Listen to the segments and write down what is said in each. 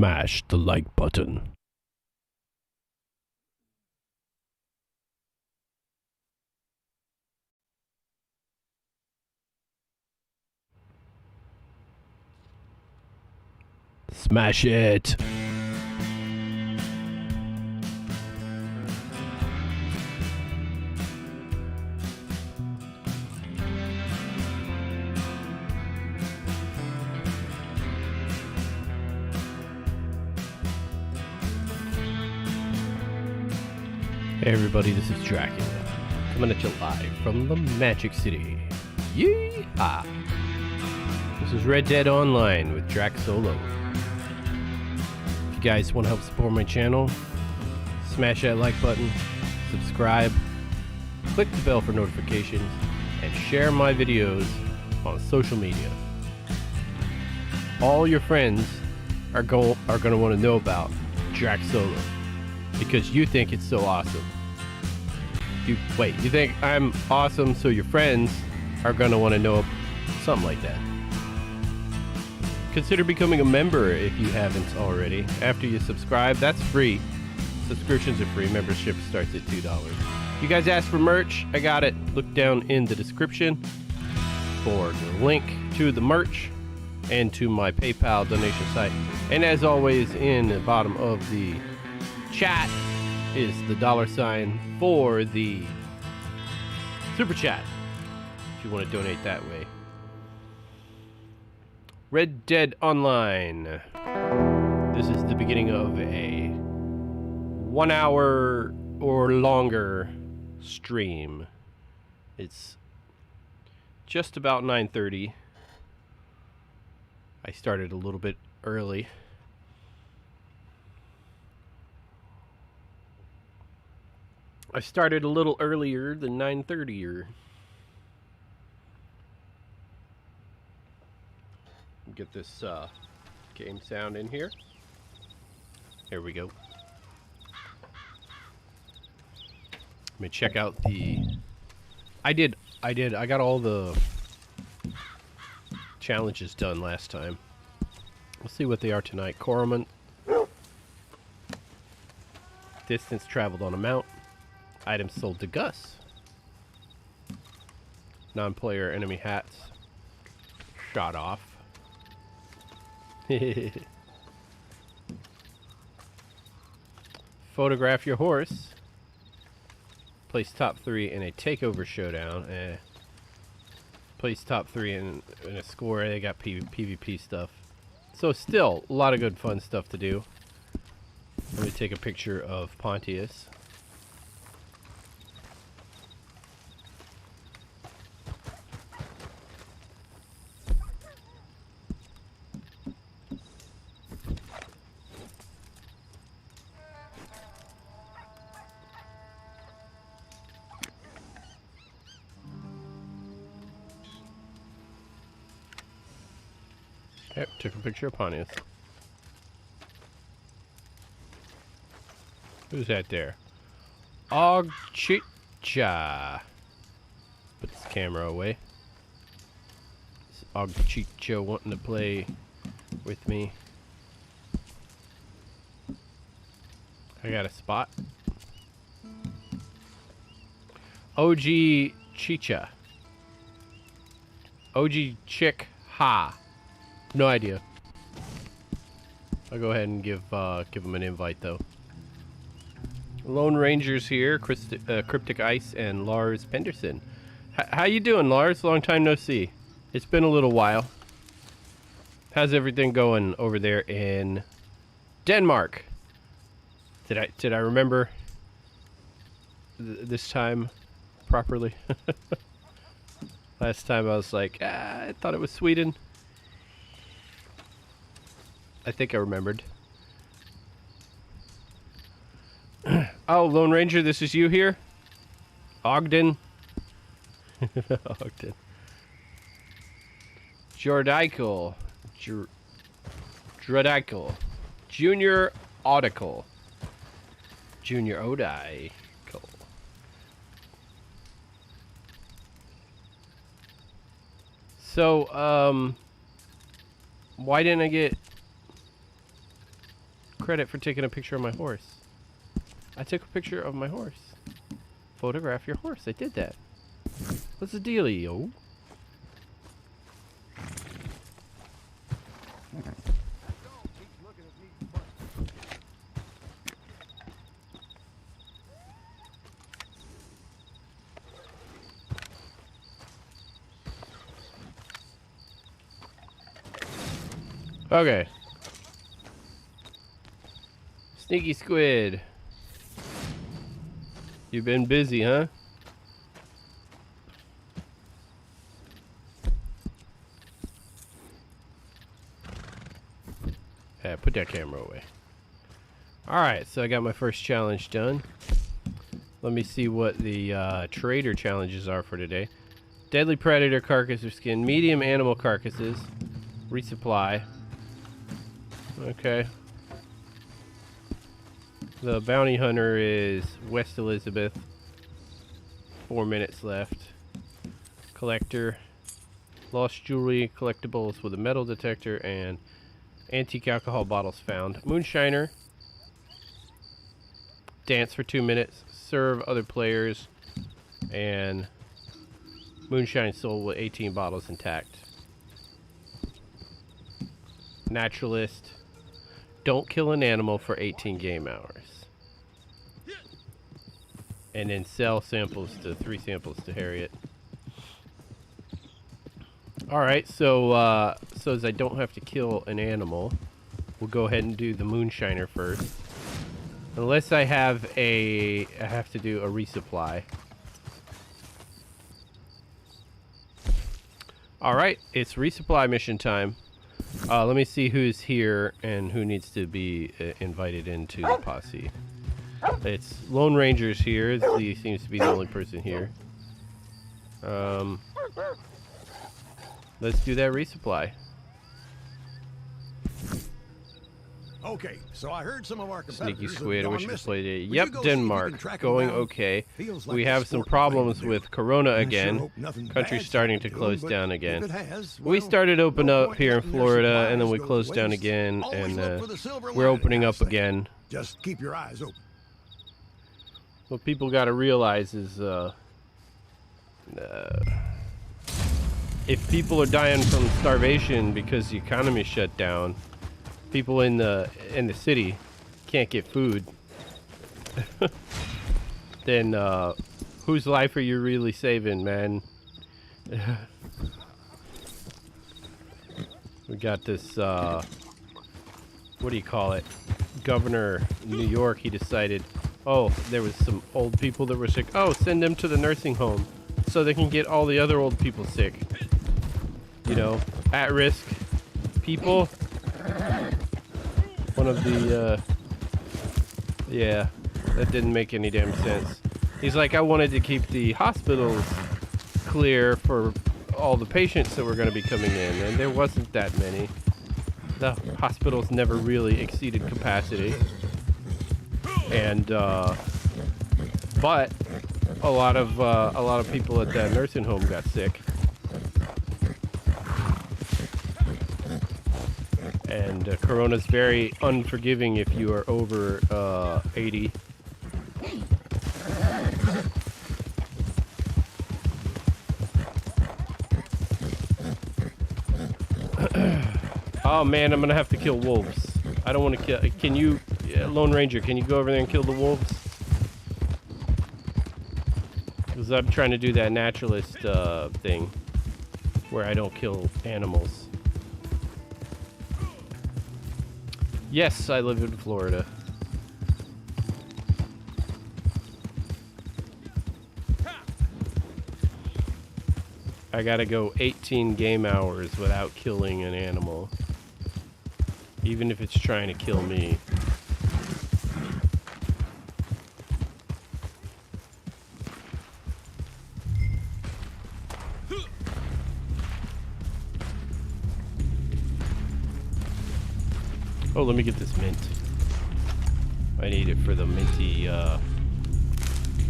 Smash the like button. Smash it. Hey everybody, this is Dracula, coming at you live from the Magic City. Yeehaw! This is Red Dead Online with Drac Solo. If you guys want to help support my channel, smash that like button, subscribe, click the bell for notifications, and share my videos on social media. All your friends are going to want to know about Drac Solo because you think it's so awesome. You think I'm awesome, so your friends are going to want to know something like that. Consider becoming a member if you haven't already. After you subscribe, that's free. Subscriptions are free. Membership starts at $2. You guys asked for merch. I got it. Look down in the description for the link to the merch and to my PayPal donation site. And as always, in the bottom of the chat is the $sign for the super chat if you want to donate that way. Red Dead Online. This is the beginning of a 1 hour or longer stream. It's just about 9:30. I started a little bit early. I started a little earlier than 9:30. Get this game sound in here. Here we go. Let me check out the... I got all the challenges done last time. Let's see what they are tonight. Coromant. Distance traveled on a mount. Items sold to Gus. Non-player enemy hats. Shot off. Photograph your horse. Place top 3 in a takeover showdown. Place top 3 in a score. They got PvP stuff. So still, a lot of good fun stuff to do. Let me take a picture of Pontius. Yep, took a picture of Pontius. Who's that there? Ogchicha. Put this camera away. This Ogchicha wanting to play with me. I got a spot. OG Chicha. OG Chick Ha. No idea. I'll go ahead and give him an invite though. Lone Ranger's here, Cryptic Ice, and Lars Penderson. How you doing, Lars? Long time no see. It's been a little while. How's everything going over there in Denmark? Did I remember this time properly? Last time I was like, I thought it was Sweden. I think I remembered. Oh, Lone Ranger, this is you here? Ogden? Ogden. Jordical. Dredical. Junior Audical. Junior Odical. So, why didn't I get credit for taking a picture of my horse. I took a picture of my horse. Photograph your horse. I did that. What's the dealio? Okay. Sneaky squid. You've been busy, huh? Yeah, put that camera away. Alright, so I got my first challenge done. Let me see what the trader challenges are for today. Deadly predator carcass or skin. Medium animal carcasses. Resupply. Okay. The bounty hunter is West Elizabeth. 4 minutes left. Collector. Lost jewelry, collectibles with a metal detector, and antique alcohol bottles found. Moonshiner. Dance for 2 minutes. Serve other players. And Moonshine sold with 18 bottles intact. Naturalist. Don't kill an animal for 18 game hours. And then sell samples to 3 samples to Harriet. Alright, so as I don't have to kill an animal, we'll go ahead and do the Moonshiner first. Unless I have I have to do a resupply. Alright, it's resupply mission time. Let me see who's here and who needs to be invited into the posse. It's Lone Ranger's here. He seems to be the only person here. Let's do that resupply. Okay, so I heard some of our competitors. Sneaky squid. I wish we played it. Would Yep, you go Denmark. Going okay. Feels like We a have some sport problems thing with there. Corona I sure again. hope nothing Country's bad's starting to happened close them, down but again. if it has, We well, started open no up point here in letting their Florida, and then we supplies go closed to down waste. again, Always and look for the silver we're lining, opening I up say. again. Just keep your eyes open. What people got to realize is, if people are dying from starvation because the economy shut down, people in the city can't get food, then whose life are you really saving, man? We got this, what do you call it? Governor of New York, he decided, oh, there was some old people that were sick. Oh, send them to the nursing home so they can get all the other old people sick. You know, at-risk people. One of the, yeah, that didn't make any damn sense. He's like, I wanted to keep the hospitals clear for all the patients that were going to be coming in, and there wasn't that many. The hospitals never really exceeded capacity. And, but a lot of people at that nursing home got sick. And Corona's very unforgiving if you are over 80. Oh man, I'm gonna have to kill wolves. I don't want to kill. Can you, Lone Ranger? Can you go over there and kill the wolves? Because I'm trying to do that naturalist thing, where I don't kill animals. Yes, I live in Florida. I gotta go 18 game hours without killing an animal. Even if it's trying to kill me. Oh, let me get this mint. I need it for the minty,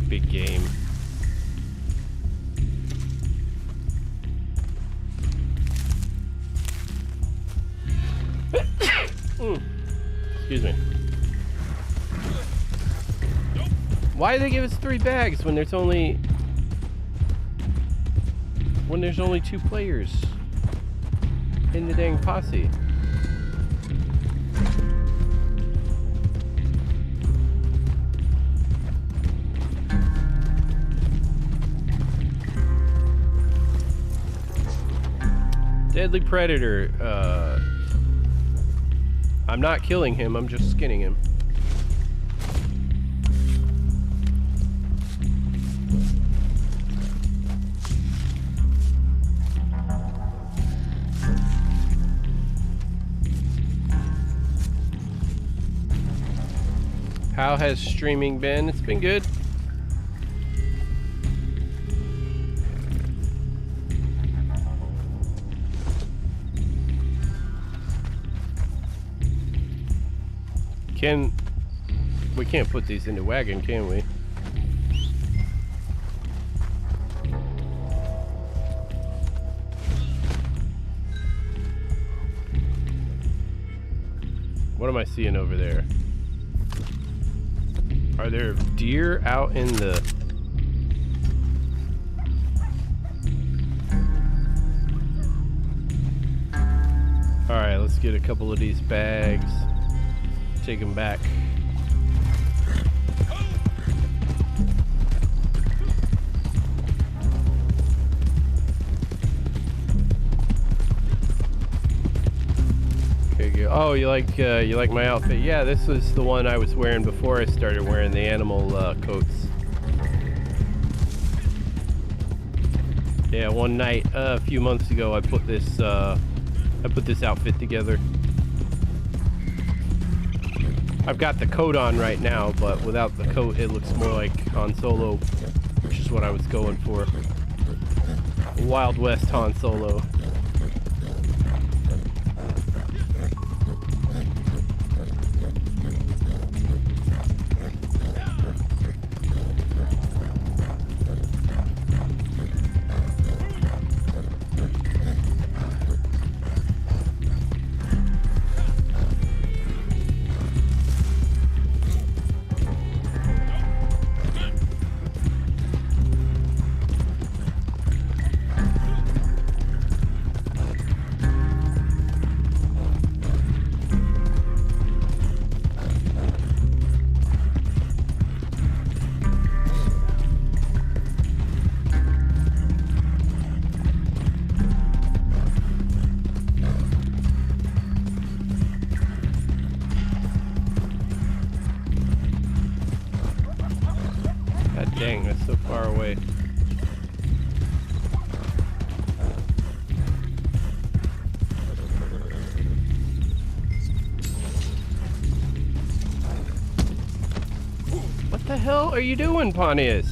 big game. Excuse me. Why did they give us 3 bags when there's only 2 players in the dang posse? Deadly Predator. I'm not killing him, I'm just skinning him. How has streaming been? It's been good. We can't put these in the wagon, can we? What am I seeing over there? Are there deer out in the... Alright, let's get a couple of these bags. Take them back. Okay, good. Oh, you like my outfit? Yeah, this was the one I was wearing before I started wearing the animal coats. Yeah, one night a few months ago, I put this outfit together. I've got the coat on right now, but without the coat, it looks more like Han Solo, which is what I was going for. Wild West Han Solo. Dang, that's so far away. What the hell are you doing, Pontius?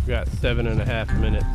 Got 7.5 minutes.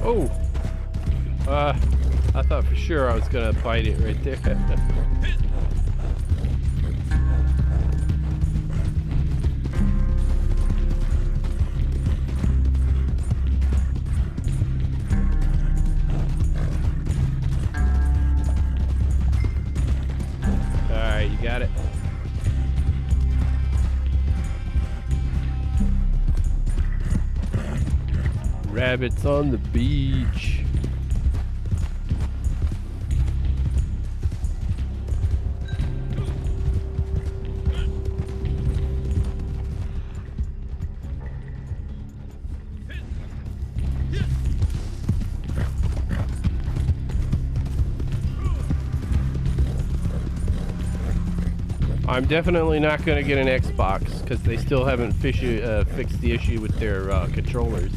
Oh! I thought for sure I was gonna bite it right there. Alright, you got it. Rabbits on the beach. I'm definitely not going to get an Xbox because they still haven't fixed the issue with their controllers.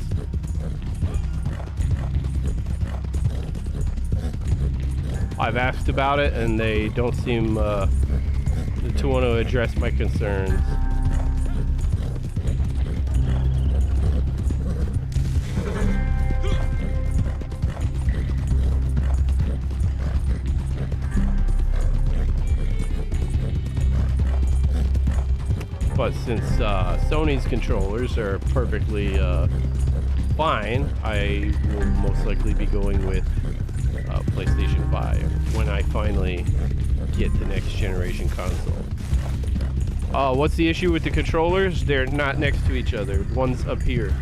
I've asked about it and they don't seem to want to address my concerns. But since Sony's controllers are perfectly fine, I will most likely be going with PlayStation 5 when I finally get the next generation console. What's the issue with the controllers? They're not next to each other. One's up here.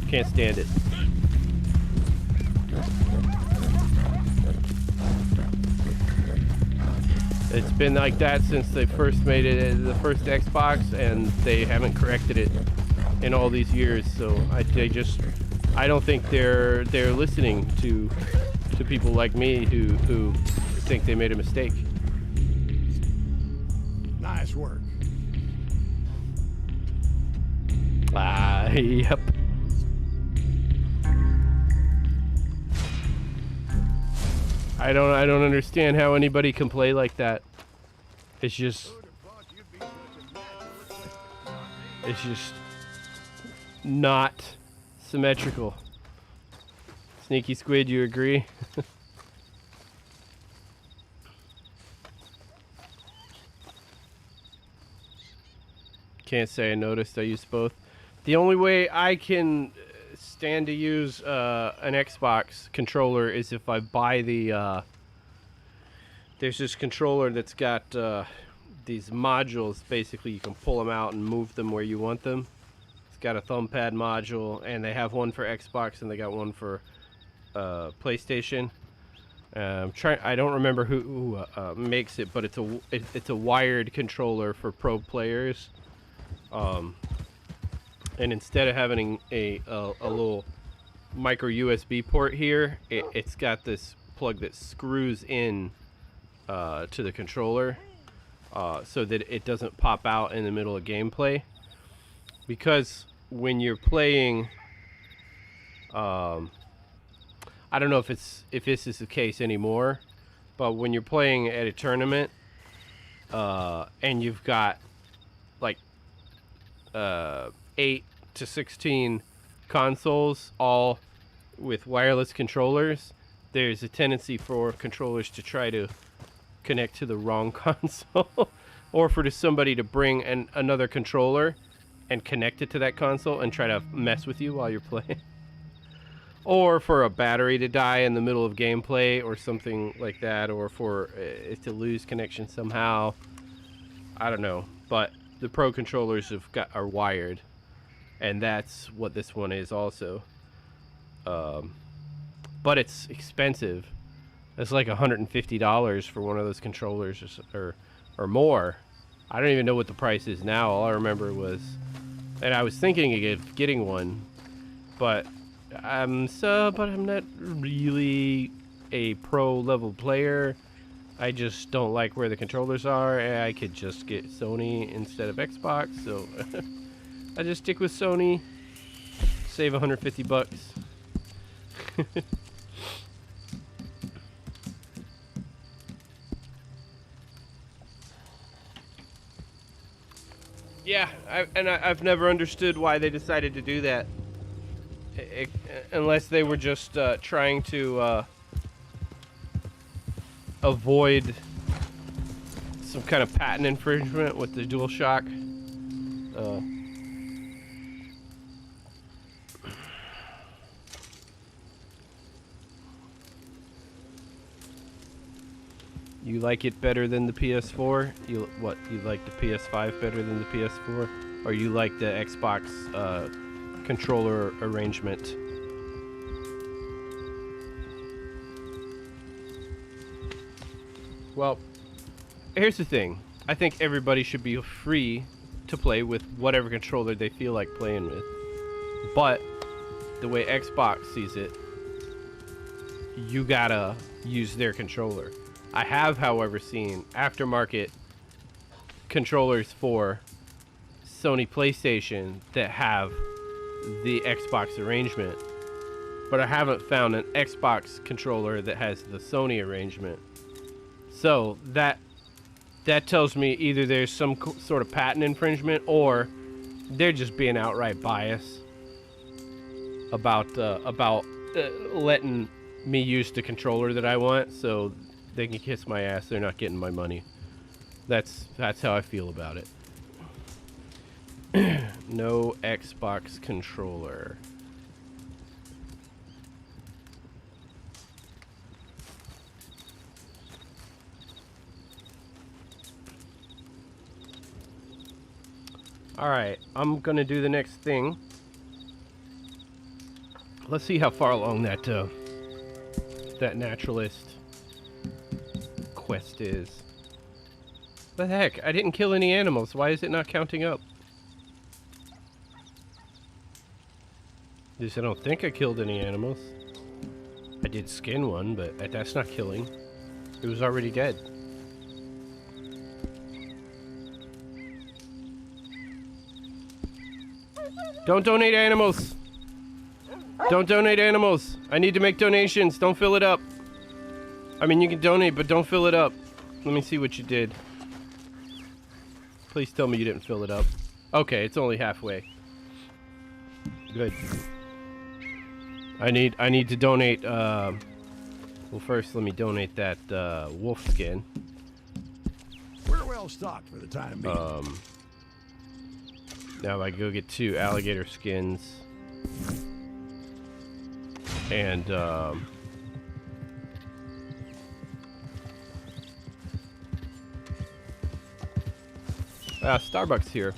Can't stand it. It's been like that since they first made it, the first Xbox, and they haven't corrected it in all these years. So I don't think they're listening to people like me who think they made a mistake. Nice work. Yep. I don't understand how anybody can play like that. It's just not symmetrical. Sneaky Squid, you agree? Can't say I noticed. I used both. The only way I can stand to use an Xbox controller is if I buy the there's this controller that's got these modules. Basically you can pull them out and move them where you want them. It's got a thumb pad module, and they have one for Xbox and they got one for PlayStation. I don't remember who makes it, but it's a wired controller for pro players. And instead of having a little micro USB port here, it's got this plug that screws in to the controller so that it doesn't pop out in the middle of gameplay. Because when you're playing, I don't know if this is the case anymore, but when you're playing at a tournament and you've got like 8 to 16 consoles all with wireless controllers, there's a tendency for controllers to try to connect to the wrong console or for somebody to bring another controller and connect it to that console and try to mess with you while you're playing. Or for a battery to die in the middle of gameplay or something like that, or for it to lose connection somehow. I don't know, but the pro controllers are wired, and that's what this one is also. But it's expensive. It's like $150 for one of those controllers, or more. I don't even know what the price is now. All I remember was, and I was thinking of getting one, but I'm not really a pro level player. I just don't like where the controllers are, and I could just get Sony instead of Xbox, so I just stick with Sony, save 150 bucks. Yeah, I've never understood why they decided to do that. Unless they were just trying to avoid some kind of patent infringement with the DualShock. You like it better than the PS4? You like the PS5 better than the PS4? Or you like the Xbox controller arrangement. Well, here's the thing. I think everybody should be free to play with whatever controller they feel like playing with. But the way Xbox sees it, you gotta use their controller. I have, however, seen aftermarket controllers for Sony PlayStation that have the Xbox arrangement, but I haven't found an Xbox controller that has the Sony arrangement. So that tells me either there's some sort of patent infringement, or they're just being outright biased about letting me use the controller that I want, so they can kiss my ass. They're not getting my money. That's how I feel about it. No Xbox controller. Alright, I'm gonna do the next thing. Let's see how far along that Naturalist quest is. What the heck? I didn't kill any animals. Why is it not counting up? At least I don't think I killed any animals. I did skin one, but that's not killing. It was already dead. Don't donate animals! Don't donate animals! I need to make donations. Don't fill it up. I mean, you can donate, but don't fill it up. Let me see what you did. Please tell me you didn't fill it up. Okay, it's only halfway. Good. I need to donate, well, first let me donate that, wolf skin. We're well stocked for the time being. Now I go get 2 alligator skins. And, Starbucks here.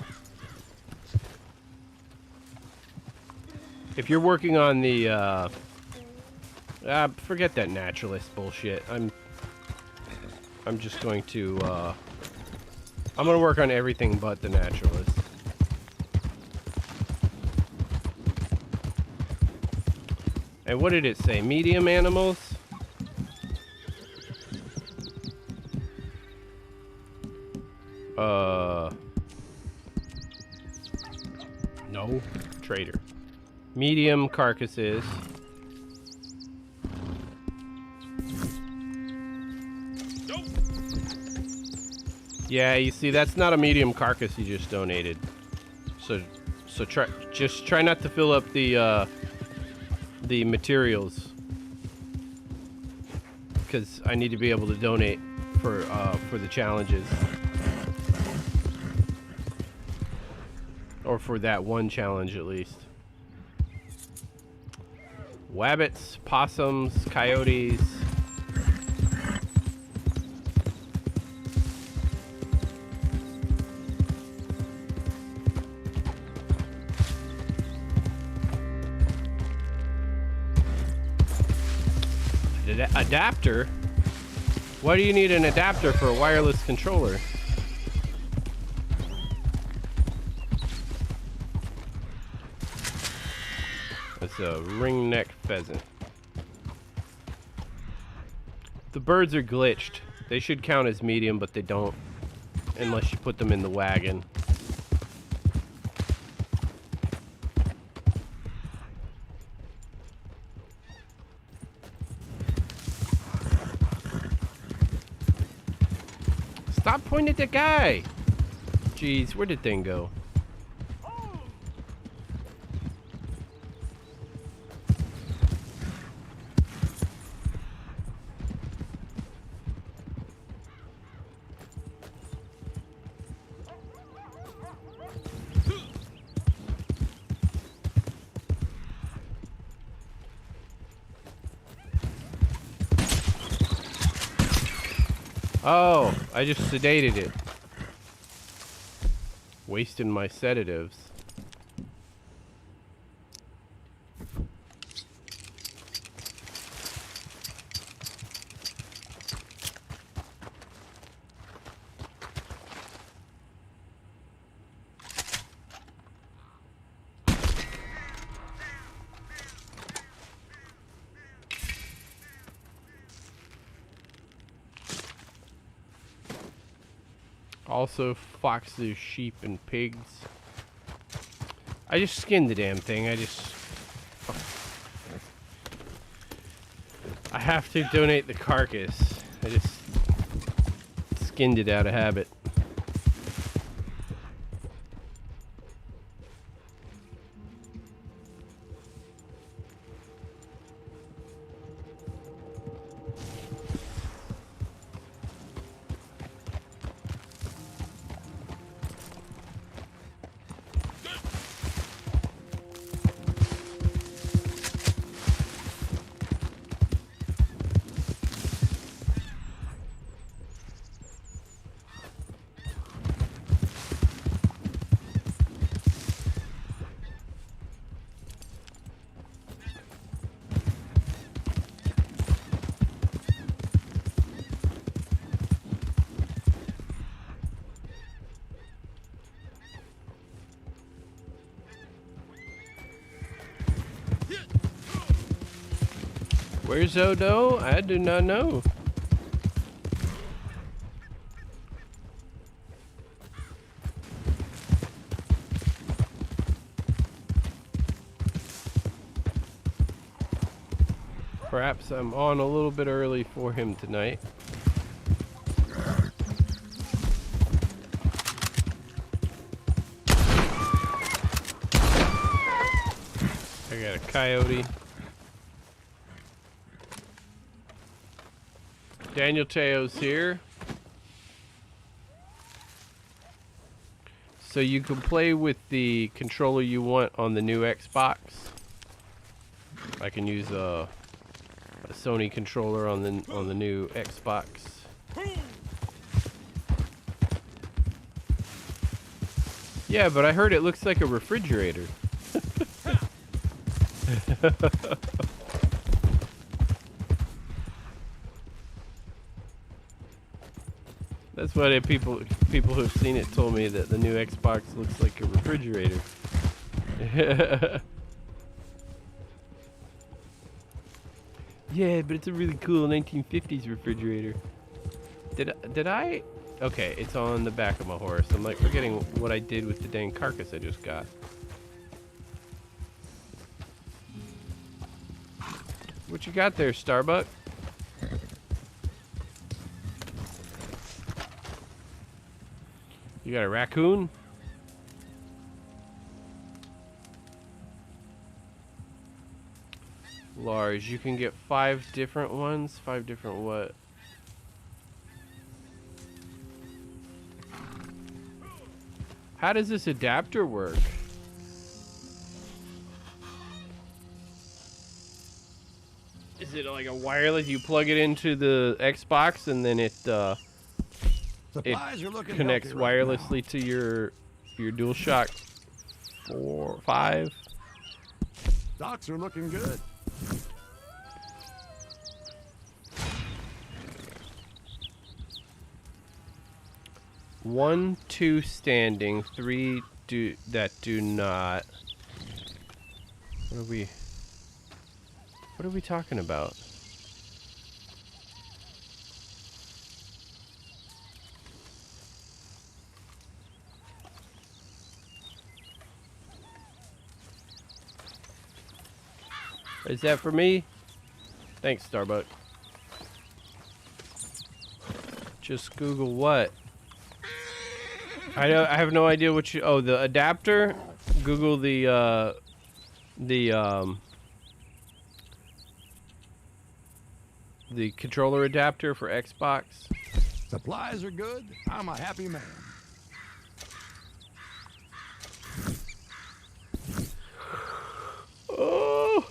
If you're working on the, forget that naturalist bullshit. I'm just going to, I'm gonna work on everything but the naturalist. And what did it say? Medium animals? No. Trader. Medium carcasses. Nope. Yeah, you see, that's not a medium carcass you just donated. So try not to fill up the materials, because I need to be able to donate for the challenges, or for that one challenge at least. Wabbits, possums, coyotes. Adapter? Why do you need an adapter for a wireless controller? That's a ringneck pheasant. The birds are glitched. They should count as medium, but they don't, unless you put them in the wagon. Stop pointing at the guy! Jeez, where did thing go? Oh, I just sedated it. Wasting my sedatives. Also foxes, sheep, and pigs. I just skinned the damn thing. I have to donate the carcass. I just skinned it out of habit. Where's Odo? I do not know. Perhaps I'm on a little bit early for him tonight. I got a coyote. Daniel Teo's here. So you can play with the controller you want on the new Xbox. I can use a Sony controller on the new Xbox. Yeah, but I heard it looks like a refrigerator. That's what people who've seen it told me, that the new Xbox looks like a refrigerator. Yeah, but it's a really cool 1950s refrigerator. Did I? Okay, it's on the back of my horse. I'm like forgetting what I did with the dang carcass I just got. What you got there, Starbuck? You got a raccoon? Large. You can get 5 different ones. 5 different what? How does this adapter work? Is it like a wireless? You plug it into the Xbox and then it connects wirelessly to your DualShock 5. Stocks are looking good. One, 2 standing, 3 do not. What are we talking about? Is that for me? Thanks, Starbuck. Just Google what? I have no idea what you. Oh, the adapter. Google the controller adapter for Xbox. Supplies are good. I'm a happy man. Oh.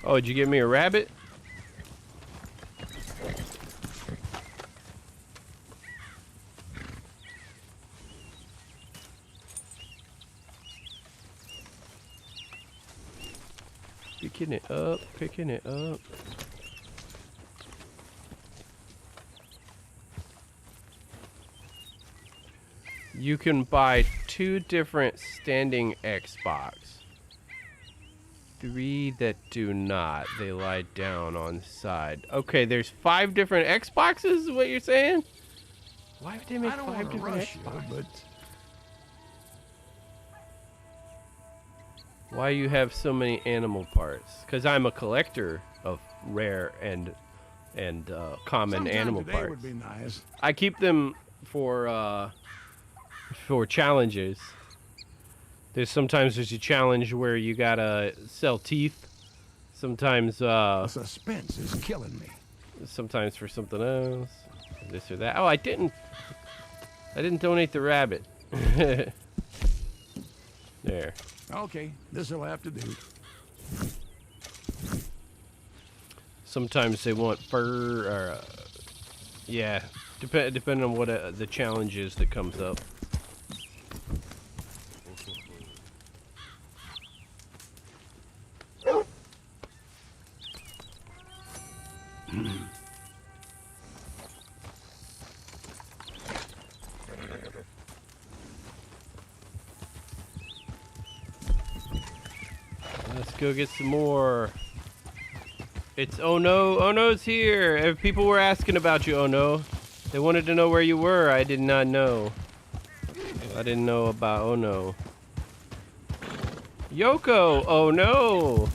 Oh, did you give me a rabbit? Picking it up, picking it up. You can buy 2 different standing Xbox. 3 that do not. They lie down on side. Okay, there's 5 different Xboxes, is what you're saying? Why would they make 5 different Xboxes? But Why you have so many animal parts? Because I'm a collector of rare and common sometime animal today parts. would be nice. I keep them for challenges. Sometimes there's a challenge where you gotta sell teeth. Sometimes The suspense is killing me. sometimes for something else. This or that. Oh, I didn't donate the rabbit. There. Okay, this'll have to do. Sometimes they want fur or yeah, depending on what the challenge is that comes up. Let's go get some more. It's Oh No. Oh No's here. If people were asking about you, Oh No. They wanted to know where you were. I did not know. I didn't know about Oh No. Yoko. Oh no.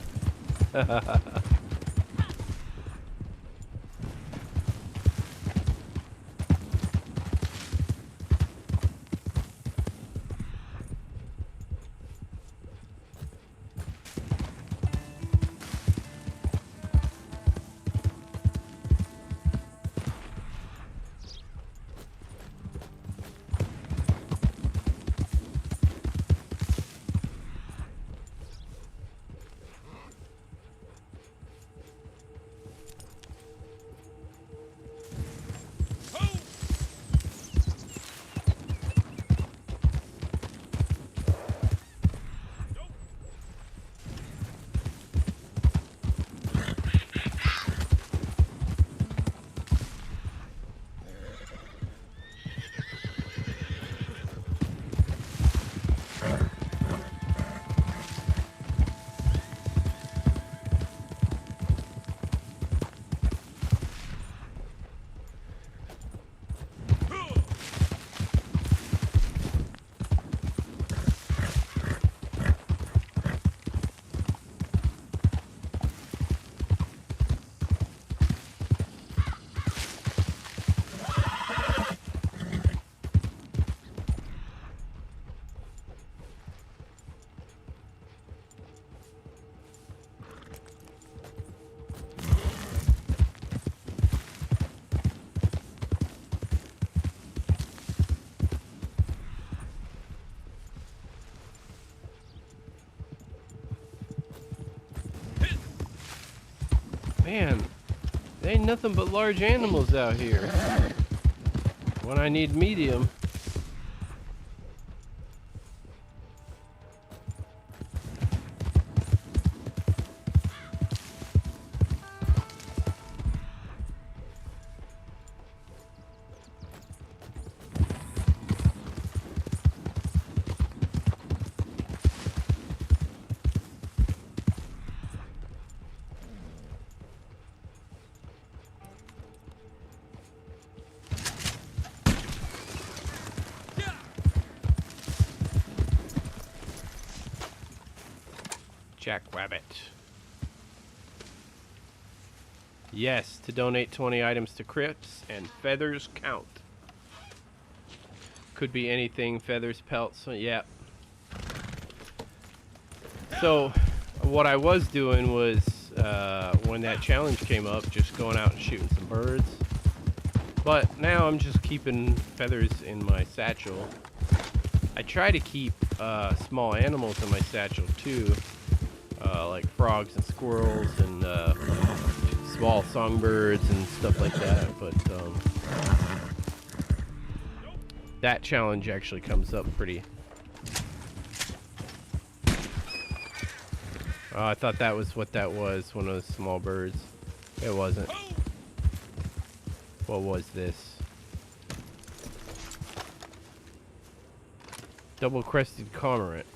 Man, there ain't nothing but large animals out here. When I need medium. Jackrabbit. Yes, to donate 20 items to Crips and feathers count. Could be anything, feathers, pelts, yeah. So, what I was doing was, when that challenge came up, just going out and shooting some birds. But now I'm just keeping feathers in my satchel. I try to keep small animals in my satchel too. Like frogs and squirrels and small songbirds and stuff like that, but that challenge actually comes up pretty. Oh, I thought that was what that was, one of those small birds. It wasn't. What was this? Double-crested cormorant.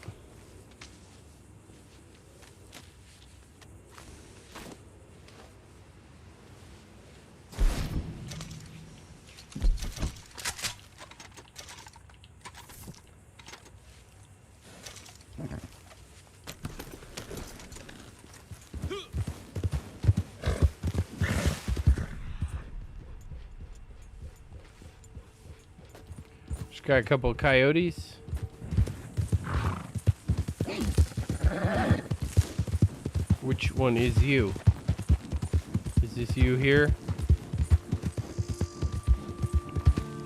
Got a couple of coyotes. Which one is you? Is this you here?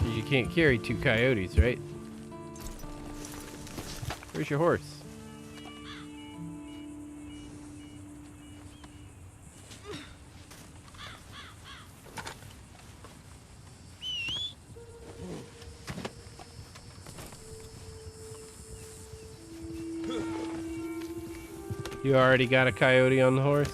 You can't carry 2 coyotes, right? Where's your horse? You already got a coyote on the horse?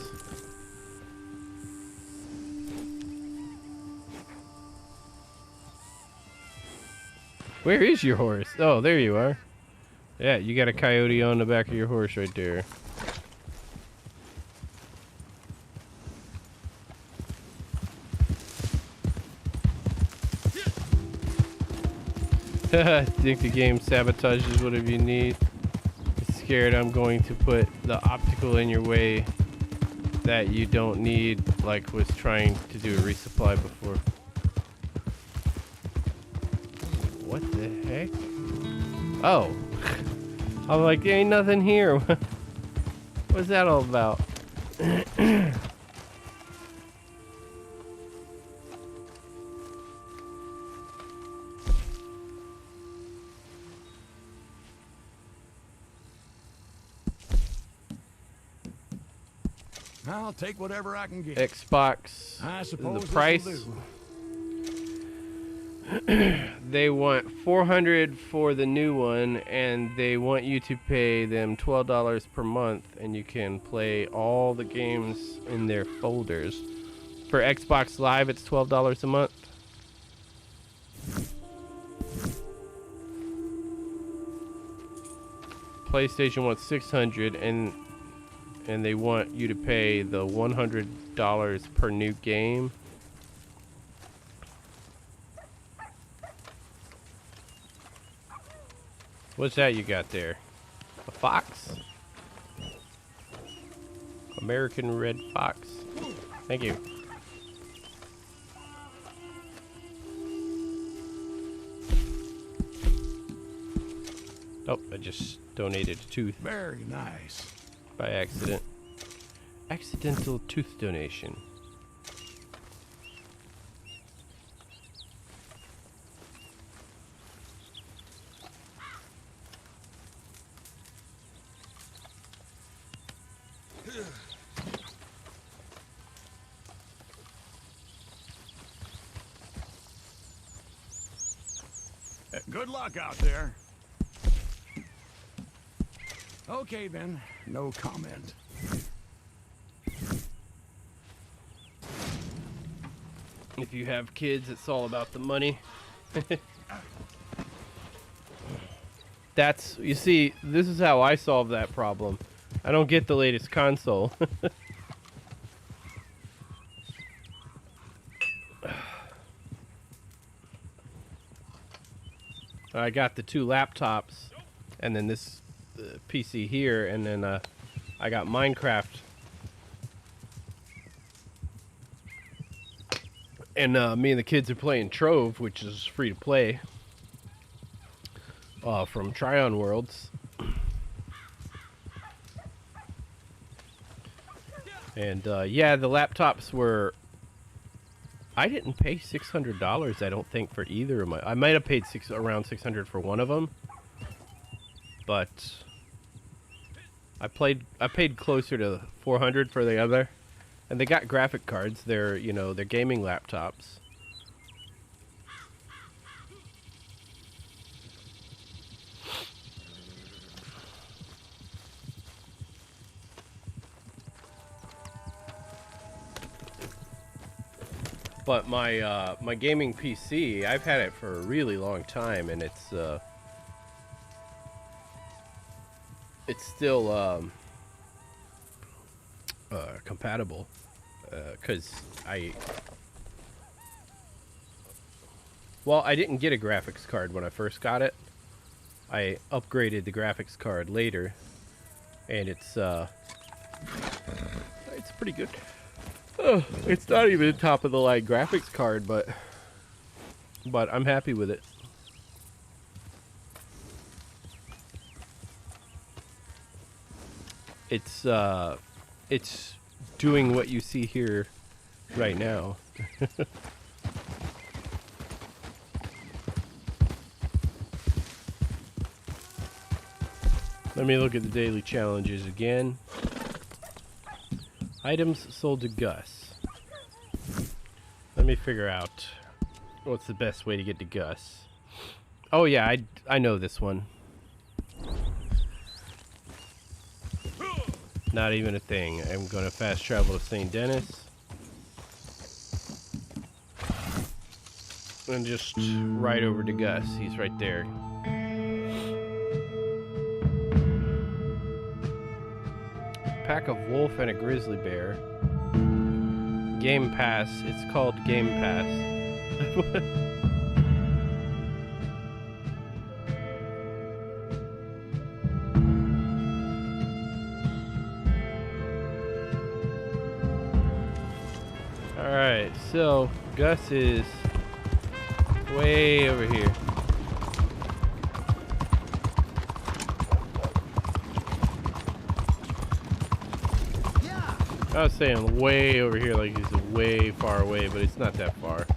Where is your horse? Oh, there you are. Yeah, you got a coyote on the back of your horse right there. Think the game sabotages whatever you need. Scared I'm going to put the optical in your way that you don't need, like was trying to do a resupply before. What the heck? Oh. I'm like, there ain't nothing here. What's that all about? I'll take whatever I can get. Xbox. I suppose The price. They want $400 for the new one, and they want you to pay them $12 per month, and you can play all the games in their folders. For Xbox Live, it's $12 a month. PlayStation wants $600, and they want you to pay the $100 per new game. What's that you got there? A fox? American red fox. Thank you. Oh, I just donated a tooth. Very nice. By accident. Accidental tooth donation. Good luck out there. Okay then, no comment. If you have kids, it's all about the money. That's, you see, this is how I solve that problem. I don't get the latest console. I got the 2 laptops, and then this PC here, and then I got Minecraft. And me and the kids are playing Trove, which is free to play, from Tryon Worlds. And yeah, the laptops were... I didn't pay $600, I don't think, for either of my... I might have paid around $600 for one of them. But I paid closer to $400 for the other. And they got graphic cards. They're, you know, they're gaming laptops. But my my gaming PC, I've had it for a really long time, and it's still compatible, because I didn't get a graphics card when I first got it. I upgraded the graphics card later, and it's pretty good. It's not even top of the line graphics card, but I'm happy with it. it's doing what you see here right now. Let me look at the daily challenges again. Items sold to Gus. Let me figure out what's the best way to get to Gus. Oh yeah, I know this one. Not even a thing. I'm gonna fast travel to St. Denis. And just right over to Gus. He's right there. Pack of wolf and a grizzly bear. Game Pass. It's called Game Pass. Alright, so Gus is way over here. I was saying way over here like he's way far away, but it's not that far.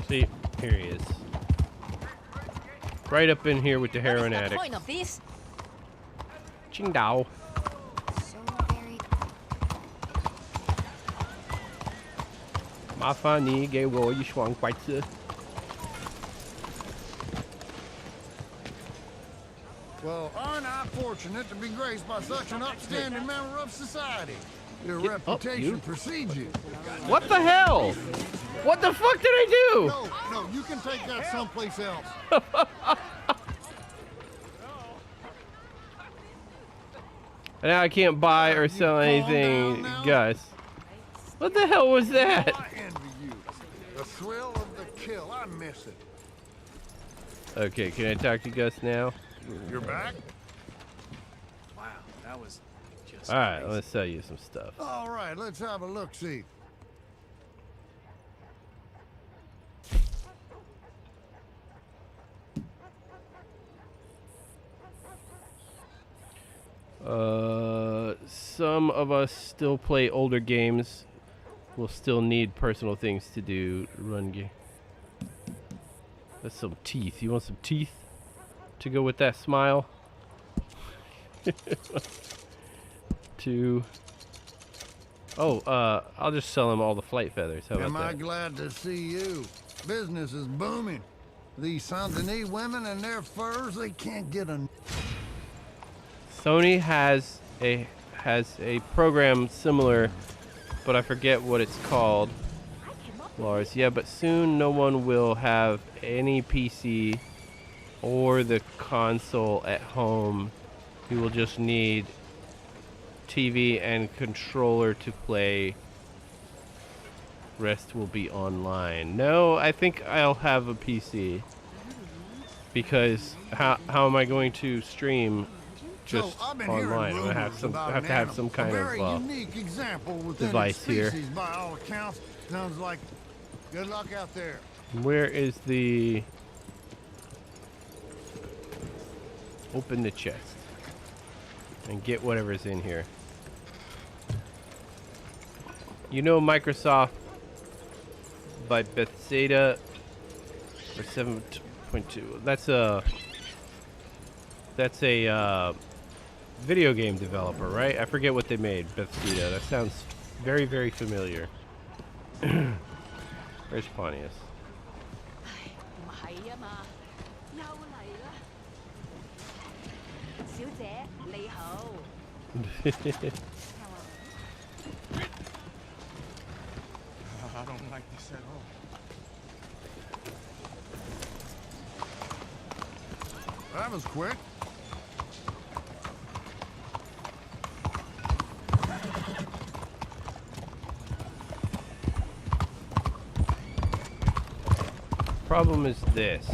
See, here he is. Right up in here with the heroin addict. What is the point of this? Ching Dao. So very... 麻烦你给我一双筷子。 Well, aren't I fortunate to be graced by such an upstanding member of society? Your reputation precedes you. What the hell? What the fuck did I do? No, you can take that someplace else. Now I can't buy or sell anything, Gus. What the hell was that? I envy you. The thrill of the kill. I miss it. Okay, can I talk to Gus now? You're back? Wow, that was just Alright, crazy. let's sell you some stuff. All right, let's have a look-see. Some of us still play older games. We'll still need personal things to do. Run game. That's some teeth. You want some teeth to go with that smile? I'll just sell him all the flight feathers. How Am I about that? glad to see you? Business is booming. These Saint-Denis women and their furs, they can't get a... Sony has a program similar, but I forget what it's called. Lars, yeah, but soon no one will have any PC or the console at home. You will just need TV and controller to play. Rest will be online. No, I think I'll have a PC. Because how am I going to stream just I've been hearing online? I'm gonna rumors about have to have some kind a very of unique example within device its here. species, by all accounts. Sounds like good luck out there. where is the... Open the chest and get whatever's in here. You know Microsoft by Bethesda for 7.2. That's a video game developer, right? I forget what they made. Bethesda. That sounds very, very familiar. Where's Pontius? 唔係啊嘛，又嚟啦，小姐你好。I don't like this at all. That was quick. Problem is this.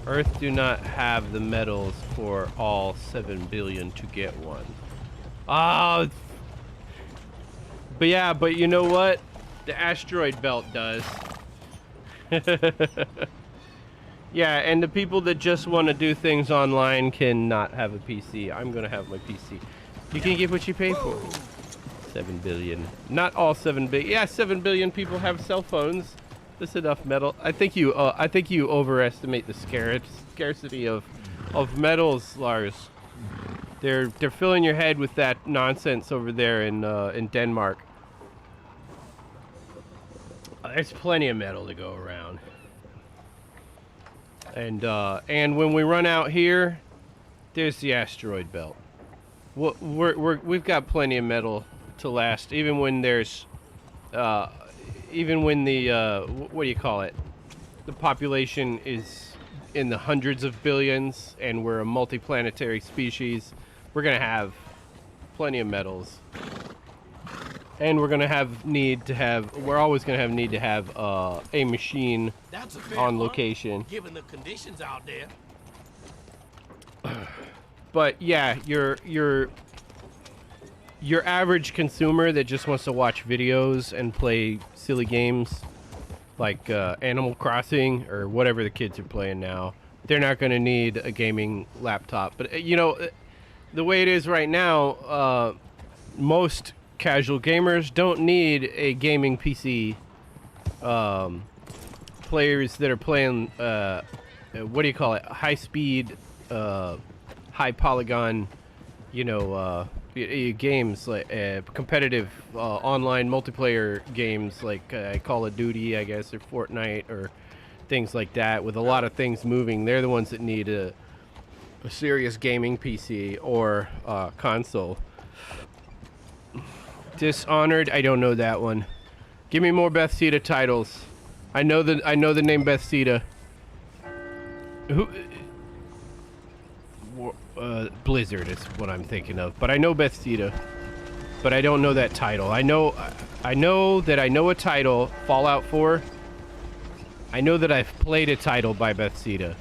Earth do not have the metals for all 7 billion to get one. Ah, but yeah, but you know what? The asteroid belt does. Yeah, and the people that just want to do things online cannot have a PC. I'm gonna have my PC. You can get what you pay for. 7 billion. Not all 7 billion. Yeah, 7 billion people have cell phones. That's enough metal. I think you overestimate the scarcity of metals, Lars. They're filling your head with that nonsense over there in Denmark. There's plenty of metal to go around. And when we run out here, there's the asteroid belt. We've got plenty of metal to last, even when there's, even when the what do you call it? The population is in the hundreds of billions, and we're a multiplanetary species. We're gonna have plenty of metals, and we're gonna have need to have. We're always gonna have need to have a machine on location. Given the conditions out there. But yeah, your average consumer that just wants to watch videos and play silly games like Animal Crossing or whatever the kids are playing now, they're not going to need a gaming laptop. But you know, the way it is right now, most casual gamers don't need a gaming PC. Players that are playing, what do you call it? High speed, high polygon, you know, games like competitive online multiplayer games like Call of Duty, I guess, or Fortnite, or things like that, with a lot of things moving. They're the ones that need a serious gaming PC or console. Dishonored, I don't know that one. Give me more Bethesda titles. I know the name Bethesda. Who? Blizzard is what I'm thinking of, but I know Bethesda, but I don't know that title. I know that I know a title, Fallout 4. I know that I've played a title by Bethesda.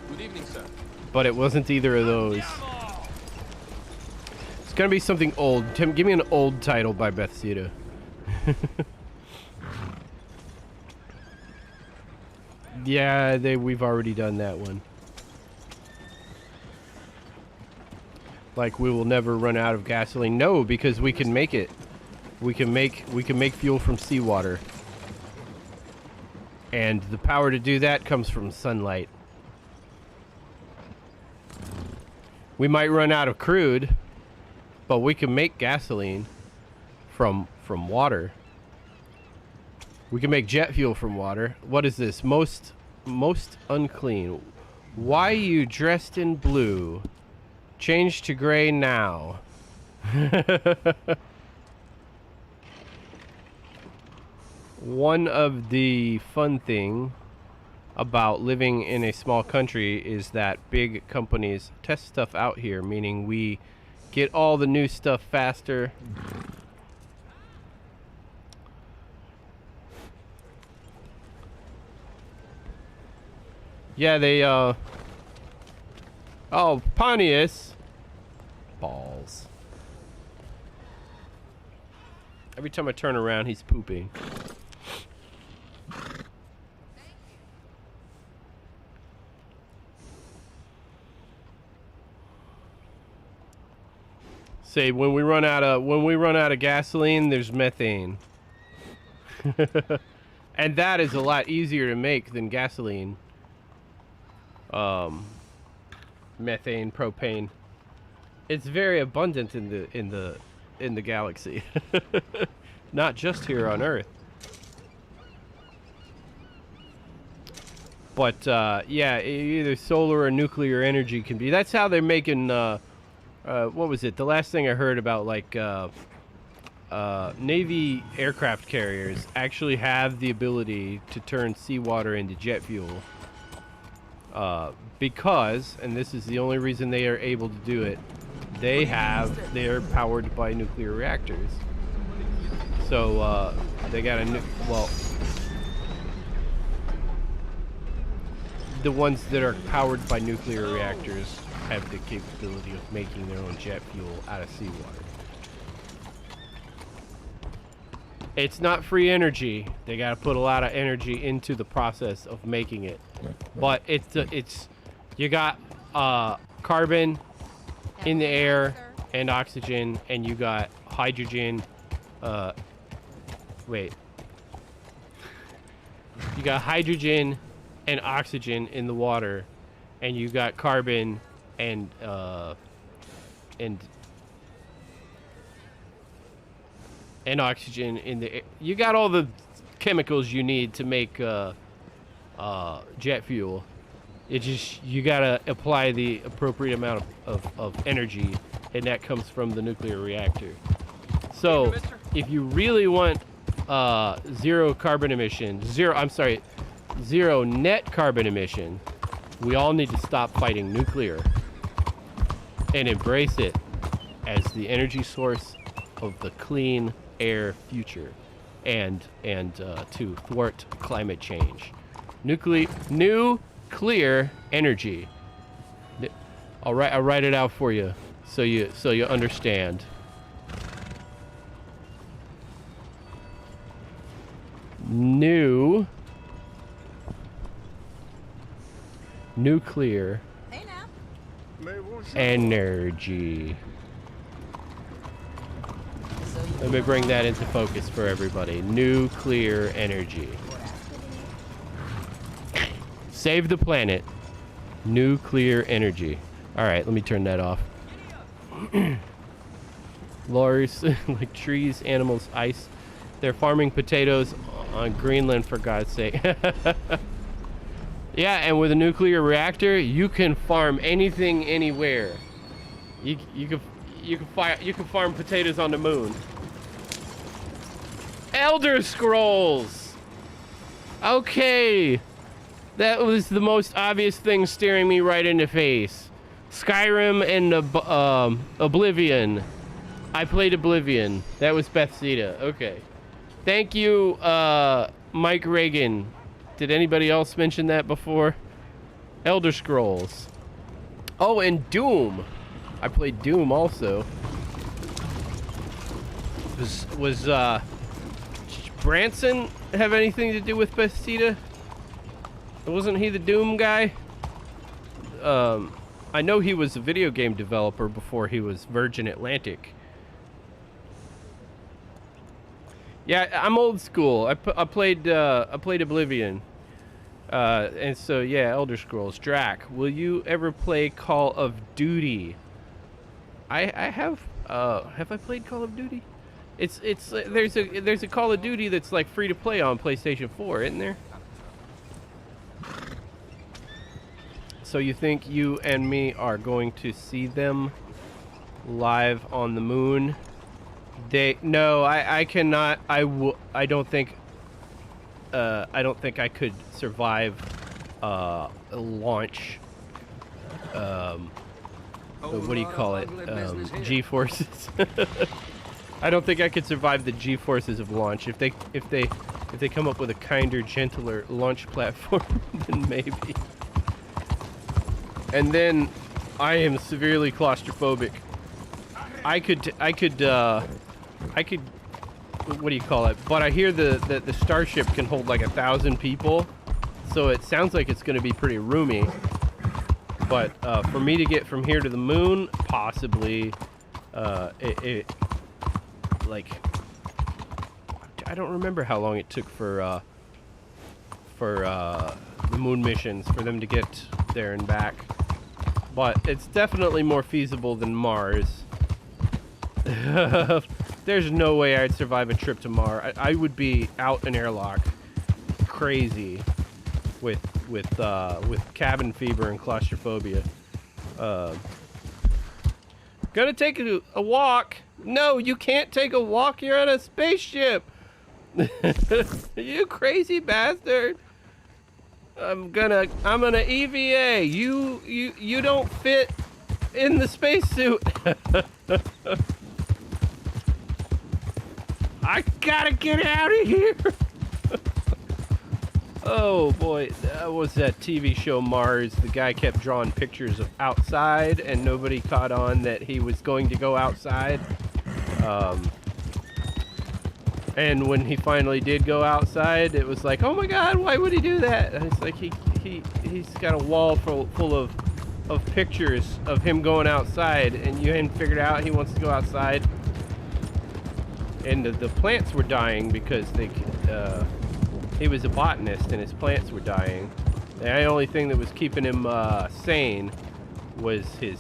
Good evening, sir. But it wasn't either of those. It's gonna be something old. Tim, give me an old title by Bethesda. Yeah, we've already done that one. Like, we will never run out of gasoline. No, because we can make it. We can make fuel from seawater. And the power to do that comes from sunlight. We might run out of crude, but we can make gasoline from water. We can make jet fuel from water. What is this? Most unclean. Why you dressed in blue? Change to gray now. One of the fun thing about living in a small country is that big companies test stuff out here, meaning we get all the new stuff faster. Yeah, they, oh, Pontius. Balls. Every time I turn around, he's pooping. Say, when we run out of gasoline, there's methane. And that is a lot easier to make than gasoline. Methane, propane. It's very abundant in the galaxy. Not just here on Earth. But yeah, either solar or nuclear energy can be. That's how they're making what was it? The last thing I heard about, like, Navy aircraft carriers actually have the ability to turn seawater into jet fuel. Because, and this is the only reason they are able to do it, they're powered by nuclear reactors. So, they got the ones that are powered by nuclear reactors have the capability of making their own jet fuel out of seawater. It's not free energy. They got to put a lot of energy into the process of making it. But it's you got carbon in the air and oxygen, and you got hydrogen. Wait. You got hydrogen and oxygen in the water, and you got carbon and oxygen in the air. You got all the chemicals you need to make jet fuel. It just, you gotta apply the appropriate amount of energy, and that comes from the nuclear reactor. So if you really want zero net carbon emission, we all need to stop fighting nuclear and embrace it as the energy source of the clean air future, and to thwart climate change. Nuclear energy. I'll write it out for you so you understand. Nuclear energy. Let me bring that into focus for everybody. Nuclear energy. Save the planet. Nuclear energy. All right, let me turn that off. Lars, like trees, animals, ice. They're farming potatoes on Greenland, for God's sake. Yeah, and with a nuclear reactor, you can farm anything, anywhere. You can farm potatoes on the moon. Elder Scrolls. Okay, that was the most obvious thing staring me right in the face. Skyrim and Oblivion. I played Oblivion. That was Bethesda. Okay. Thank you, Mike Reagan. Did anybody else mention that before? Elder Scrolls. Oh, and Doom. I played Doom also. Was Branson have anything to do with Bethesda? Wasn't he the Doom guy? I know he was a video game developer before he was Virgin Atlantic. Yeah, I'm old school. I played Oblivion. And so yeah, Elder Scrolls. Drac, will you ever play Call of Duty? I have I played Call of Duty? There's a Call of Duty that's like free to play on PlayStation 4, isn't there? So you think you and me are going to see them live on the moon? No, I cannot. I don't think I could survive a launch. What do you call it? G-forces. I don't think I could survive the G-forces of launch. If they come up with a kinder, gentler launch platform, then maybe. And then I am severely claustrophobic. I could what do you call it? But I hear the starship can hold like 1,000 people, so it sounds like it's going to be pretty roomy. But for me to get from here to the moon, possibly, like, I don't remember how long it took for the moon missions for them to get there and back. But it's definitely more feasible than Mars. There's no way I'd survive a trip to Mars. I would be out in airlock, crazy, with cabin fever and claustrophobia. Gonna take a walk? No, you can't take a walk. You're on a spaceship. You crazy bastard. I'm gonna EVA. You don't fit in the spacesuit. I gotta get out of here. Oh boy, that was that TV show Mars. The guy kept drawing pictures of outside and nobody caught on that he was going to go outside. And when he finally did go outside, it was like, oh my god, why would he do that? And it's like he's got a wall full of of pictures of him going outside, and you hadn't figured out he wants to go outside. And the plants were dying because he was a botanist and his plants were dying. The only thing that was keeping him sane was his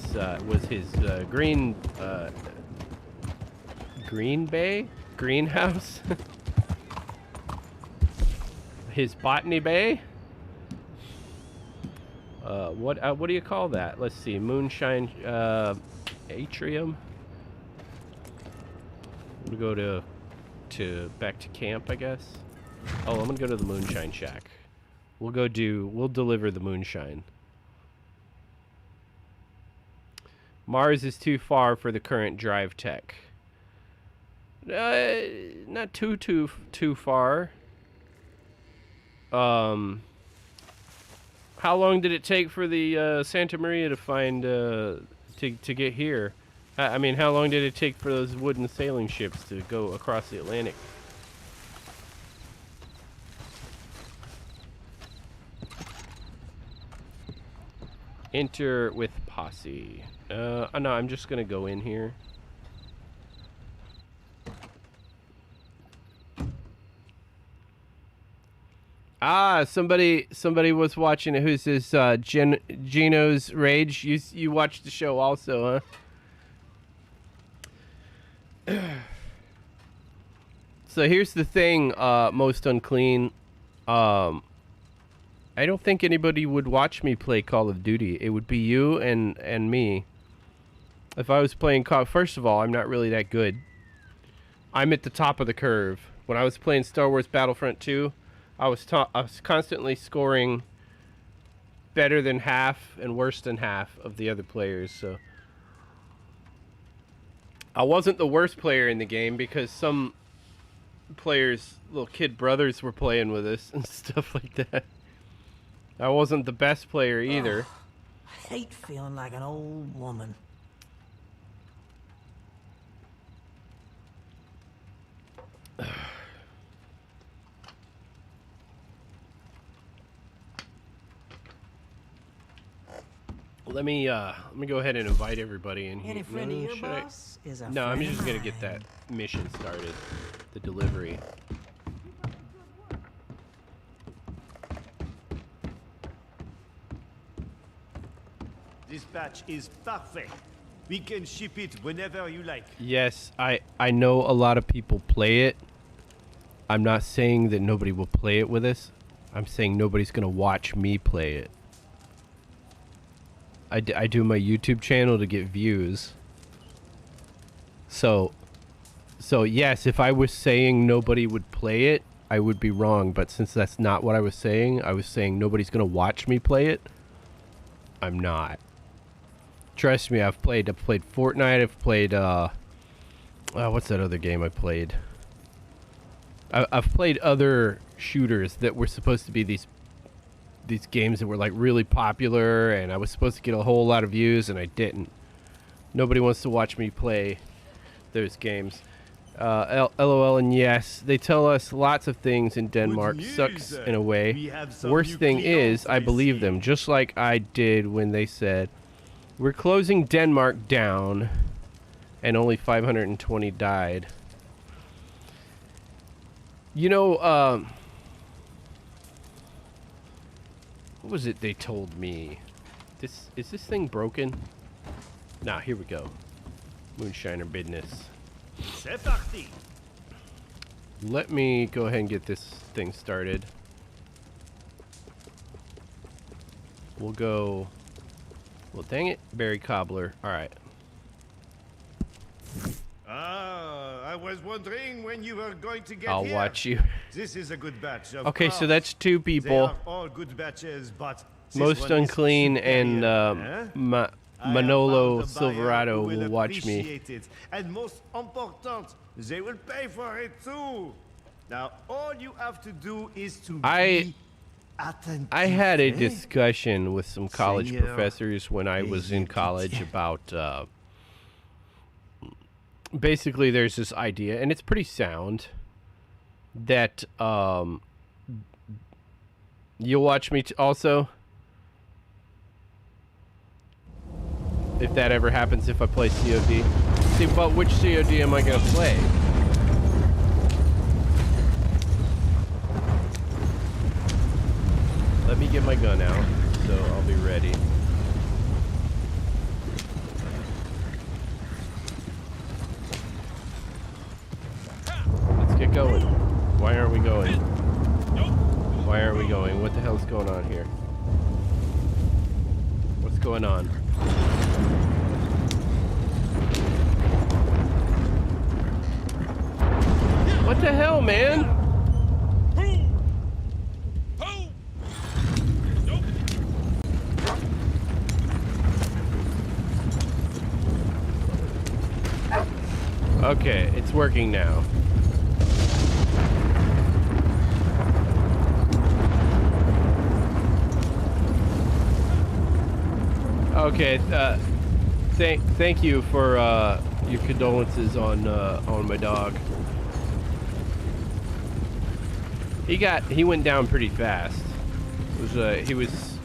greenhouse, his botany bay. What do you call that? Let's see, Moonshine atrium. We go to back to camp, I guess. Oh, I'm gonna go to the Moonshine shack. We'll deliver the moonshine. Mars is too far for the current drive tech. Not too far. How long did it take for the Santa Maria to find to get here? I mean, how long did it take for those wooden sailing ships to go across the Atlantic? Enter with posse. No, I'm just gonna go in here. Ah, somebody was watching it. Who's this? Gino's Rage. You watched the show also, huh? So here's the thing, Most Unclean. I don't think anybody would watch me play Call of Duty. It would be you and me. If I was playing first of all, I'm not really that good. I'm at the top of the curve. When I was playing Star Wars Battlefront 2, I was constantly scoring better than half and worse than half of the other players. So I wasn't the worst player in the game because some players' little kid brothers were playing with us and stuff like that. I wasn't the best player either. I hate feeling like an old woman. Let me go ahead and invite everybody in here. Any friend of your boss is a No, I'm friend just of gonna get that mine. mission started. The delivery. This batch is perfect. We can ship it whenever you like. Yes, I know a lot of people play it. I'm not saying that nobody will play it with us. I'm saying nobody's gonna watch me play it. I do my YouTube channel to get views. So yes, if I was saying nobody would play it, I would be wrong. But since that's not what I was saying nobody's gonna watch me play it. I'm not. Trust me, I've played Fortnite. I've played what's that other game I played? I've played other shooters that were supposed to be these games that were like really popular, and I was supposed to get a whole lot of views, and I didn't. Nobody wants to watch me play those games. LOL, and yes, they tell us lots of things in Denmark. Sucks in a way. Worst thing is, I believe them, just like I did when they said, we're closing Denmark down, and only 520 died. You know, what was it they told me? Is this thing broken? Nah, here we go. Moonshiner business. C'est parti. Let me go ahead and get this thing started. We'll go... Well, dang it. Berry Cobbler. Alright. I was wondering when you were going to get I'll here. watch you. This is a good batch. Okay, so course. that's two They people. are all good batches, but this Most one is Unclean and superior, eh? Manolo I have found a buyer Silverado who will watch me. appreciate it. And most important, they will pay for it too. Now, all you have to do is to be attentive. I had a eh? discussion with some college Seigneur, professors when I was in Ezekiel. college about basically there's this idea, and it's pretty sound, that you'll watch me also. if that ever happens if I play COD. See, but which COD am I gonna play? Let me get my gun out, so I'll be ready. Let's get going. Why aren't we going? Why aren't we going? What the hell's going on here? What's going on? What the hell, man? Okay, it's working now. Okay, thank you for your condolences on my dog. He went down pretty fast. He was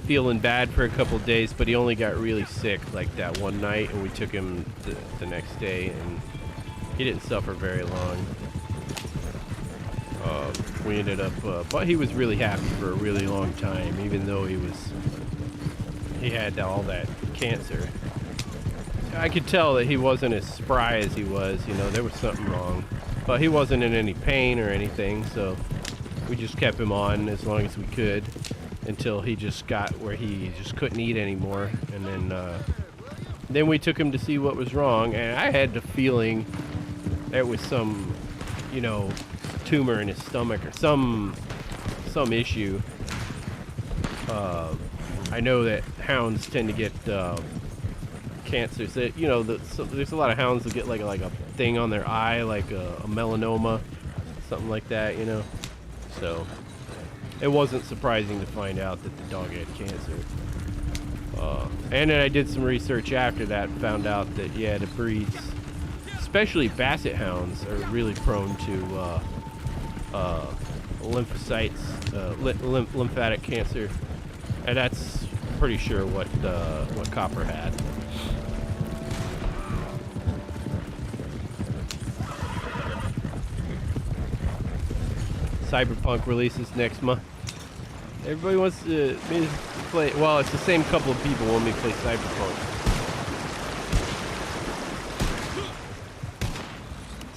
feeling bad for a couple days, but he only got really sick like that one night, and we took him the next day, and he didn't suffer very long. We ended up, but he was really happy for a really long time, even though he had all that cancer. I could tell that he wasn't as spry as he was, you know, there was something wrong. But he wasn't in any pain or anything, so we just kept him on as long as we could until he just got where he just couldn't eat anymore. And then we took him to see what was wrong, and I had the feeling there was some, you know, tumor in his stomach or some issue. I know that hounds tend to get cancers. That, you know, there's a lot of hounds that get like a thing on their eye, like a melanoma, something like that, you know. So it wasn't surprising to find out that the dog had cancer. And then I did some research after that and found out that, yeah, the breeds, especially basset hounds, are really prone to lymphatic cancer, and that's pretty sure what Copper had. Cyberpunk releases next month. Everybody wants to play. Well, it's the same couple of people want me to play Cyberpunk.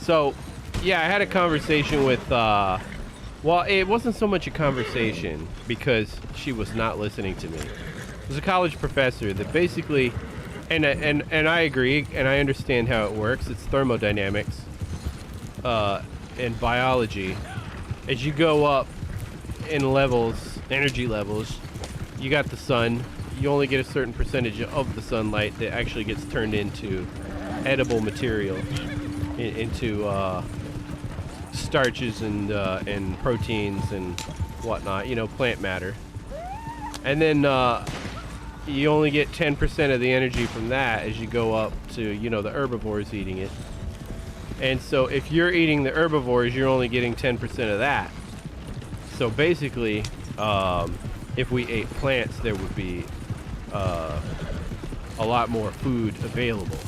So, yeah, I had a conversation with. Well, it wasn't so much a conversation because she was not listening to me. It was a college professor that basically, and I agree, and I understand how it works. It's thermodynamics and biology. As you go up in levels, energy levels, you got the sun. You only get a certain percentage of the sunlight that actually gets turned into edible material, into starches and proteins and whatnot, you know, plant matter. And then you only get 10% of the energy from that as you go up to, you know, the herbivores eating it. And so if you're eating the herbivores, you're only getting 10% of that. So basically, if we ate plants, there would be a lot more food available.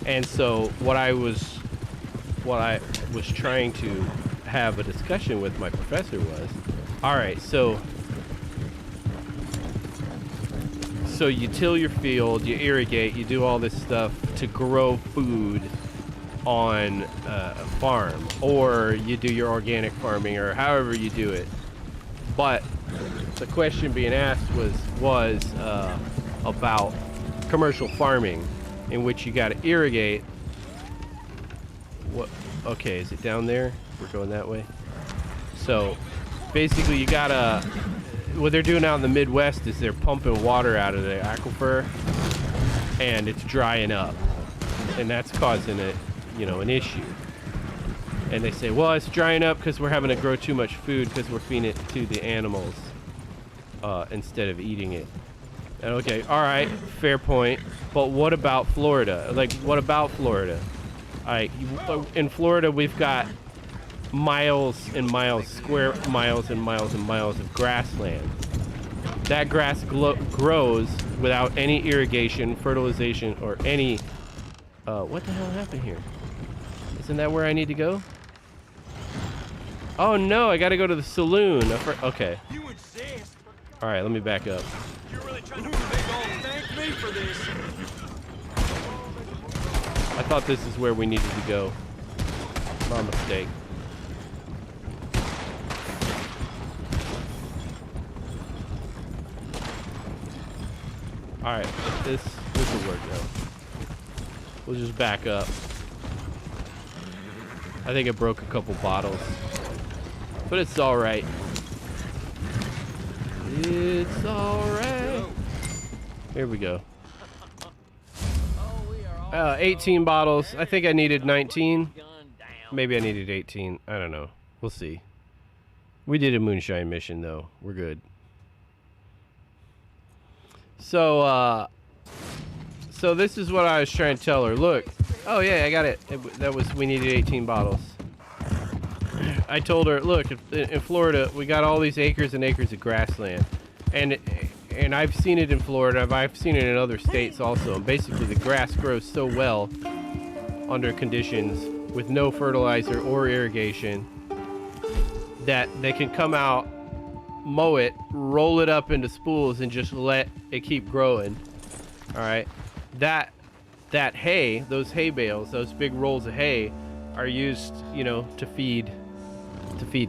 And so what I was trying to have a discussion with my professor was, all right, so you till your field, you irrigate, you do all this stuff to grow food on a farm, or you do your organic farming, or however you do it. But the question being asked was about commercial farming, in which you got to irrigate. What? Okay, is it down there? We're going that way. So basically, you gotta. What they're doing out in the Midwest is they're pumping water out of the aquifer, and it's drying up, and that's causing it, you know, an issue. And they say, well, it's drying up because we're having to grow too much food because we're feeding it to the animals instead of eating it. And okay, all right, fair point. But what about Florida? Like, what about Florida? In Florida, we've got miles and miles, square miles and miles and miles of grassland. that grass grows without any irrigation, fertilization, or any... what the hell happened here? Isn't that where I need to go? Oh no, I gotta go to the saloon. Okay. You insist. All right, let me back up. You're really trying to big old thank me for this. I thought this is where we needed to go. My mistake. All right, this will work though. We'll just back up. I think I broke a couple bottles, but it's all right. It's all right. Here we go. 18 bottles. I think I needed 19. Maybe I needed 18. I don't know. We'll see. We did a Moonshine mission though. We're good. So this is what I was trying to tell her. Look. Oh yeah, I got it. We needed 18 bottles. I told her, look, in Florida, we got all these acres and acres of grassland. And I've seen it in Florida. I've seen it in other states also. And basically the grass grows so well under conditions with no fertilizer or irrigation that they can come out, mow it, roll it up into spools, and just let it keep growing. All right, that hay, those hay bales, those big rolls of hay, are used, you know, to feed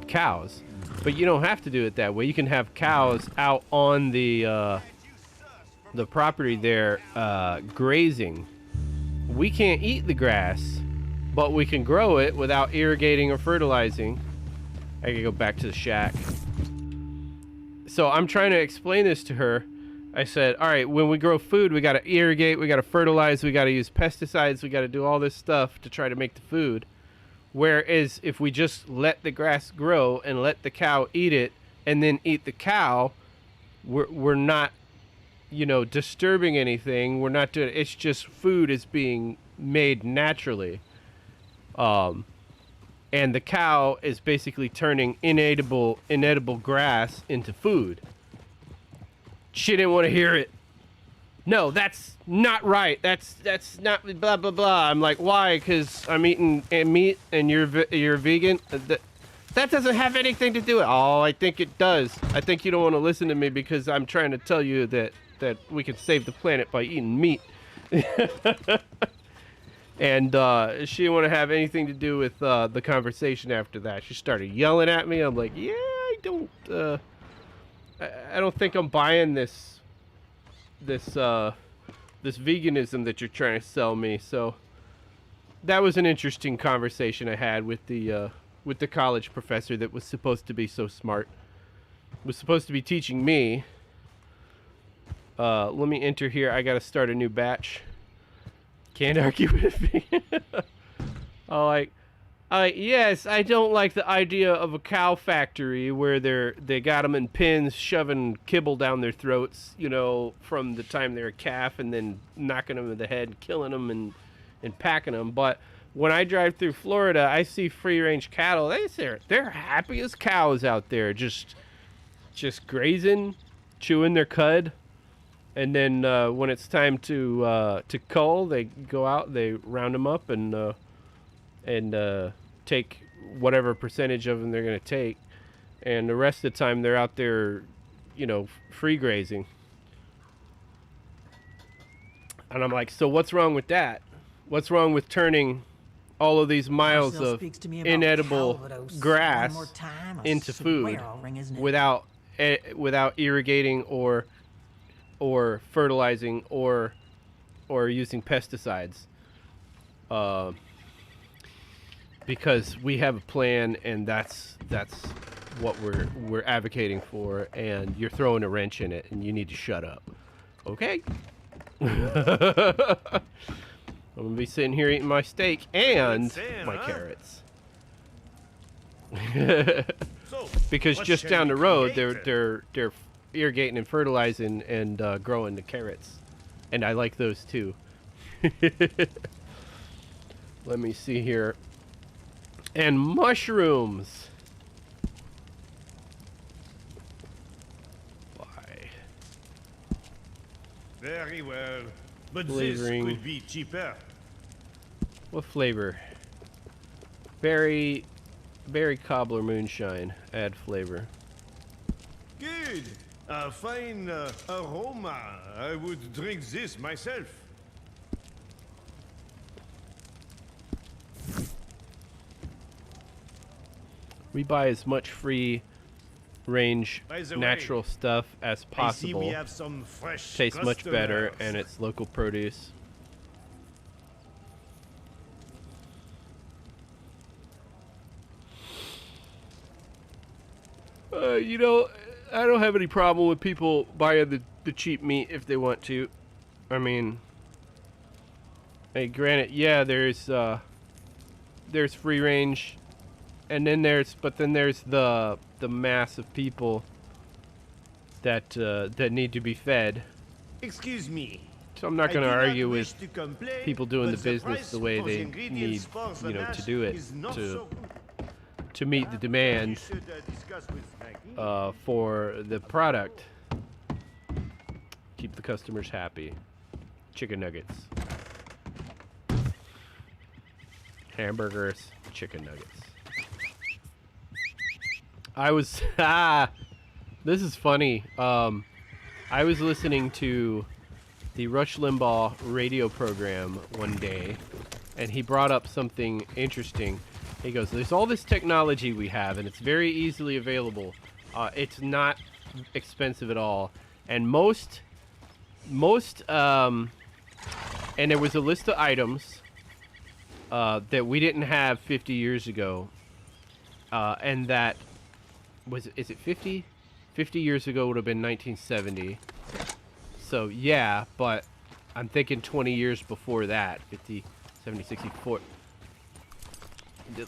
cows. But you don't have to do it that way. You can have cows out on the property there, grazing. We can't eat the grass, but we can grow it without irrigating or fertilizing. I gotta go back to the shack. So I'm trying to explain this to her. I said, all right, when we grow food, we got to irrigate, we got to fertilize, we got to use pesticides, we got to do all this stuff to try to make the food. Whereas if we just let the grass grow and let the cow eat it and then eat the cow, we're not, you know, disturbing anything. We're not doing, it's just food is being made naturally. And the cow is basically turning inedible grass into food. She didn't want to hear it. No, that's not right. That's not blah blah blah. I'm like, why? Because I'm eating meat and you're vegan. That doesn't have anything to do with it. Oh, I think it does. I think you don't want to listen to me because I'm trying to tell you that we can save the planet by eating meat. And she didn't want to have anything to do with the conversation after that. She started yelling at me. I'm like, yeah, I don't think I'm buying this veganism that you're trying to sell me. So that was an interesting conversation I had with the college professor that was supposed to be so smart. Was supposed to be teaching me. Let me enter here. I got to start a new batch. Can't argue with me. Yes, I don't like the idea of a cow factory where they got them in pins, shoving kibble down their throats, you know, from the time they're a calf, and then knocking them in the head, killing them, and packing them. But when I drive through Florida, I see free-range cattle. They're happy as cows out there, just grazing, chewing their cud. And then when it's time to cull, they go out, they round them up, and take whatever percentage of them they're going to take. And the rest of the time, they're out there, you know, free grazing. And I'm like, so what's wrong with that? What's wrong with turning all of these miles of inedible grass into food without irrigating or fertilizing or using pesticides? Because we have a plan, and that's what we're advocating for, and you're throwing a wrench in it, and you need to shut up. Okay? I'm gonna be sitting here eating my steak and my carrots. Because just down the road, they're irrigating and fertilizing and growing the carrots, and I like those too. Let me see here. And mushrooms. Why? Very well. But Flavoring. this could be cheaper. What flavor? Berry cobbler moonshine. Add flavor. Good. A fine aroma. I would drink this myself. We buy as much free range By the natural way, stuff as I see possible. we have some fresh Tastes much better, customers. and it's local produce. You know, I don't have any problem with people buying the cheap meat if they want to. I mean, hey, granted, yeah, there's free range, and then there's the mass of people that that need to be fed. Excuse me. So I'm not going to I do argue wish with to complain, people doing but the business price the way for the they ingredients need, for the you know, to mash do it is not so good. to meet the demand You should, discuss with Maggie. for the product. Keep the customers happy. Chicken nuggets, hamburgers, chicken nuggets. I was this is funny. I was listening to the Rush Limbaugh radio program one day, and he brought up something interesting. He goes, "There's all this technology we have, and it's very easily available. It's not expensive at all, and most, and there was a list of items that we didn't have 50 years ago, and that is it 50? 50 years ago would have been 1970. So yeah, but I'm thinking 20 years before that, 50, 70, 64,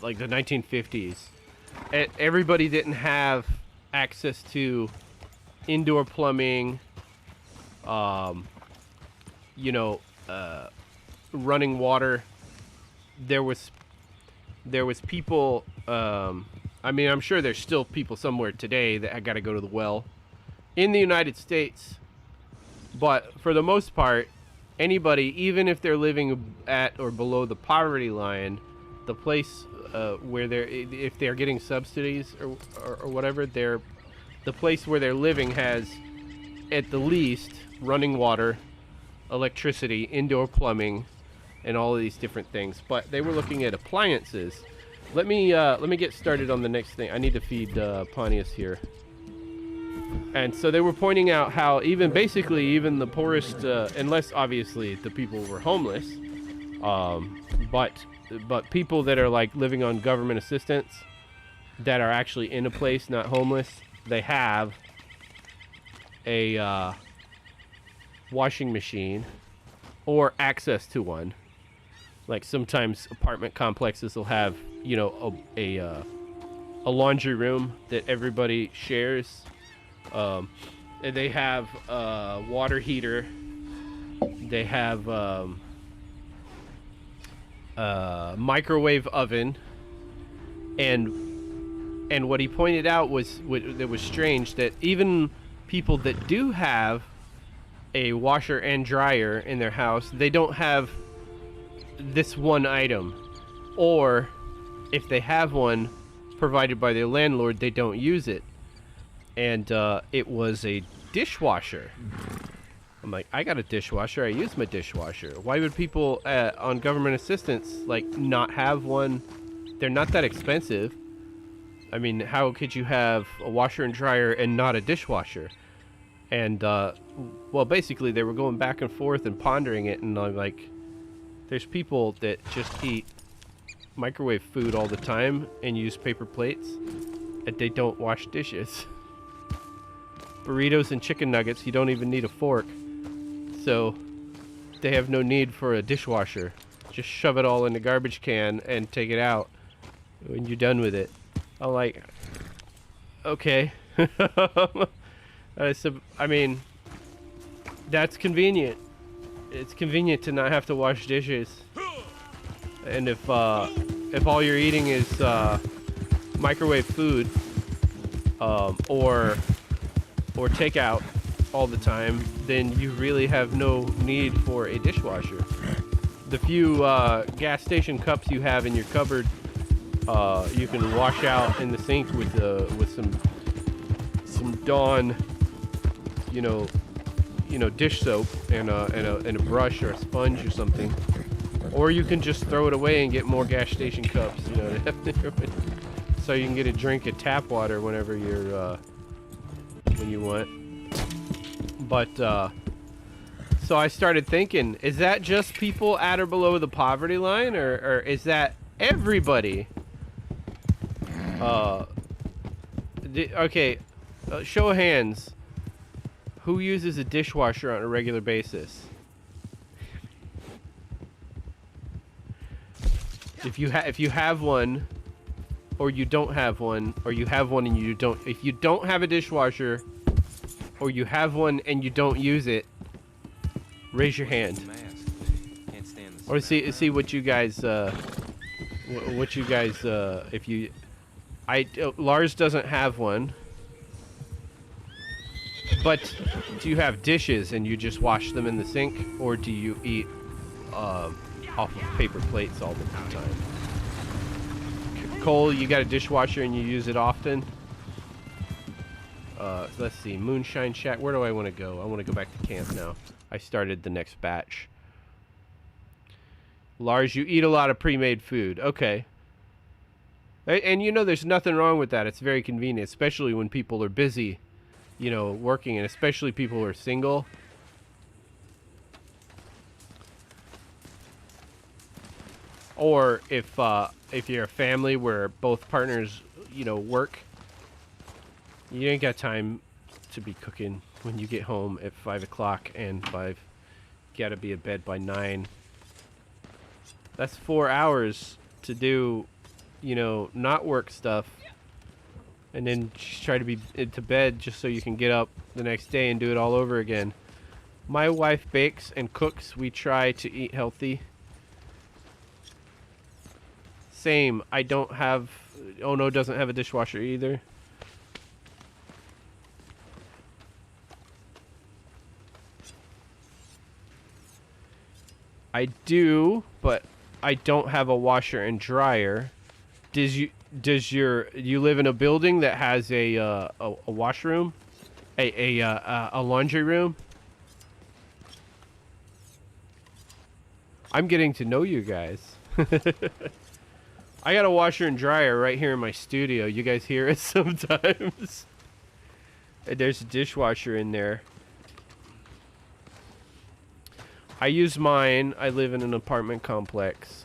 like the 1950s. Everybody didn't have access to indoor plumbing, you know, running water. There was people, I mean, I'm sure there's still people somewhere today that got to go to the well in the United States. But for the most part, anybody, even if they're living at or below the poverty line, the place where if they're getting subsidies or whatever, the place where they're living has, at the least, running water, electricity, indoor plumbing, and all of these different things. But they were looking at appliances. Let me get started on the next thing. I need to feed Pontius here. And so they were pointing out how even the poorest, unless obviously the people were homeless, but people that are like living on government assistance, that are actually in a place, not homeless, they have a washing machine or access to one. Like sometimes apartment complexes will have, you know, a laundry room that everybody shares. And they have a water heater. They have a microwave oven. And what he pointed out was that was strange, that even people that do have a washer and dryer in their house, they don't have this one item, or if they have one provided by their landlord, they don't use it. And it was a dishwasher. I'm like, I got a dishwasher, I use my dishwasher. Why would people on government assistance like not have one? They're not that expensive. I mean, how could you have a washer and dryer and not a dishwasher? And well, basically they were going back and forth and pondering it, and I'm like, there's people that just eat microwave food all the time and use paper plates, and they don't wash dishes. Burritos and chicken nuggets, you don't even need a fork. So they have no need for a dishwasher. Just shove it all in the garbage can and take it out when you're done with it. I'm like, okay. I mean, that's convenient. It's convenient to not have to wash dishes. And if all you're eating is microwave food, or takeout, all the time, then you really have no need for a dishwasher. The few gas station cups you have in your cupboard, you can wash out in the sink with some Dawn, you know, dish soap and a brush or a sponge or something. Or you can just throw it away and get more gas station cups, you know, so you can get a drink of tap water whenever you're when you want. But so I started thinking, is that just people at or below the poverty line, or is that everybody? Okay, show of hands. Who uses a dishwasher on a regular basis? If you have one, or you don't have one, or you have one and you don't, if you don't have a dishwasher, or you have one and you don't use it, raise your hand. Or see what you guys if you, Lars doesn't have one. But do you have dishes and you just wash them in the sink, or do you eat off of paper plates all the time? Cole, you got a dishwasher and you use it often? Let's see, Moonshine chat. Where do I want to go? I want to go back to camp now. I started the next batch. Lars, you eat a lot of pre-made food. Okay. And you know, there's nothing wrong with that. It's very convenient, especially when people are busy, you know, working, and especially people who are single. Or if you're a family where both partners, you know, work, you ain't got time to be cooking when you get home at 5 o'clock and gotta be in bed by 9. That's 4 hours to do, you know, not work stuff, and then just try to be into bed just so you can get up the next day and do it all over again. My wife bakes and cooks. We try to eat healthy. Same. I don't have... Oh no, doesn't have a dishwasher either. I do, but I don't have a washer and dryer. You live in a building that has a washroom, a laundry room? I'm getting to know you guys. I got a washer and dryer right here in my studio. You guys hear it sometimes. There's a dishwasher in there. I use mine. I live in an apartment complex.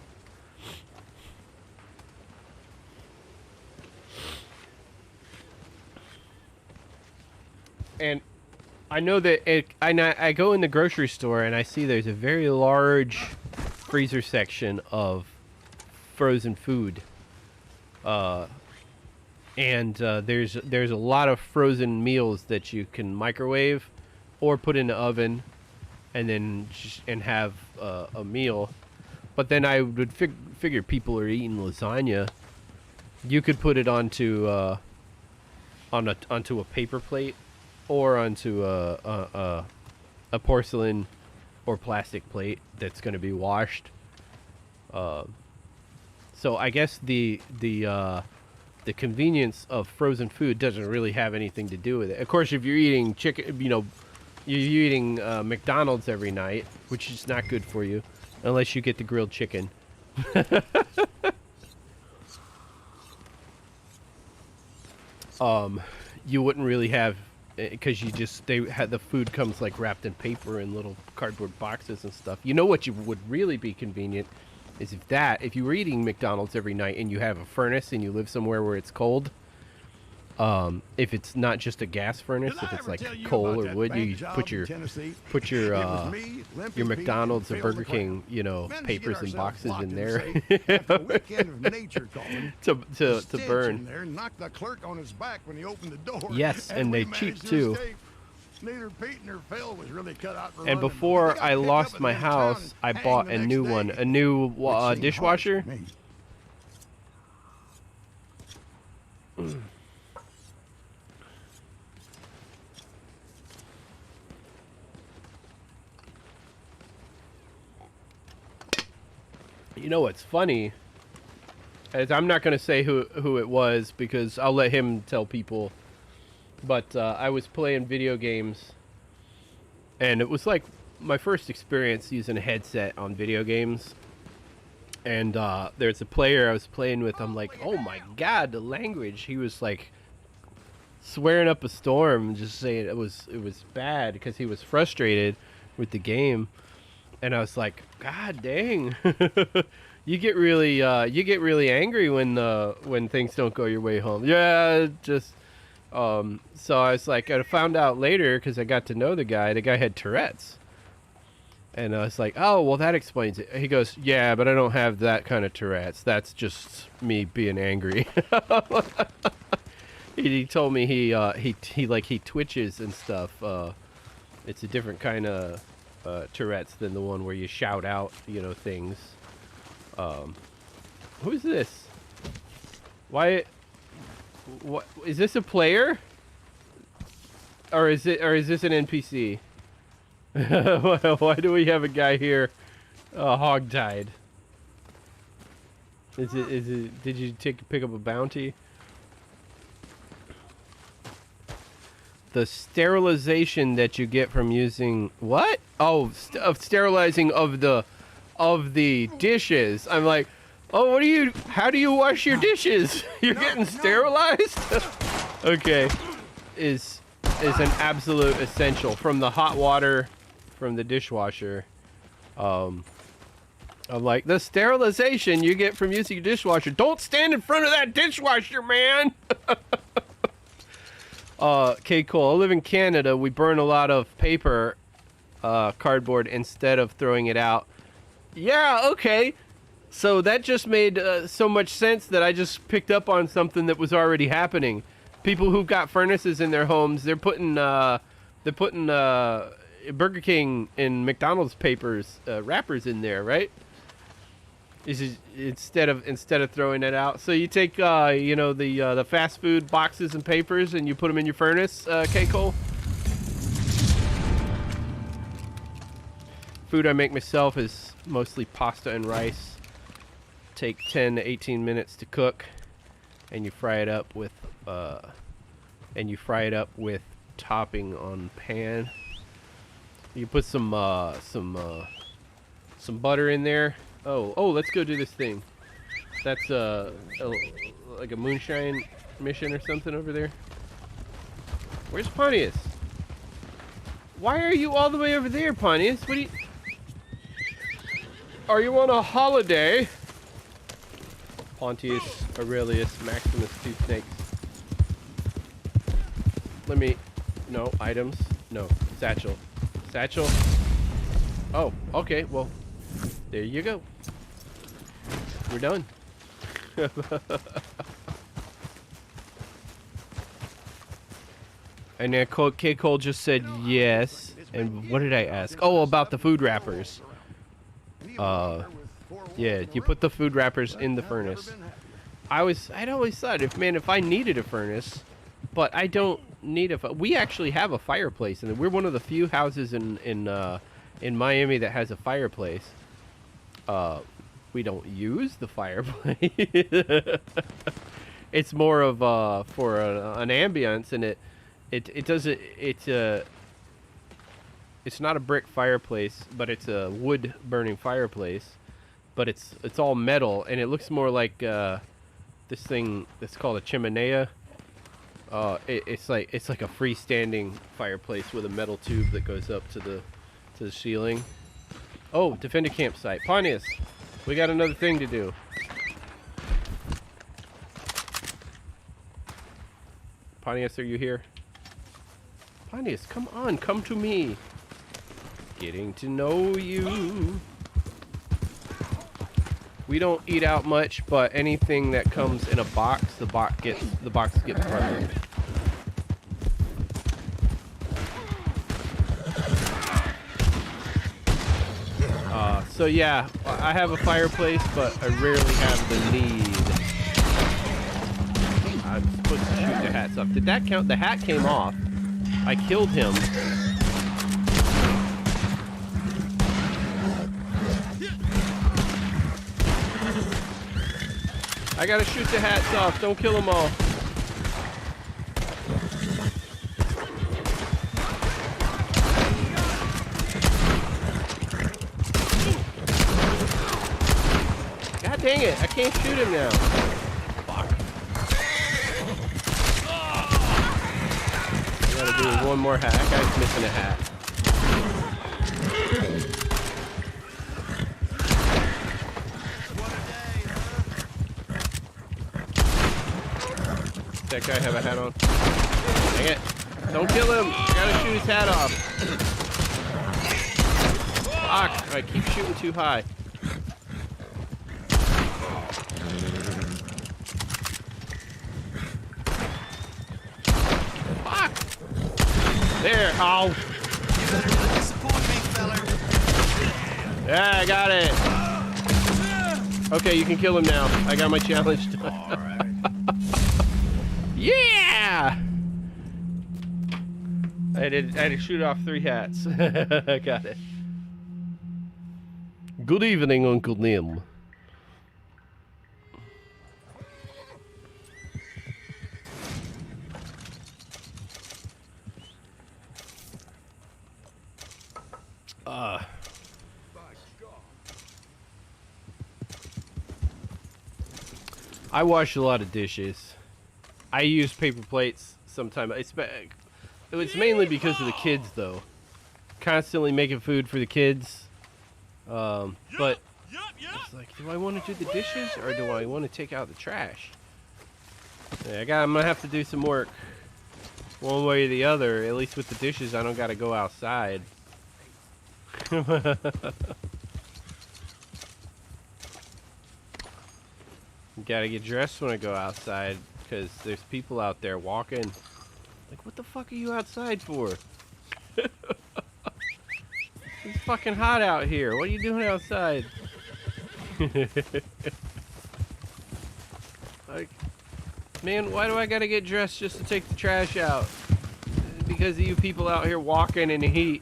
And I know that I go in the grocery store and I see there's a very large freezer section of frozen food. And there's a lot of frozen meals that you can microwave or put in the oven and then have a meal. But then I would figure people are eating lasagna. You could put it onto a paper plate or onto a porcelain or plastic plate that's going to be washed. So I guess the convenience of frozen food doesn't really have anything to do with it. Of course, if you're eating chicken, you know, you're eating McDonald's every night, which is not good for you, unless you get the grilled chicken. You wouldn't really have, because the food comes like wrapped in paper in little cardboard boxes and stuff. You know what would really be convenient is if you were eating McDonald's every night and you have a furnace and you live somewhere where it's cold. If it's not just a gas furnace, if it's like coal or wood, you put your McDonald's or Burger King, you know, papers and boxes in there to burn. Yes, and they cheap too. And before I lost my house, I bought a new one, a new dishwasher. You know what's funny? As I'm not going to say who it was because I'll let him tell people. But I was playing video games, and it was like my first experience using a headset on video games. And there's a player I was playing with. I'm like, oh my god, the language. He was like swearing up a storm, just saying it was bad because he was frustrated with the game. And I was like, god dang. You get really angry when things don't go your way home. Yeah, just so I was like, I found out later because I got to know the guy. The guy had Tourette's. And I was like, oh, well, that explains it. He goes, yeah, but I don't have that kind of Tourette's. That's just me being angry. He told me he twitches and stuff. It's a different kind of Tourette's than the one where you shout out, you know, things. Who's this? Why? What is this, a player? Or is this an NPC? Why do we have a guy here hogtied? Is it did you pick up a bounty? The sterilization that you get from using what? Oh, of sterilizing of the dishes. I'm like, oh, how do you wash your dishes? You're getting sterilized? Okay. Is an absolute essential from the hot water from the dishwasher. I'm like, the sterilization you get from using a dishwasher. Don't stand in front of that dishwasher, man. Okay, cool. I live in Canada. We burn a lot of paper, cardboard, instead of throwing it out. Yeah, okay. So that just made so much sense that I just picked up on something that was already happening. People who've got furnaces in their homes, they're putting Burger King and McDonald's wrappers in there, right? Is it, instead of throwing it out. So you take you know, the fast food boxes and papers and you put them in your furnace, K-Cole. Food I make myself is mostly pasta and rice. Take 10 to 18 minutes to cook, and you fry it up with topping on pan. You put some butter in there. Oh, let's go do this thing. That's like a Moonshine mission or something over there. Where's Pontius? Why are you all the way over there, Pontius? What are you on a holiday? Pontius, Aurelius, Maximus, two snakes. No, items. No, satchel. Satchel. Oh, okay, well, there you go. We're done. And then K. Cole just said yes. And what did I ask? Oh, about the food wrappers. Yeah, you put the food wrappers in the furnace. I'd always thought, if I needed a furnace, but I don't need we actually have a fireplace, and we're one of the few houses in Miami that has a fireplace. We don't use the fireplace. It's more of for an ambience, and it doesn't. It's not a brick fireplace, but it's a wood burning fireplace. But it's all metal, and it looks more like this thing that's called a chimenea. It's like a freestanding fireplace with a metal tube that goes up to the ceiling. Oh, defend a campsite. Pontius, we got another thing to do. Pontius, are you here? Pontius, come on, come to me. Getting to know you. We don't eat out much, but anything that comes in a box, the box gets burned. So yeah, I have a fireplace, but I rarely have the need. I'm supposed to shoot the hats off. Did that count? The hat came off. I killed him. I gotta shoot the hats off. Don't kill them all. God dang it. I can't shoot him now. Fuck. I gotta do one more hat. That guy's missing a hat. That guy have a hat on? Dang it. Don't kill him. I gotta shoot his hat off. Fuck. I keep shooting too high. Fuck. There. Oh. Yeah, I got it. Okay, you can kill him now. I got my challenge done. All right. Yeah! I had to shoot off 3 hats. Got it. Good evening, Uncle Nim. I wash a lot of dishes. I use paper plates sometimes. It's mainly because of the kids, though. Constantly making food for the kids. But it's like, do I want to do the dishes or do I want to take out the trash? Yeah, I'm gonna have to do some work, one way or the other. At least with the dishes, I don't gotta go outside. Gotta get dressed when I go outside. Because there's people out there walking. Like, what the fuck are you outside for? It's fucking hot out here. What are you doing outside? Like, man, why do I gotta get dressed just to take the trash out? Because of you people out here walking in the heat.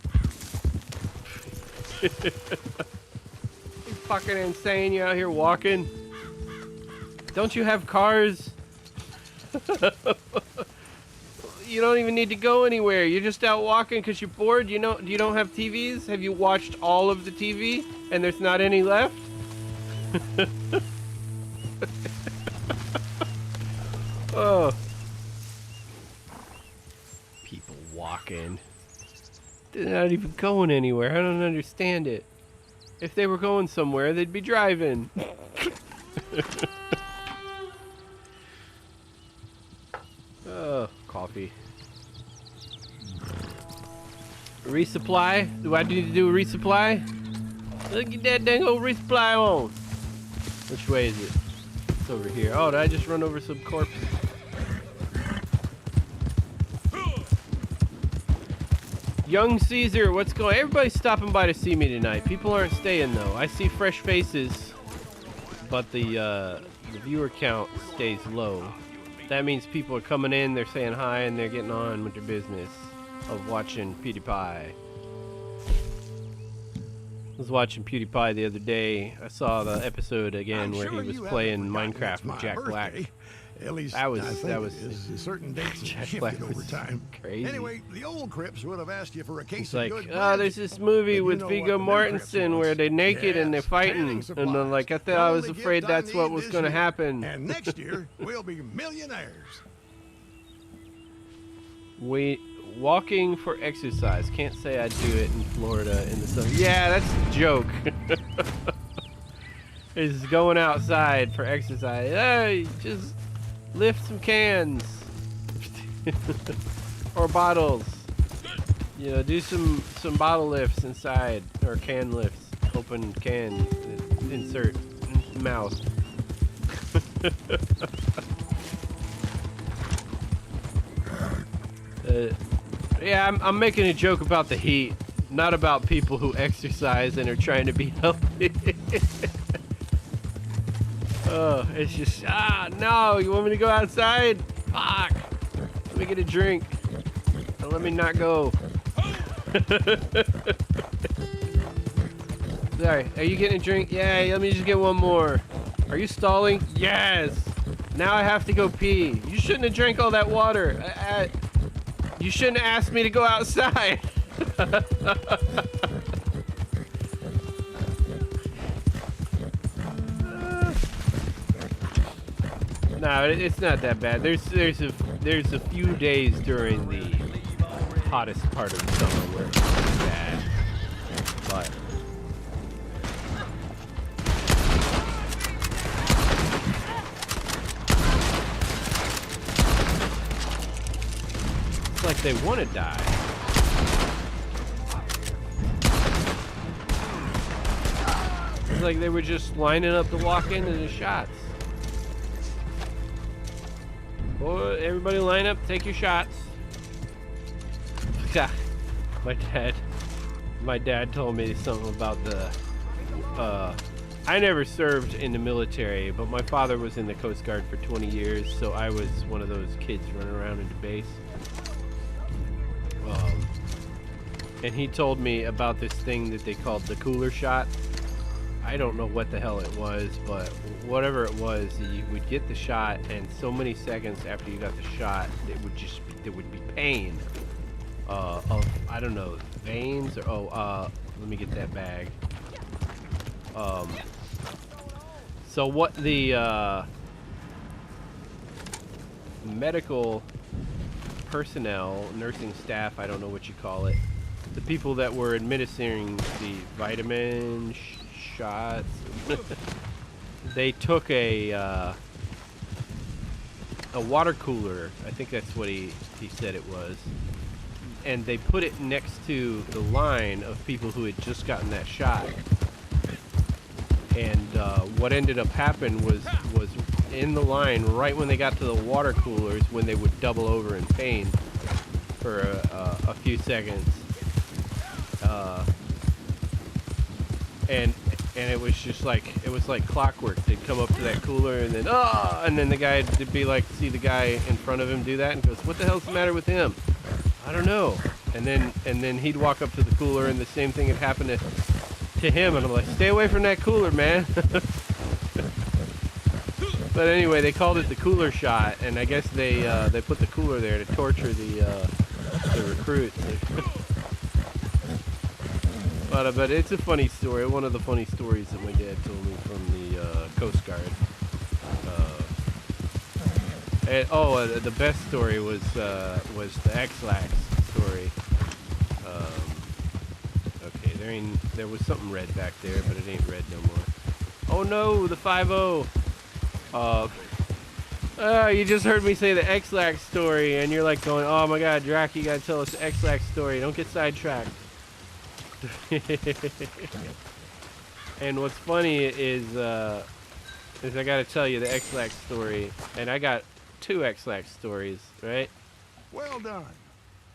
You fucking insane, you out here walking? Don't you have cars? You don't even need to go anywhere. You're just out walking because you're bored. You don't have TVs? Have you watched all of the TV and there's not any left? Oh. People walking. They're not even going anywhere. I don't understand it. If they were going somewhere, they'd be driving. Oh, coffee. Resupply? Do I need to do a resupply? Look at that dang old resupply on. Which way is it? It's over here. Oh, did I just run over some corpse? Young Caesar, what's going on? Everybody's stopping by to see me tonight. People aren't staying though. I see fresh faces, but the viewer count stays low. That means people are coming in, they're saying hi, and they're getting on with their business of watching PewDiePie. I was watching PewDiePie the other day. I saw the episode again where he was playing Minecraft with Jack Black. At least that was certain dates have shifted over time. Crazy. Anyway, the old Crips would have asked you for a case it's of like, good oh, there's this movie with Viggo Mortensen where they're naked and they're fighting, and I'm like, I thought I was afraid that's what was going to happen. And next year we'll be millionaires. Walking for exercise. Can't say I do it in Florida in the summer. Yeah, that's a joke. It's going outside for exercise. Hey, just lift some cans or bottles. You know, do some bottle lifts inside, or can lifts. Open can, insert mouth. Yeah, I'm making a joke about the heat, not about people who exercise and are trying to be healthy. Oh, it's just, no, you want me to go outside? Fuck. Let me get a drink. And let me not go. Sorry, are you getting a drink? Yeah, let me just get one more. Are you stalling? Yes. Now I have to go pee. You shouldn't have drank all that water. You shouldn't have asked me to go outside. No, it's not that bad. There's a few days during the hottest part of the summer where it's bad, but it's like they want to die. It's like they were just lining up to walk into the shots. Boy, everybody line up, take your shots. Yeah, my dad told me something about the, I never served in the military, but my father was in the Coast Guard for 20 years, so I was one of those kids running around in the base. And he told me about this thing that they called the cooler shot. I don't know what the hell it was, but whatever it was, you would get the shot, and so many seconds after you got the shot, there would be pain of, I don't know, veins, or let me get that bag. So what the medical personnel, nursing staff, I don't know what you call it, the people that were administering the vitamin shots, they took a water cooler, I think that's what he said it was, and they put it next to the line of people who had just gotten that shot. And what ended up happening was in the line, right when they got to the water coolers, when they would double over in pain for a few seconds, and it was just like, it was like clockwork. They'd come up to that cooler and then, and then the guy would be like, see the guy in front of him do that and goes, what the hell's the matter with him? I don't know. And then he'd walk up to the cooler and the same thing had happened to him, and I'm like, stay away from that cooler, man. But anyway, they called it the cooler shot, and I guess they put the cooler there to torture the recruits. But it's a funny story. One of the funny stories that my dad told me from the Coast Guard. The best story was the X-Lax story. Okay, there was something red back there, but it ain't red no more. Oh no, the 5-0. You just heard me say the X-Lax story, and you're like going, oh my god, Drac, you gotta tell us the X-Lax story. Don't get sidetracked. And what's funny is I gotta tell you the X-Lax story, and I got 2 X-Lax stories, right? Well done.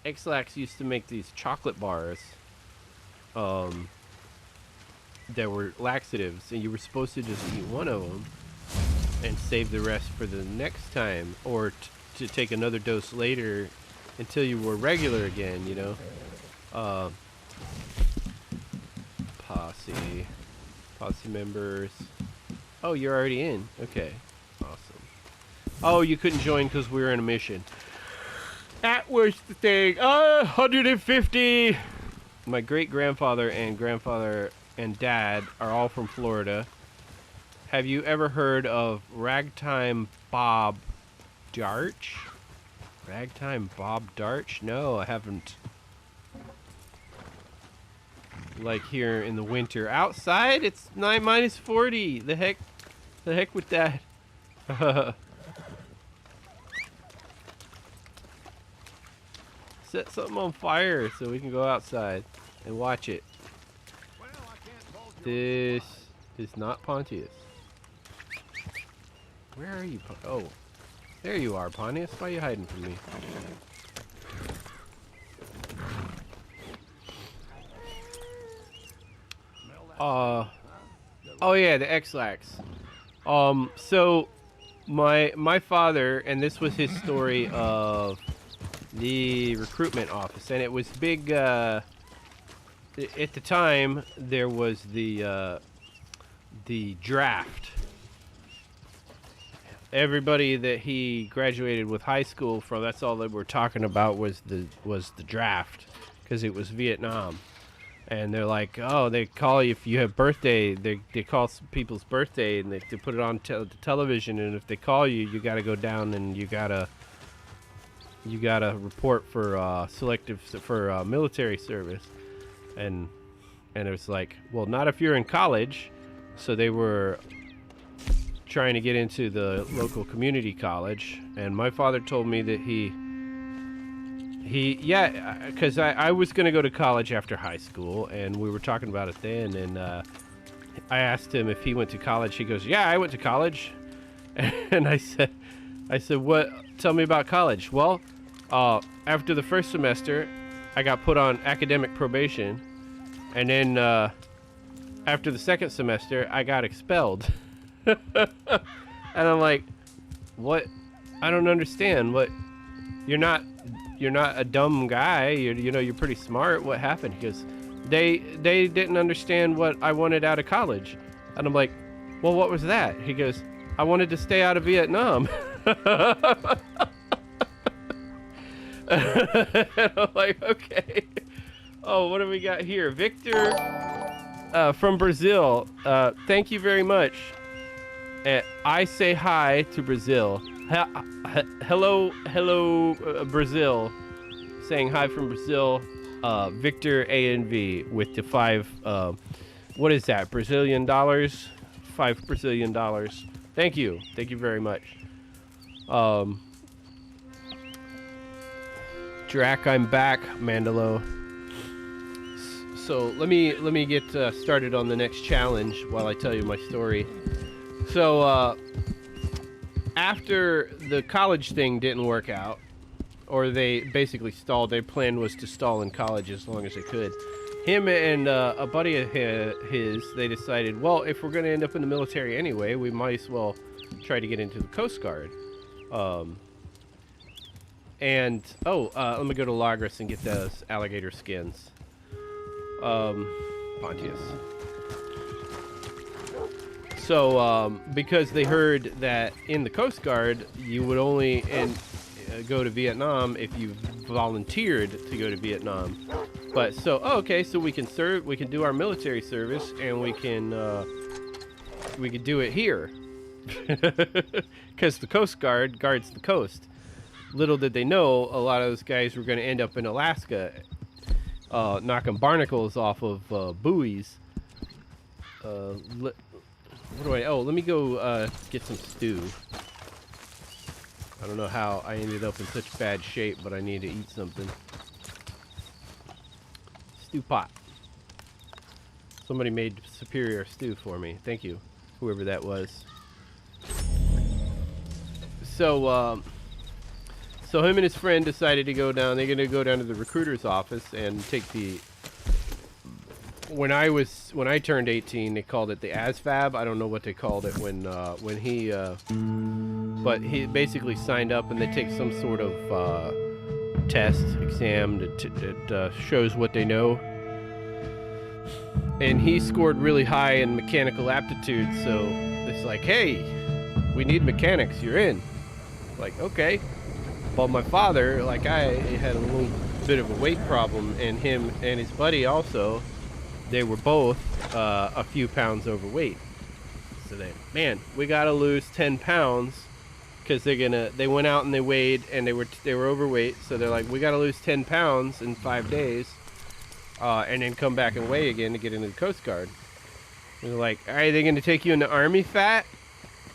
X-Lax used to make these chocolate bars that were laxatives, and you were supposed to just eat one of them and save the rest for the next time, or to take another dose later until you were regular again, you know. Posse members. Oh, you're already in. Okay, awesome. Oh, you couldn't join because we were in a mission. That was the thing. 150. My great-grandfather and grandfather and dad are all from Florida. Have you ever heard of Ragtime Bob Darch? Ragtime Bob Darch? No, I haven't. Like here in the winter. Outside, it's -40. The heck with that. Set something on fire so we can go outside and watch it. This is not Pontius. Where are you? Oh, there you are, Pontius. Why are you hiding from me? Oh yeah, the X-Lax. So my father, and this was his story of the recruitment office, and it was big. At the time, there was the draft. everybody that he graduated with high school from, that's all they were talking about was the draft, because it was Vietnam. And they're like, oh, they call you if you have birthday. They call people's birthday, and they put it on the television. And if they call you, you got to go down and you gotta report for military service. And it was like, well, not if you're in college. So they were trying to get into the local community college, and my father told me that because I was going to go to college after high school, and we were talking about it then, and I asked him if he went to college. He goes, yeah, I went to college. And I said, what? Tell me about college. Well, after the first semester, I got put on academic probation, and then after the second semester, I got expelled. And I'm like, what? I don't understand. What? You're not a dumb guy. You're pretty smart. What happened? He goes, they didn't understand what I wanted out of college. And I'm like, well, what was that? He goes, I wanted to stay out of Vietnam. And I'm like, okay. Oh, what do we got here? Victor from Brazil. Thank you very much. I say hi to Brazil. Hello, Brazil. Saying hi from Brazil. Victor ANV with the 5. What is that? Brazilian dollars? 5 Brazilian dollars. Thank you. Thank you very much. Drac, I'm back, Mandalo. So let me get started on the next challenge while I tell you my story. So after the college thing didn't work out, or they basically stalled, their plan was to stall in college as long as they could. Him and a buddy of his, they decided, well, if we're going to end up in the military anyway, we might as well try to get into the Coast Guard. Let me go to Lagras and get those alligator skins. Pontius. So, because they heard that in the Coast Guard, you would only go to Vietnam if you volunteered to go to Vietnam. But so, okay, so we can serve, we can do our military service, and we can do it here, because the Coast Guard guards the coast. Little did they know, a lot of those guys were going to end up in Alaska, knocking barnacles off of buoys. Let me go get some stew. I don't know how I ended up in such bad shape, but I need to eat something. Stew pot. Somebody made superior stew for me. Thank you, whoever that was. So him and his friend decided to go down. They're gonna go down to the recruiter's office and take the. When I turned 18, they called it the ASVAB. I don't know what they called it when he. But he basically signed up, and they take some sort of test, exam that shows what they know. And he scored really high in mechanical aptitude, so it's like, hey, we need mechanics, you're in. Like, okay. But my father, like, I had a little bit of a weight problem, and him and his buddy also, they were both a few pounds overweight. So man, we gotta lose 10 pounds. Because they went out and they weighed, and they were overweight, so they're like, we gotta lose 10 pounds in 5 days, and then come back and weigh again to get into the Coast Guard. And they're like, are they gonna take you into Army fat?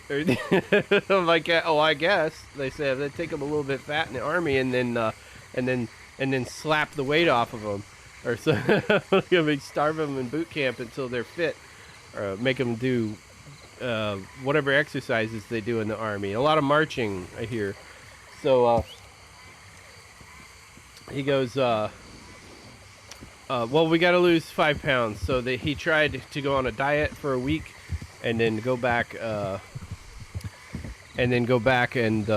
I'm like, oh, I guess. They said they take them a little bit fat in the Army, and then slap the weight off of them, or so starve them in boot camp until they're fit, or make them do. Whatever exercises they do in the Army. A lot of marching, I hear. So, he goes, well, we got to lose 5 pounds. So he tried to go on a diet for a week, and then go back, and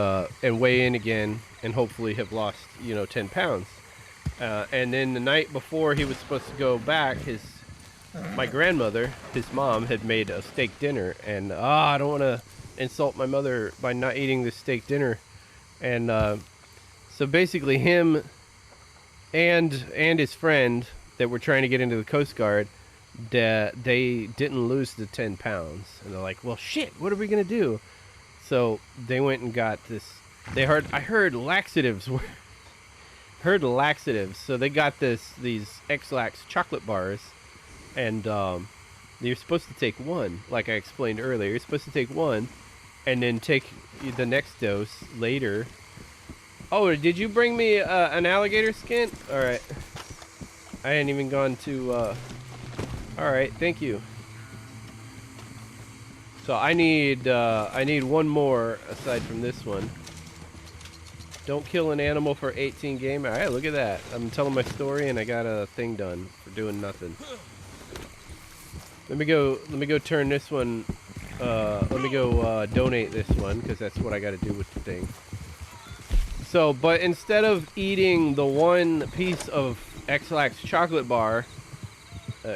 weigh in again, and hopefully have lost, 10 pounds. And then the night before he was supposed to go back, my grandmother, his mom, had made a steak dinner, and I don't want to insult my mother by not eating this steak dinner. And so basically him and his friend that were trying to get into the Coast Guard, they didn't lose the 10 pounds. And they're like, well, shit, what are we going to do? So they went and got this. I heard laxatives were... Heard laxatives. So they got these X-Lax chocolate bars. And you're supposed to take one, like I explained earlier. You're supposed to take one and then take the next dose later. Oh, did you bring me an alligator skin? All right. I hadn't even gone to... All right, thank you. So I need one more aside from this one. Don't kill an animal for 18 game. All right, look at that. I'm telling my story and I got a thing done for doing nothing. Let me go turn this one. Let me go donate this one because that's what I got to do with the thing. So, but instead of eating the one piece of X-Lax chocolate bar,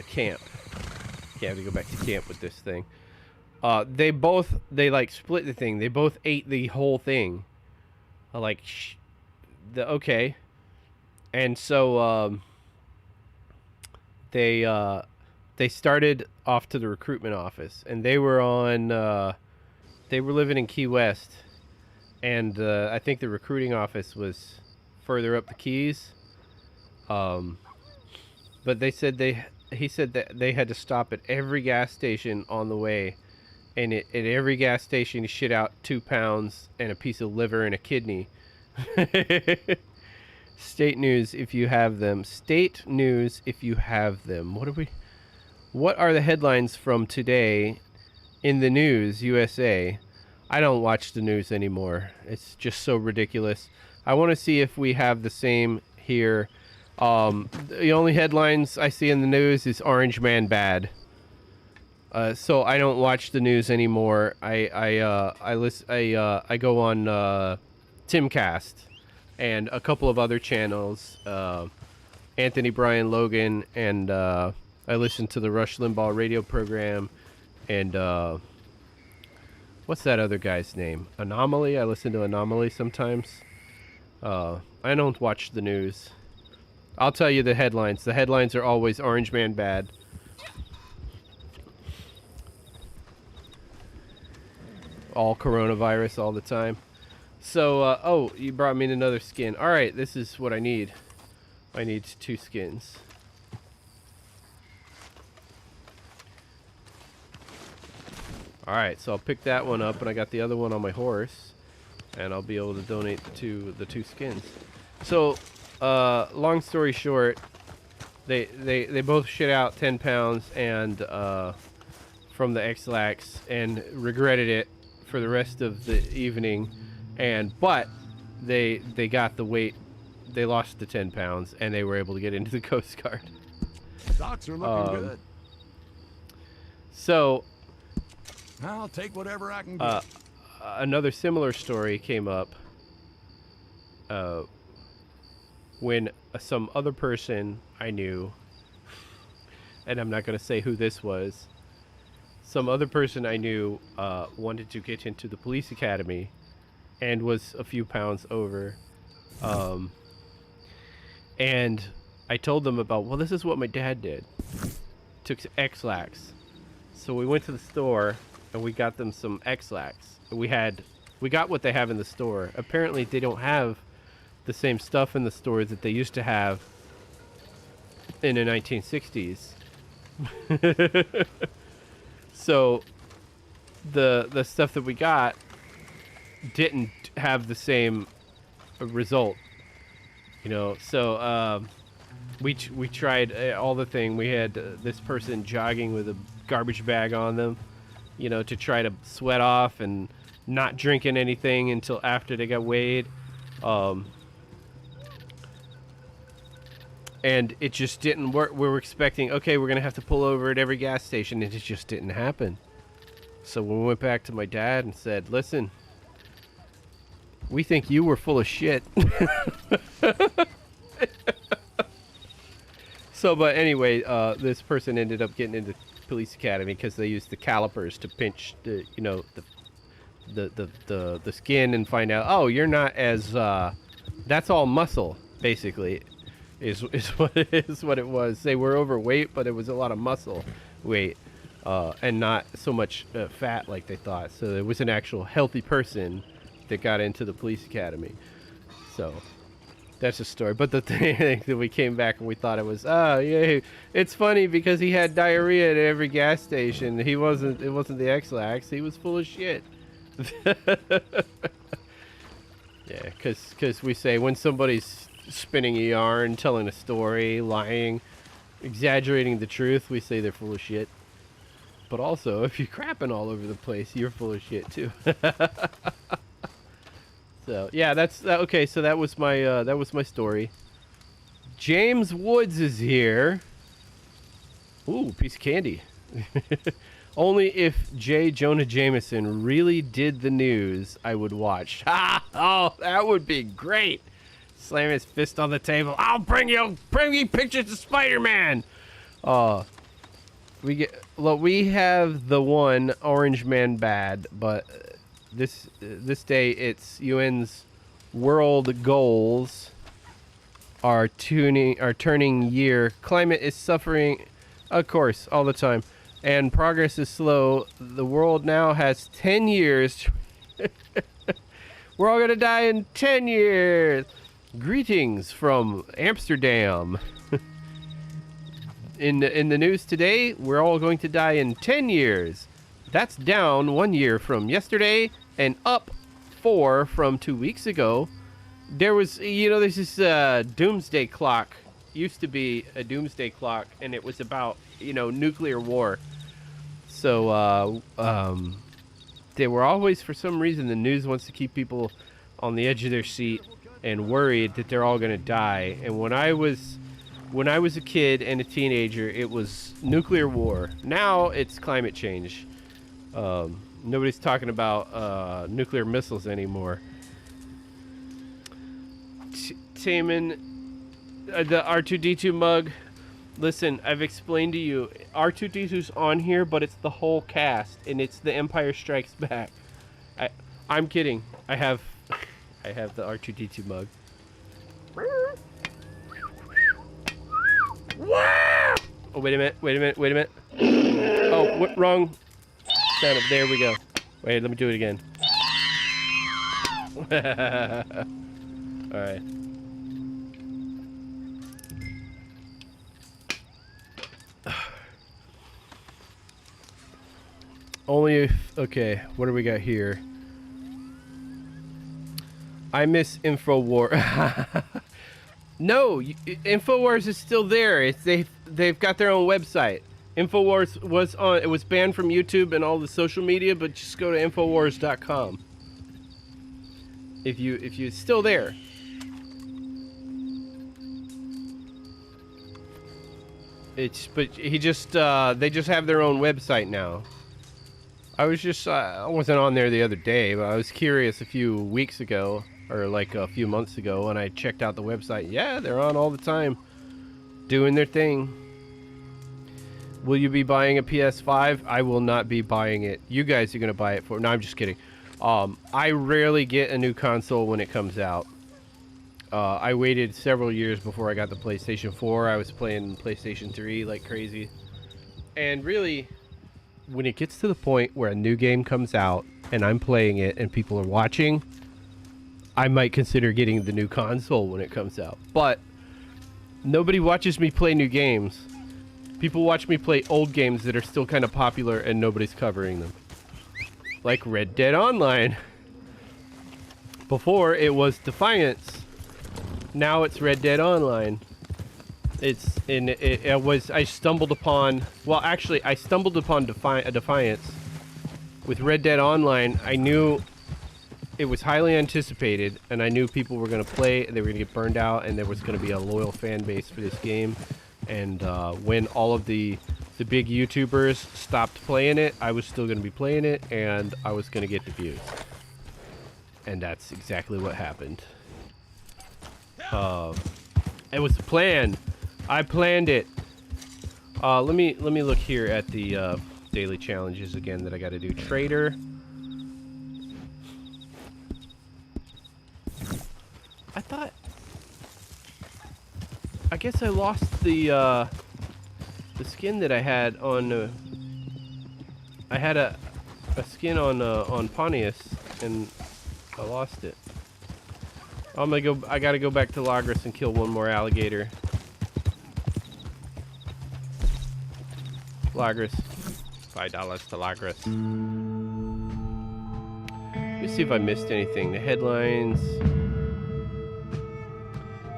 camp. Okay, I have to go back to camp with this thing. They like split the thing. They both ate the whole thing. Okay. And so they started off to the recruitment office, and they were living in Key West, and I think the recruiting office was further up the Keys. But he said that they had to stop at every gas station on the way, and at every gas station he shit out 2 pounds and a piece of liver and a kidney. State news if you have them. State news if you have them. What are the headlines from today in the news, USA? I don't watch the news anymore. It's just so ridiculous. I want to see if we have the same here. The only headlines I see in the news is Orange Man bad. So I don't watch the news anymore. I go on Timcast and a couple of other channels, Anthony Brian Logan, and I listen to the Rush Limbaugh radio program, and what's that other guy's name? Anomaly. I listen to Anomaly sometimes. I don't watch the news. I'll tell you the headlines. The headlines are always Orange Man bad. All coronavirus all the time. So, oh, you brought me another skin. All right, this is what I need. I need 2 skins. All right, so I'll pick that one up, and I got the other one on my horse, and I'll be able to donate the 2 skins. So, long story short, they both shit out 10 pounds and from the X-Lax and regretted it for the rest of the evening, but they got the weight. They lost the 10 pounds and they were able to get into the Coast Guard. Stocks are looking good. So I'll take whatever I can get. Another similar story came up when some other person I knew, and I'm not going to say who this was, some other person I knew wanted to get into the police academy and was a few pounds over. And I told them about, well, this is what my dad did. Took X-Lax. So we went to the store and we got them some X-Lax. We got what they have in the store. Apparently they don't have the same stuff in the stores that they used to have in the 1960s. So the stuff that we got didn't have the same result, you know. So we tried all the thing. We had this person jogging with a garbage bag on them, you know, to try to sweat off, and not drinking anything until after they got weighed. And it just didn't work. We were expecting, okay, we're going to have to pull over at every gas station. It just didn't happen. So we went back to my dad and said, listen, we think you were full of shit. So, but anyway, this person ended up getting into police academy because they used the calipers to pinch the, you know, the skin and find out, oh, you're not as that's all muscle, basically, is what it was. They were overweight, but it was a lot of muscle weight, and not so much fat like they thought. So it was an actual healthy person that got into the police academy. So that's the story. But the thing that we came back and we thought it was, oh yeah, it's funny because he had diarrhea at every gas station. It wasn't the X-Lax. He was full of shit. Yeah, because we say when somebody's spinning a yarn, telling a story, lying, exaggerating the truth, we say they're full of shit. But also, if you're crapping all over the place, you're full of shit too. So yeah, okay. So that was my story. James Woods is here. Ooh, piece of candy. Only if J. Jonah Jameson really did the news, I would watch. Oh, that would be great. Slam his fist on the table. I'll bring you pictures of Spider-Man. We have the one Orange Man Bad, but this day it's UN's world goals are turning year. Climate is suffering, of course, all the time, and progress is slow. The world now has 10 years. We're all gonna die in 10 years. Greetings from Amsterdam. In the news today, we're all going to die in 10 years. That's down 1 year from yesterday and up 4 from 2 weeks ago. There was, there's this doomsday clock. Used to be a doomsday clock, and it was about, nuclear war. So they were always, for some reason, the news wants to keep people on the edge of their seat and worried that they're all going to die. And when I was a kid and a teenager, it was nuclear war. Now it's climate change. Nobody's talking about nuclear missiles anymore. Taman, the R2-D2 mug. Listen, I've explained to you, R2-D2's on here, but it's the whole cast, and it's the Empire Strikes Back. I'm kidding. I have the R2-D2 mug. Oh, wait a minute. Oh, wrong sound. There we go. Wait, let me do it again. All right. Only if, okay, what do we got here? I miss InfoWars. No, InfoWars is still there. They've got their own website. InfoWars was on. It was banned from YouTube and all the social media, but just go to infowars.com. If it's still there. But he just they just have their own website now. I wasn't on there the other day, but I was curious a few weeks ago, or like a few months ago, and I checked out the website. Yeah, they're on all the time, doing their thing. Will you be buying a PS5? I will not be buying it. You guys are gonna buy it for. No, I'm just kidding. I rarely get a new console when it comes out. I waited several years before I got the PlayStation 4. I was playing PlayStation 3 like crazy, and really, when it gets to the point where a new game comes out and I'm playing it and people are watching, I might consider getting the new console when it comes out. But nobody watches me play new games. People watch me play old games that are still kind of popular and nobody's covering them. Like Red Dead Online. Before it was Defiance. Now it's Red Dead Online. I stumbled upon, well, actually I stumbled upon Defiance. With Red Dead Online, I knew it was highly anticipated, and I knew people were going to play, and they were going to get burned out, and there was going to be a loyal fan base for this game. And when all of the big YouTubers stopped playing it, I was still going to be playing it, and I was going to get the views. And that's exactly what happened. It was the plan. I planned it. Let me look here at the daily challenges again that I got to do. Trader. I thought... I guess I lost the skin that I had on... I had a skin on Pontius, and I lost it. I'm gonna go... I gotta go back to Lagras and kill one more alligator. Lagras. $5 to Lagras. Let me see if I missed anything. The headlines...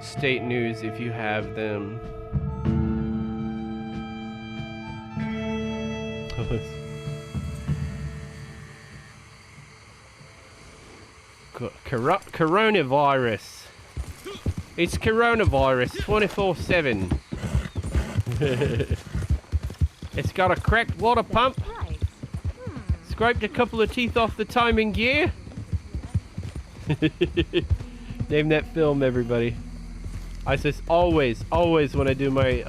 State news, if you have them. Coronavirus. It's coronavirus 24/7. It's got a cracked water pump. Scraped a couple of teeth off the timing gear. Name that film, everybody. I says always when I do my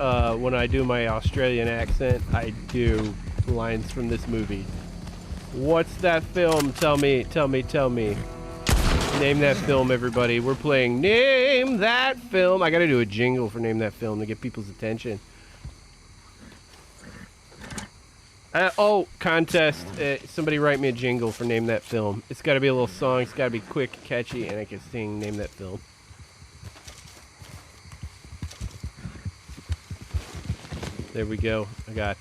Australian accent, I do lines from this movie. What's that film? Tell me. Name that film, everybody. We're playing Name That Film. I gotta do a jingle for Name That Film to get people's attention. Contest. Somebody write me a jingle for Name That Film. It's gotta be a little song. It's gotta be quick, catchy, and I can sing Name That Film. There we go. I got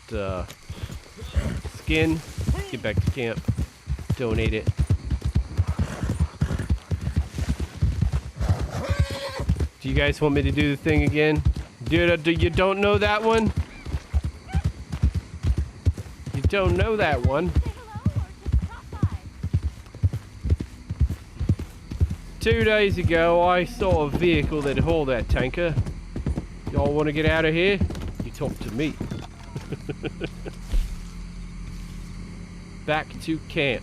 skin. Get back to camp. Donate it. Do you guys want me to do the thing again? Dude, you don't know that one? You don't know that one? 2 days ago, I saw a vehicle that hauled that tanker. Y'all want to get out of here? Talk to me. Back to camp.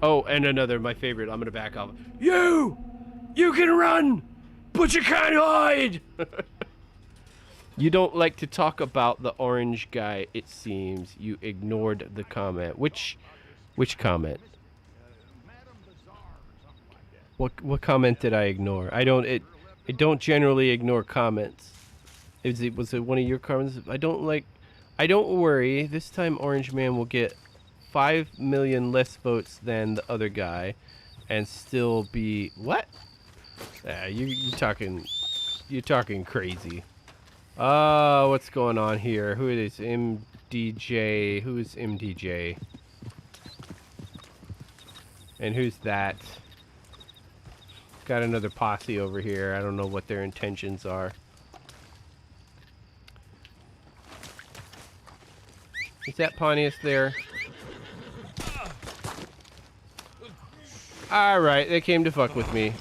Oh, and another, my favorite. I'm gonna back off. You can run, but you can't hide. You don't like to talk about the orange guy, it seems. You ignored the comment. Which comment? What comment did I ignore? I don't generally ignore comments. Was it one of your comments? I don't worry. This time Orange Man will get 5 million less votes than the other guy and still be what? You're talking crazy. What's going on here? Who is MDJ? Who is MDJ? And who's that? Got another posse over here. I don't know what their intentions are. Is that Pontius there? Alright, they came to fuck with me.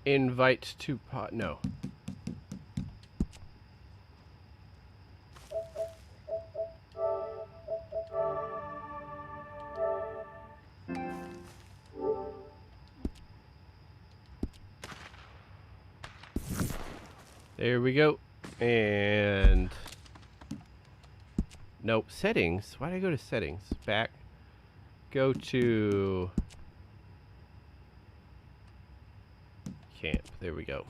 Invite to pot. No. There we go. And nope. Settings. Why did I go to settings? Back. Go to camp. There we go.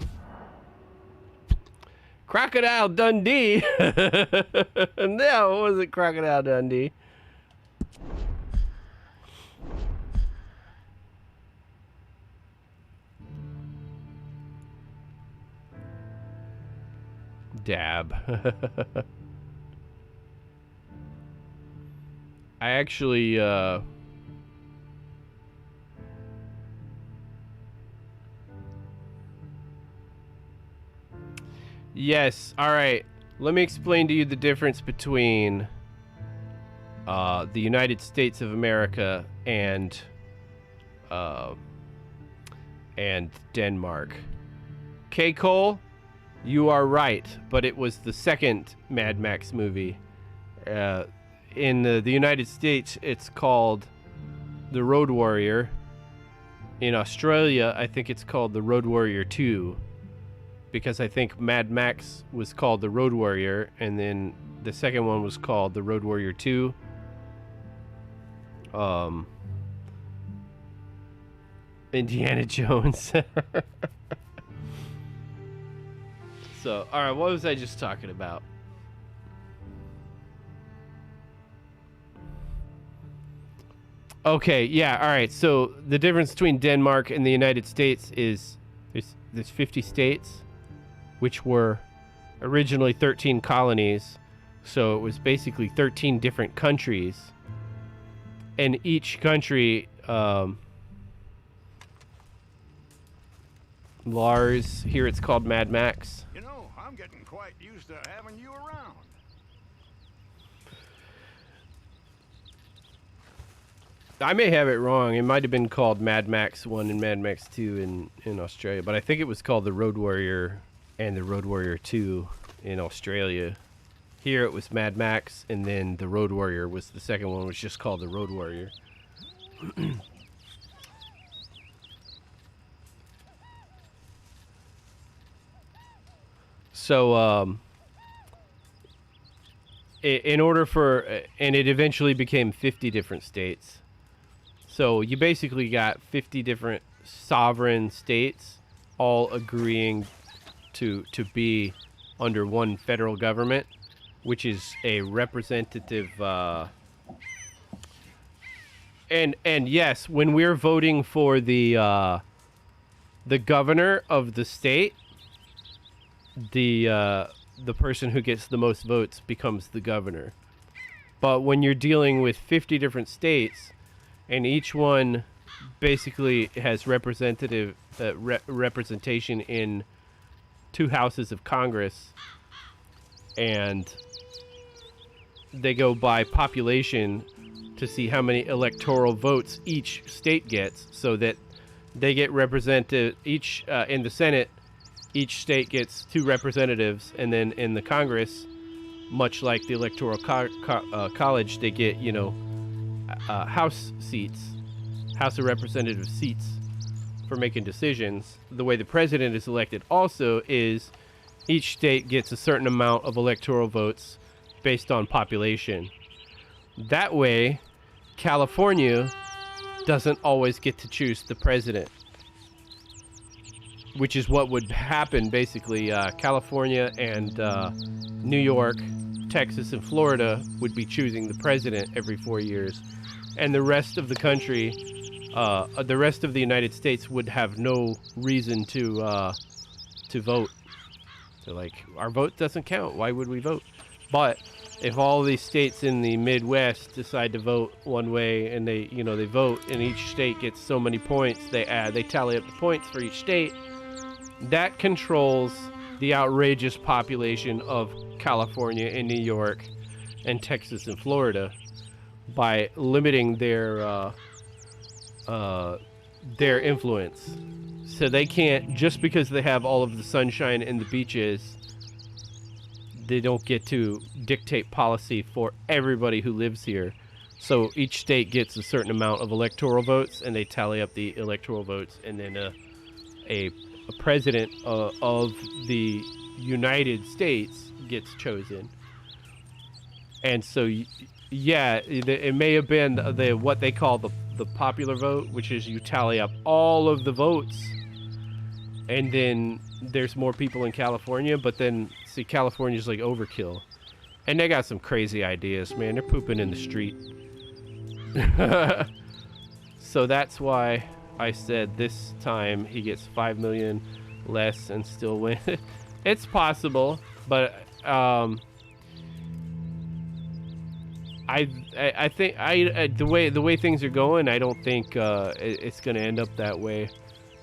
Crocodile Dundee. No, was it Crocodile Dundee? Dab. I actually yes, all right. Let me explain to you the difference between the United States of America and Denmark. K. Cole, you are right, but it was the second Mad Max movie. In the United States, it's called The Road Warrior. In Australia, I think it's called The Road Warrior 2, because I think Mad Max was called The Road Warrior, and then the second one was called The Road Warrior 2. Indiana Jones. So, alright, what was I just talking about? Okay, yeah, alright, so the difference between Denmark and the United States is there's 50 states, which were originally 13 colonies, so it was basically 13 different countries, and each country, Lars, here it's called Mad Max. You know, I'm getting quite used to having you around. I may have it wrong. It might have been called Mad Max 1 and Mad Max 2 in Australia, but I think it was called The Road Warrior and The Road Warrior 2 in Australia. Here it was Mad Max, and then The Road Warrior was the second one, was just called The Road Warrior. So, in order for, and it eventually became 50 different states. So you basically got 50 different sovereign states all agreeing to be under one federal government, which is a representative, and yes, when we're voting for the governor of the state, the person who gets the most votes becomes the governor. But when you're dealing with 50 different states, and each one basically has representation in 2 houses of Congress, and they go by population to see how many electoral votes each state gets, so that they get represented each in the Senate. Each state gets 2 representatives, and then in the Congress, much like the Electoral College, they get, you know, House seats, House of Representative seats for making decisions. The way the president is elected also is each state gets a certain amount of electoral votes based on population. That way, California doesn't always get to choose the president, which is what would happen basically. California and New York, Texas, and Florida would be choosing the president every 4 years, and the rest of the country, the rest of the United States would have no reason to vote. They're like, our vote doesn't count. Why would we vote? But if all these states in the Midwest decide to vote one way, and they vote, and each state gets so many points, they tally up the points for each state. That controls the outrageous population of California and New York and Texas and Florida by limiting their influence. So they can't, just because they have all of the sunshine and the beaches, they don't get to dictate policy for everybody who lives here. So each state gets a certain amount of electoral votes, and they tally up the electoral votes, and then a president of the United States gets chosen. And so, yeah, it may have been what they call the popular vote, which is you tally up all of the votes, and then there's more people in California, but then, see, California's like overkill. And they got some crazy ideas, man. They're pooping in the street. So that's why I said this time he gets 5 million less and still win. It's possible, but I think the way things are going, I don't think it's going to end up that way.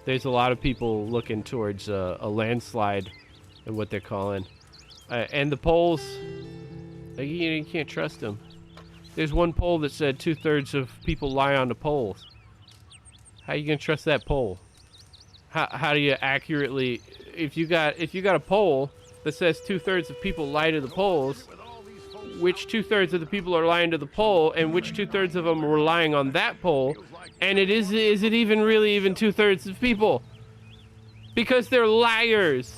There's a lot of people looking towards a landslide, and what they're calling, and the polls. You can't trust them. There's one poll that said 2/3 of people lie on the polls. How you gonna trust that poll? How do you accurately, if you got a poll that says 2/3 of people lie to the polls, which 2/3 of the people are lying to the poll, and which 2/3 of them are relying on that poll, and is it even really 2/3 of people? Because they're liars.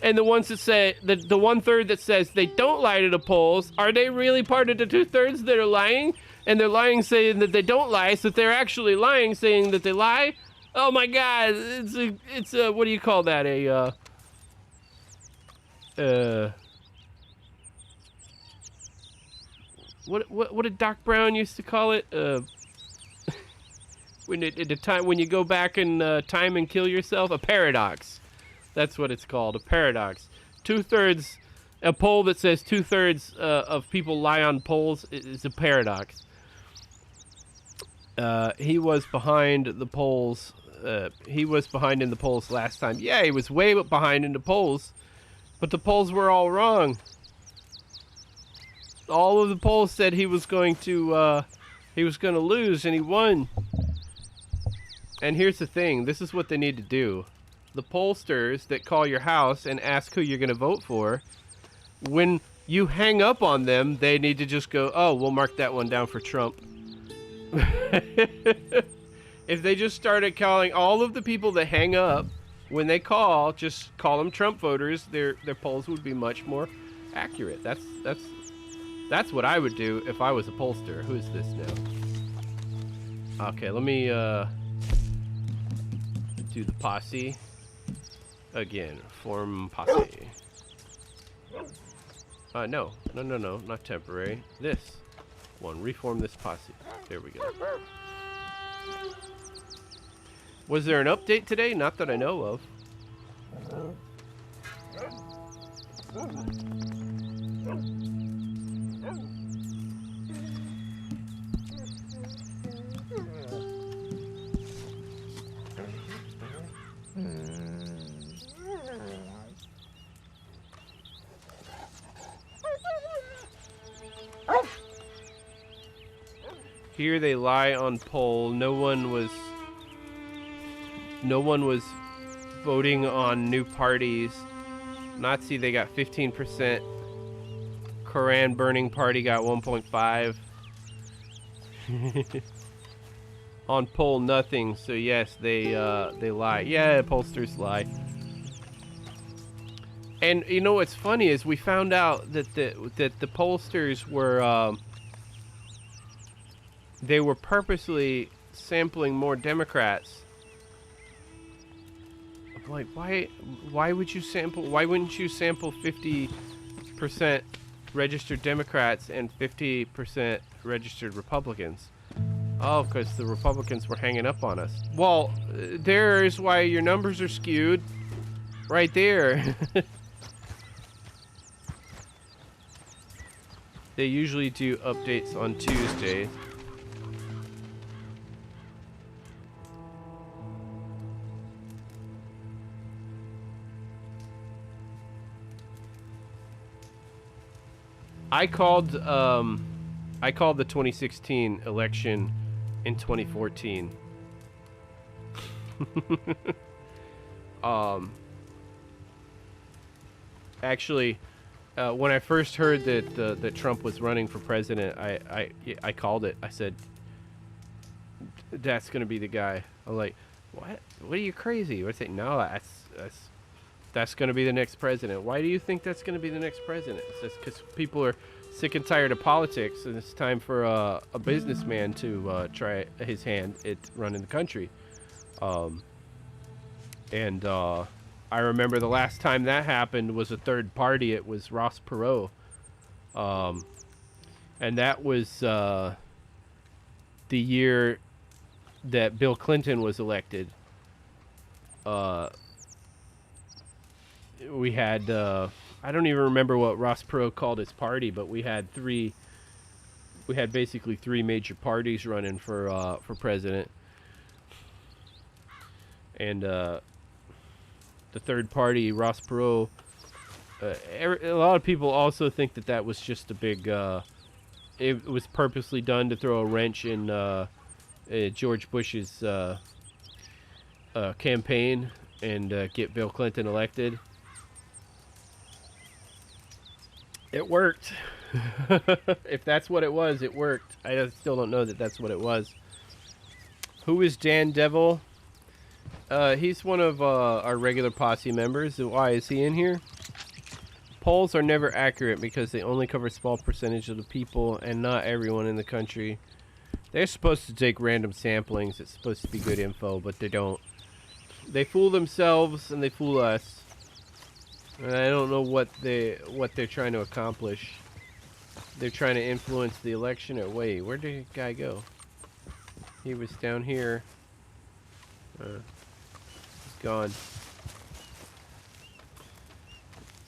And the ones that say the 1/3 that says they don't lie to the polls, are they really part of the 2/3 that are lying? And they're lying saying that they don't lie, so they're actually lying saying that they lie? Oh my God! It's a what do you call that? What did Doc Brown used to call it? When you go back in time and kill yourself, a paradox. That's what it's called, a paradox. 2/3, a poll that says 2/3 of people lie on polls is a paradox. He was behind the polls. He was behind in the polls last time. Yeah, he was way behind in the polls, but the polls were all wrong. All of the polls said he was going to lose, and he won. And here's the thing: this is what they need to do. The pollsters that call your house and ask who you're going to vote for, when you hang up on them, they need to just go, "Oh, we'll mark that one down for Trump." If they just started calling all of the people that hang up when they call, just call them Trump voters, their polls would be much more accurate. That's what I would do if I was a pollster. Who is this now? Okay, let me do the posse again. Form posse. No, not temporary. This one, reform this posse. There we go. Was there an update today? Not that I know of. Here they lie on poll. No one was voting on new parties. Nazi, they got 15%. Koran burning party got 1.5. On poll, nothing. So yes, they lie. Yeah, pollsters lie. And you know what's funny is we found out that the pollsters were they were purposely sampling more Democrats. I'm like, why would you sample? Why wouldn't you sample 50% registered Democrats and 50% registered Republicans? Oh, because the Republicans were hanging up on us. Well, there's why your numbers are skewed. Right there. They usually do updates on Tuesdays. I called the 2016 election in 2014. Actually, when I first heard that Trump was running for president, I called it. I said, "That's gonna be the guy." I'm like, "What? What are you crazy?" I say, "No, that's gonna be the next president." Why do you think that's gonna be the next president? It's just because people are sick and tired of politics, and it's time for a businessman to try his hand at running the country. I remember the last time that happened was a third party. It was Ross Perot. And that was the year that Bill Clinton was elected. We had, I don't even remember what Ross Perot called his party, but we had basically three major parties running for president. And, the third party, Ross Perot, a lot of people also think that was just a big it was purposely done to throw a wrench in George Bush's campaign and get Bill Clinton elected. It worked. If that's what it was, it worked. I still don't know that that's what it was. Who is Dan Devil? He's one of our regular posse members. Why is he in here? Polls are never accurate because they only cover a small percentage of the people and not everyone in the country. They're supposed to take random samplings. It's supposed to be good info, but they don't. They fool themselves and they fool us. And I don't know what they're trying to accomplish. They're trying to influence the election. Or wait, where did the guy go? He was down here. He's gone.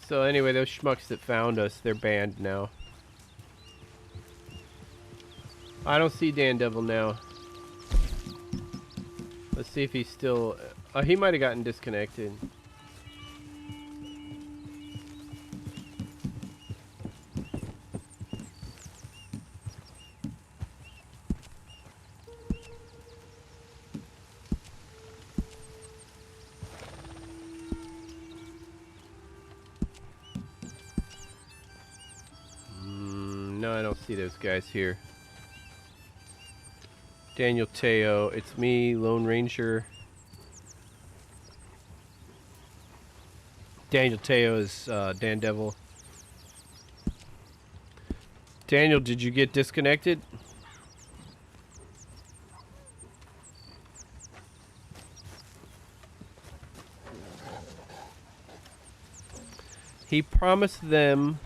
So anyway, those schmucks that found us, they're banned now. I don't see Dan Devil now. Let's see if he's still... he might have gotten disconnected. No, I don't see those guys here. Daniel Teo, it's me, Lone Ranger. Daniel Teo is Dan Devil. Daniel, did you get disconnected? He promised them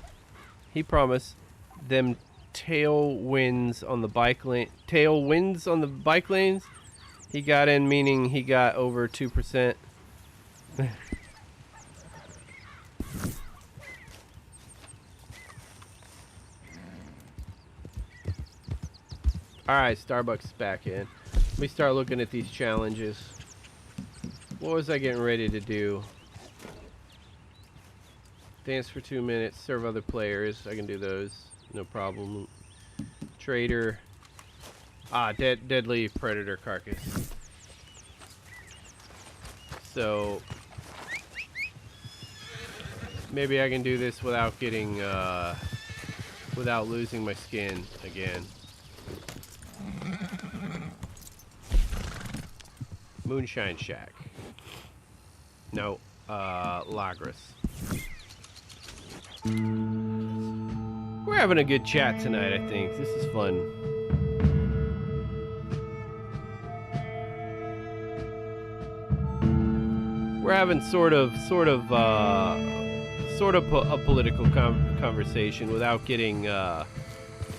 tailwinds on the bike lane. Tailwinds on the bike lanes. He got in, meaning he got over 2%. Alright, Starbucks is back in. Let me start looking at these challenges. What was I getting ready to do? Dance for 2 minutes, serve other players. I can do those, no problem. Trader. Deadly predator carcass. So maybe I can do this without getting without losing my skin again. Moonshine Shack. No, Lagras. We're having a good chat tonight, I think. This is fun. We're having sort of a political conversation without getting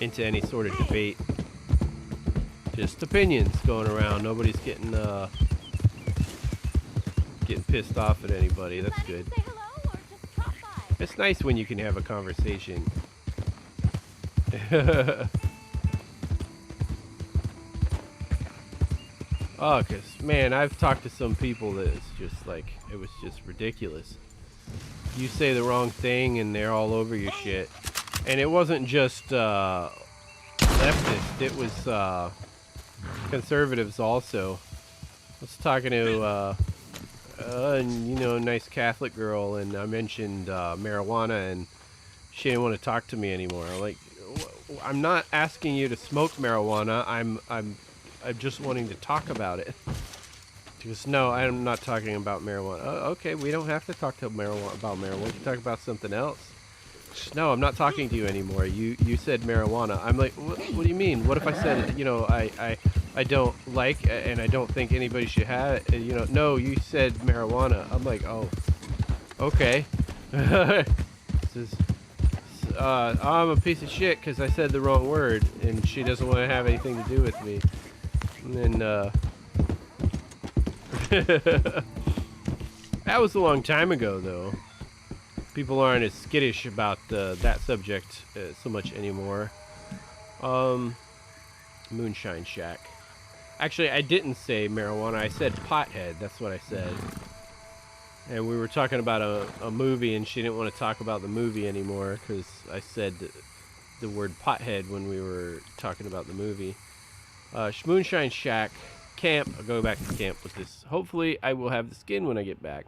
into any sort of debate. Just opinions going around. Nobody's getting pissed off at anybody. That's good. It's nice when you can have a conversation. Oh, cause man, I've talked to some people that it's just like, it was just ridiculous. You say the wrong thing and they're all over your shit. And it wasn't just leftist, it was conservatives also. I was talking to you know, a nice Catholic girl, and I mentioned marijuana, and she didn't want to talk to me anymore. Like, I'm not asking you to smoke marijuana. I'm just wanting to talk about it. She goes, no, I'm not talking about marijuana. Oh, okay, we don't have to talk to about marijuana. We can talk about something else. No, I'm not talking to you anymore. You said marijuana. I'm like, what do you mean? What if I said, you know, I don't like and I don't think anybody should have it? You know, no, you said marijuana. I'm like, oh, okay. I'm a piece of shit because I said the wrong word, and she doesn't want to have anything to do with me. And then, that was a long time ago, though. People aren't as skittish about that subject so much anymore. Moonshine Shack. Actually, I didn't say marijuana. I said pothead. That's what I said. And we were talking about a movie, and she didn't want to talk about the movie anymore because I said the word pothead when we were talking about the movie. Moonshine Shack camp. I'll go back to camp with this. Hopefully, I will have the skin when I get back.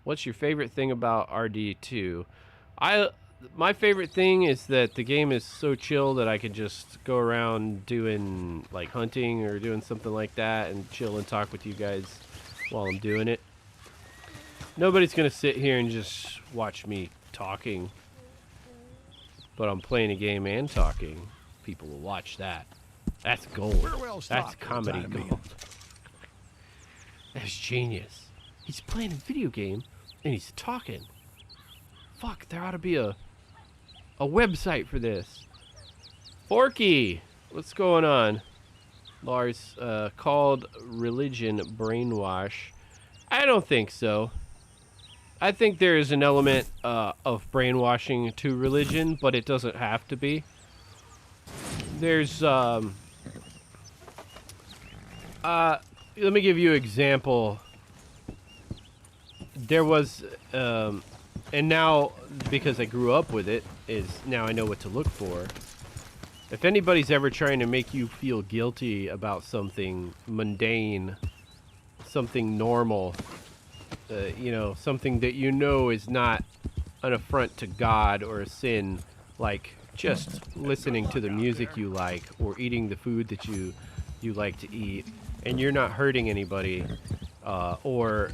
What's your favorite thing about RD2? My favorite thing is that the game is so chill that I can just go around doing like hunting or doing something like that and chill and talk with you guys while I'm doing it. Nobody's gonna sit here and just watch me talking, but I'm playing a game and talking. People will watch that. That's gold. That's comedy gold. That's genius. He's playing a video game and he's talking. Fuck, there ought to be a website for this. Forky, what's going on? Lars, called religion brainwash. I don't think so. I think there is an element of brainwashing to religion, but it doesn't have to be. There's let me give you an example. There was and now, because I grew up with it, now I know what to look for. If anybody's ever trying to make you feel guilty about something mundane, something normal, you know, something that you know is not an affront to God or a sin, like just listening to the music you like or eating the food that you like to eat, and you're not hurting anybody, or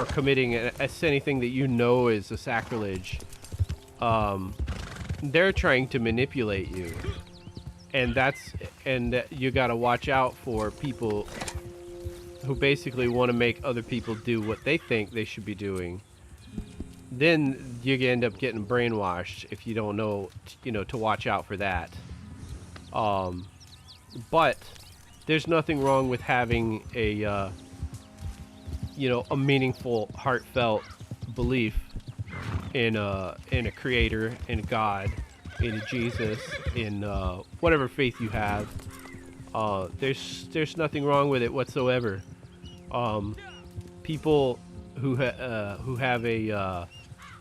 committing anything that you know is a sacrilege, they're trying to manipulate you, and you gotta watch out for people who basically want to make other people do what they think they should be doing. Then you end up getting brainwashed if you don't know, you know, to watch out for that. But there's nothing wrong with having a you know, a meaningful, heartfelt belief in a creator, in God, in a Jesus, in whatever faith you have. There's nothing wrong with it whatsoever. People who have a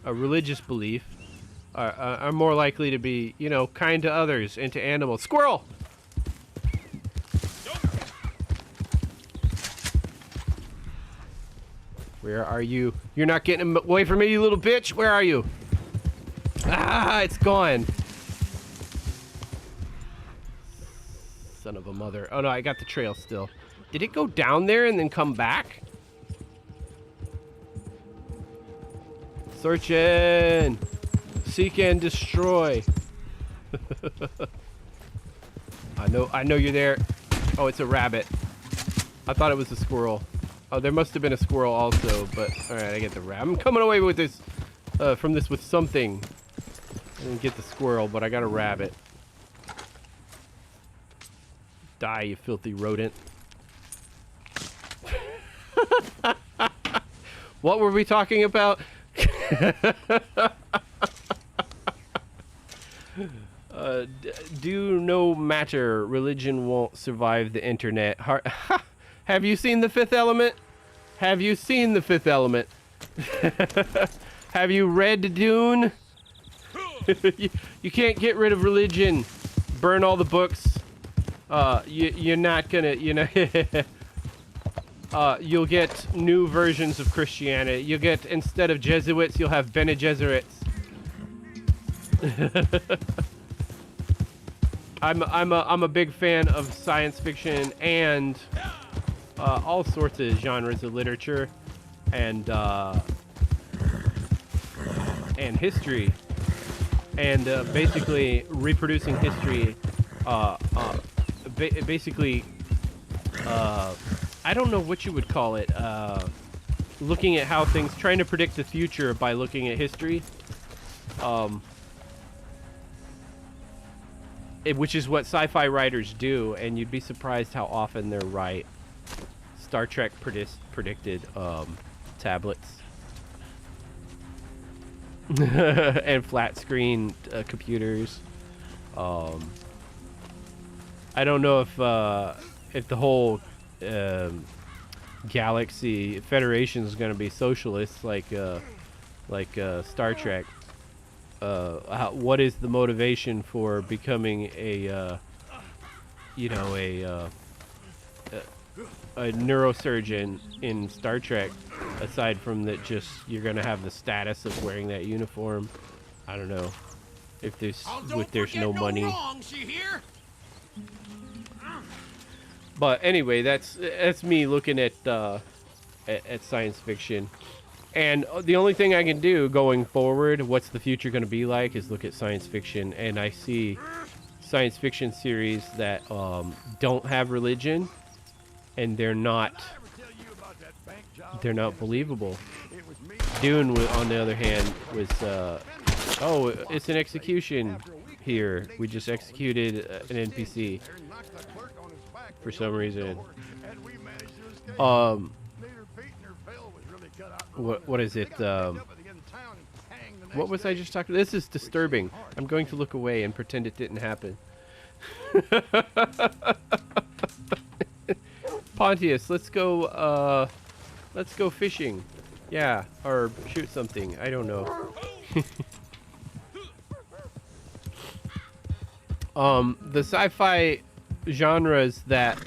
religious belief are more likely to be, you know, kind to others and to animals. Squirrel! Where are you? You're not getting him away from me, you little bitch! Where are you? Ah, it's gone. Son of a mother. Oh no, I got the trail still. Did it go down there and then come back? Searching! Seek and destroy. I know you're there. Oh, it's a rabbit. I thought it was a squirrel. Oh, there must have been a squirrel also, but alright, I get the rabbit. I'm coming away with this, from this with something. I didn't get the squirrel, but I got a rabbit. Die, you filthy rodent. What were we talking about? Do no matter. Religion won't survive the internet. Have you seen The Fifth Element? Have you seen The Fifth Element? Have you read Dune? You can't get rid of religion. Burn all the books. You're not gonna, you know. You'll get new versions of Christianity. You'll get, instead of Jesuits, you'll have Bene Gesserits. I'm a big fan of science fiction and all sorts of genres of literature and history, and basically reproducing history. Basically, I don't know what you would call it. Looking at how things, trying to predict the future by looking at history. Which is what sci-fi writers do, and you'd be surprised how often they're right. Star Trek predicted tablets and flat screen computers. I don't know if the whole Galaxy Federation is going to be socialist like Star Trek. what is the motivation for becoming a you know, a neurosurgeon in Star Trek, aside from that just you're gonna have the status of wearing that uniform. I don't know if there's no money. But anyway, that's me looking at science fiction. And the only thing I can do going forward, what's the future going to be like, is look at science fiction. And I see science fiction series that don't have religion, and they're not believable. Dune, on the other hand, was oh, it's an execution here. We just executed an NPC for some reason. What is it? What was I just talking about? This is disturbing. I'm going to look away and pretend it didn't happen. Pontius, let's go fishing. Yeah, or shoot something. I don't know. The sci-fi genres that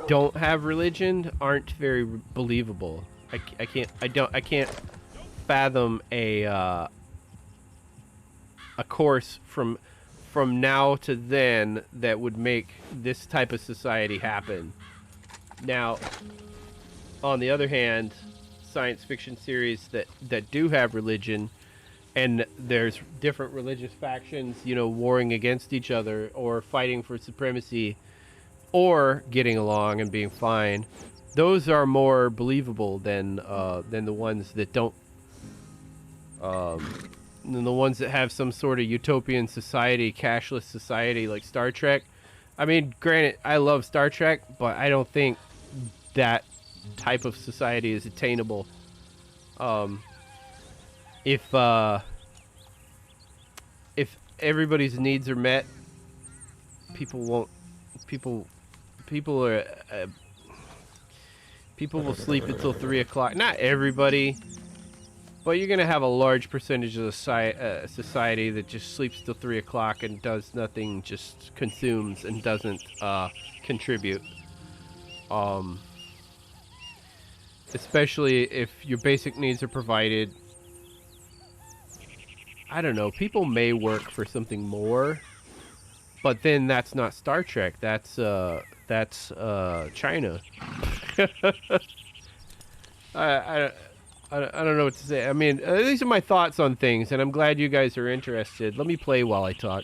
don't have religion aren't very believable. I can't fathom a course from now to then that would make this type of society happen. Now, on the other hand, science fiction series that do have religion, and there's different religious factions, you know, warring against each other or fighting for supremacy or getting along and being fine, those are more believable than the ones that don't, than the ones that have some sort of utopian society, cashless society like Star Trek. I mean, granted, I love Star Trek, but I don't think that type of society is attainable. If everybody's needs are met, people will sleep until 3 o'clock. Not everybody, but you're gonna have a large percentage of the society that just sleeps till 3 o'clock and does nothing, just consumes and doesn't contribute. Especially if your basic needs are provided. I don't know, people may work for something more, but then that's not Star Trek. That's China. I don't know what to say. I mean, these are my thoughts on things, and I'm glad you guys are interested. Let me play while I talk.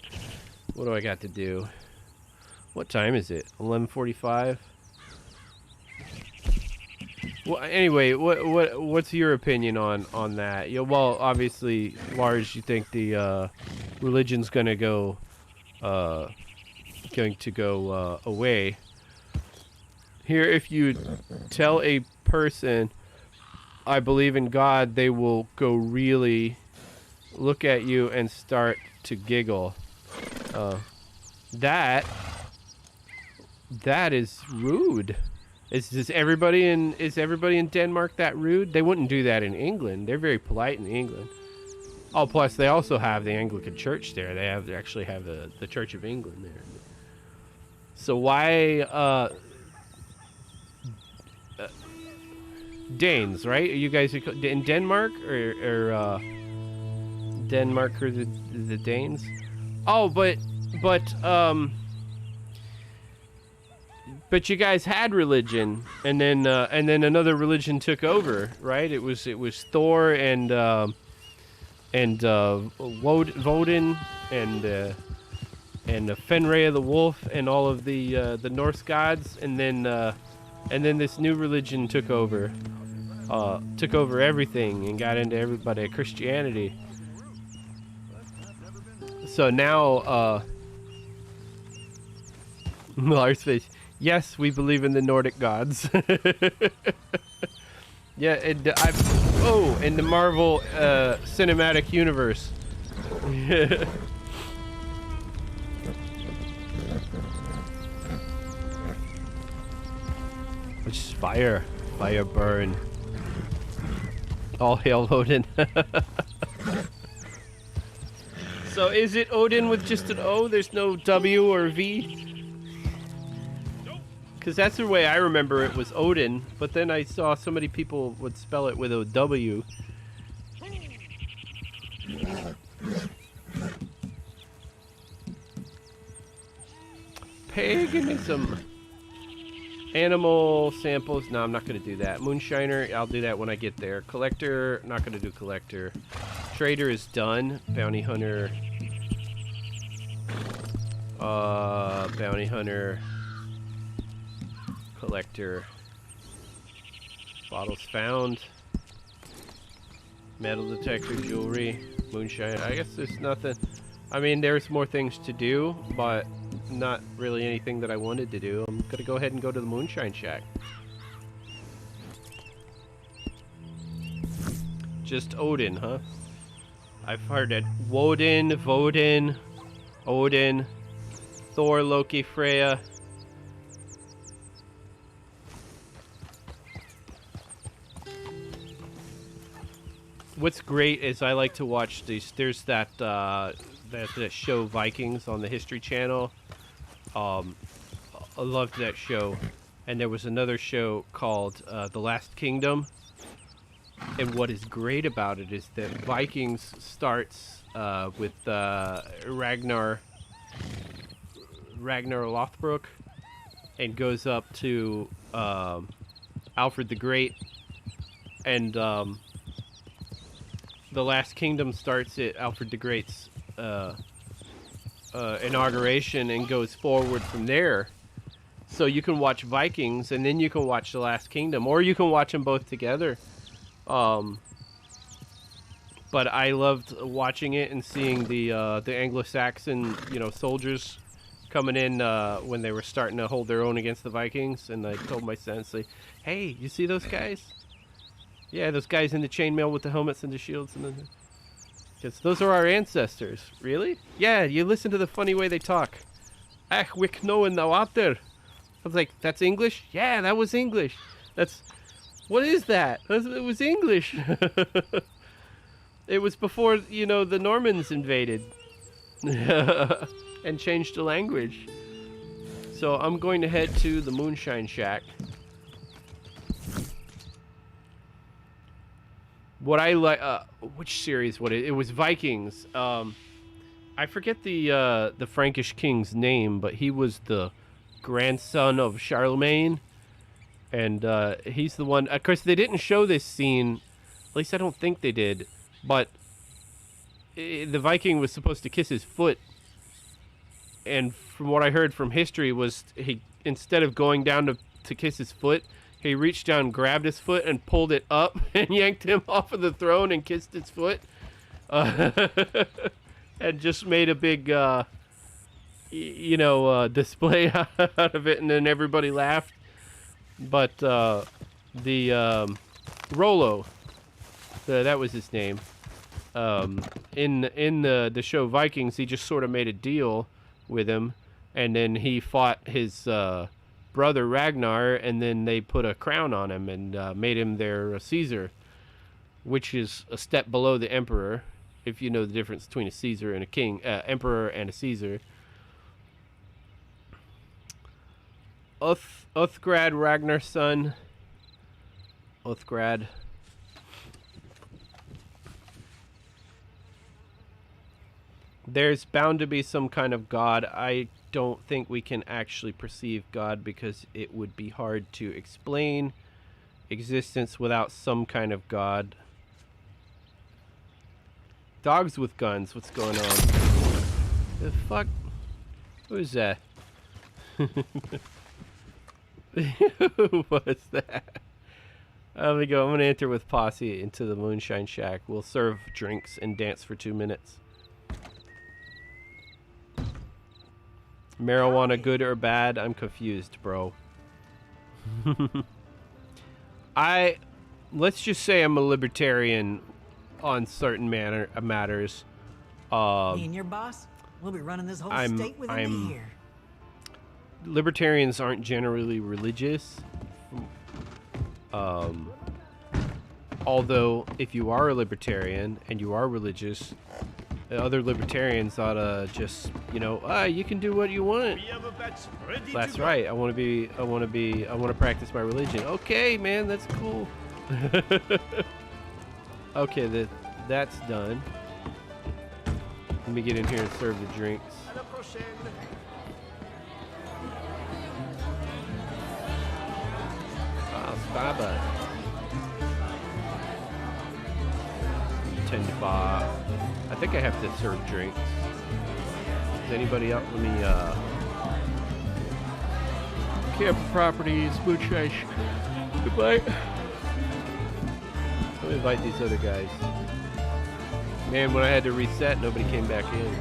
What do I got to do? What time is it? 11:45. Well, anyway, what's your opinion on that? You know, well, obviously, Lars, you think the religion's going to go away. Here, if you tell a person, I believe in God, they will go really look at you and start to giggle. That is rude. Is everybody in Denmark that rude? They wouldn't do that in England. They're very polite in England. Oh, plus they also have the Anglican Church there. They actually have the Church of England there. So why Danes, right? Are you guys in Denmark or Denmark or the Danes? Oh, but you guys had religion, and then another religion took over, right? It was Thor and Woden and Fenrir the wolf and all of the Norse gods, and then this new religion took over everything and got into everybody, Christianity. So now Lars face. Yes, we believe in the Nordic gods. Yeah, in the Marvel Cinematic Universe. Which is fire burn. All hail Odin. So is it Odin with just an O? There's no W or V? Because that's the way I remember it was Odin, but then I saw so many people would spell it with a W. Paganism. Animal samples. No, I'm not going to do that. Moonshiner, I'll do that when I get there. Collector, not going to do collector. Trader is done. Bounty hunter. Bounty hunter. Collector. Bottles found. Metal detector, jewelry. Moonshine. I guess there's nothing. I mean, there's more things to do, but not really anything that I wanted to do. I'm gonna go ahead and go to the Moonshine Shack. Just Odin, huh? I've heard it. Woden, Vodin, Odin, Thor, Loki, Freya. What's great is I like to watch these. There's that that show Vikings on the History Channel. I loved that show, and there was another show called The Last Kingdom. And what is great about it is that Vikings starts with Ragnar Lothbrok, and goes up to Alfred the Great, and The Last Kingdom starts at Alfred the Great's inauguration and goes forward from there. So you can watch Vikings and then you can watch The Last Kingdom, or you can watch them both together. But I loved watching it and seeing the Anglo-Saxon, soldiers coming in when they were starting to hold their own against the Vikings. And I told my sensei, "Hey, you see those guys? Yeah, those guys in the chainmail with the helmets and the shields, and then because those are our ancestors." "Really?" "Yeah, you listen to the funny way they talk. Ach, we know in the water." I was like, "That's English?" "Yeah, that was English." What is that? It was English. It was before, the Normans invaded and changed the language. So I'm going to head to the Moonshine Shack. What I like, which series? It was Vikings. I forget the Frankish king's name, but he was the grandson of Charlemagne, and he's the one. Of course, they didn't show this scene. At least I don't think they did. But the Viking was supposed to kiss his foot, and from what I heard from history was he, instead of going down to kiss his foot, he reached down, grabbed his foot, and pulled it up and yanked him off of the throne and kissed his foot. And just made a big, display out of it, and then everybody laughed. But the Rollo, that was his name. In the show Vikings, he just sort of made a deal with him, and then he fought his brother Ragnar, and then they put a crown on him and made him their Caesar, which is a step below the emperor, if you know the difference between a Caesar and a king, emperor and a Caesar. Uthgrad Ragnar's son. Uthgrad. There's bound to be some kind of god. I don't think we can actually perceive God because it would be hard to explain existence without some kind of god. Dogs with guns, what's going on? The fuck? Who is that? Who was that? There we go. I'm going to enter with Posse into the Moonshine Shack. We'll serve drinks and dance for 2 minutes. Marijuana good or bad? I'm confused, bro. Let's just say I'm a libertarian on certain matters. Me and your boss, we'll be running this whole state with me here. Libertarians aren't generally religious. Although, if you are a libertarian and you are religious, other libertarians ought to just, you know, you can do what you want. That's right. I want to practice my religion. Okay, man, that's cool. Okay, that's done. Let me get in here and serve the drinks. Starbucks. 10 to 5. I think I have to serve drinks. Is anybody else? Let me, Camp Properties, Moonshine. Goodbye. Let me invite these other guys. Man, when I had to reset, nobody came back in.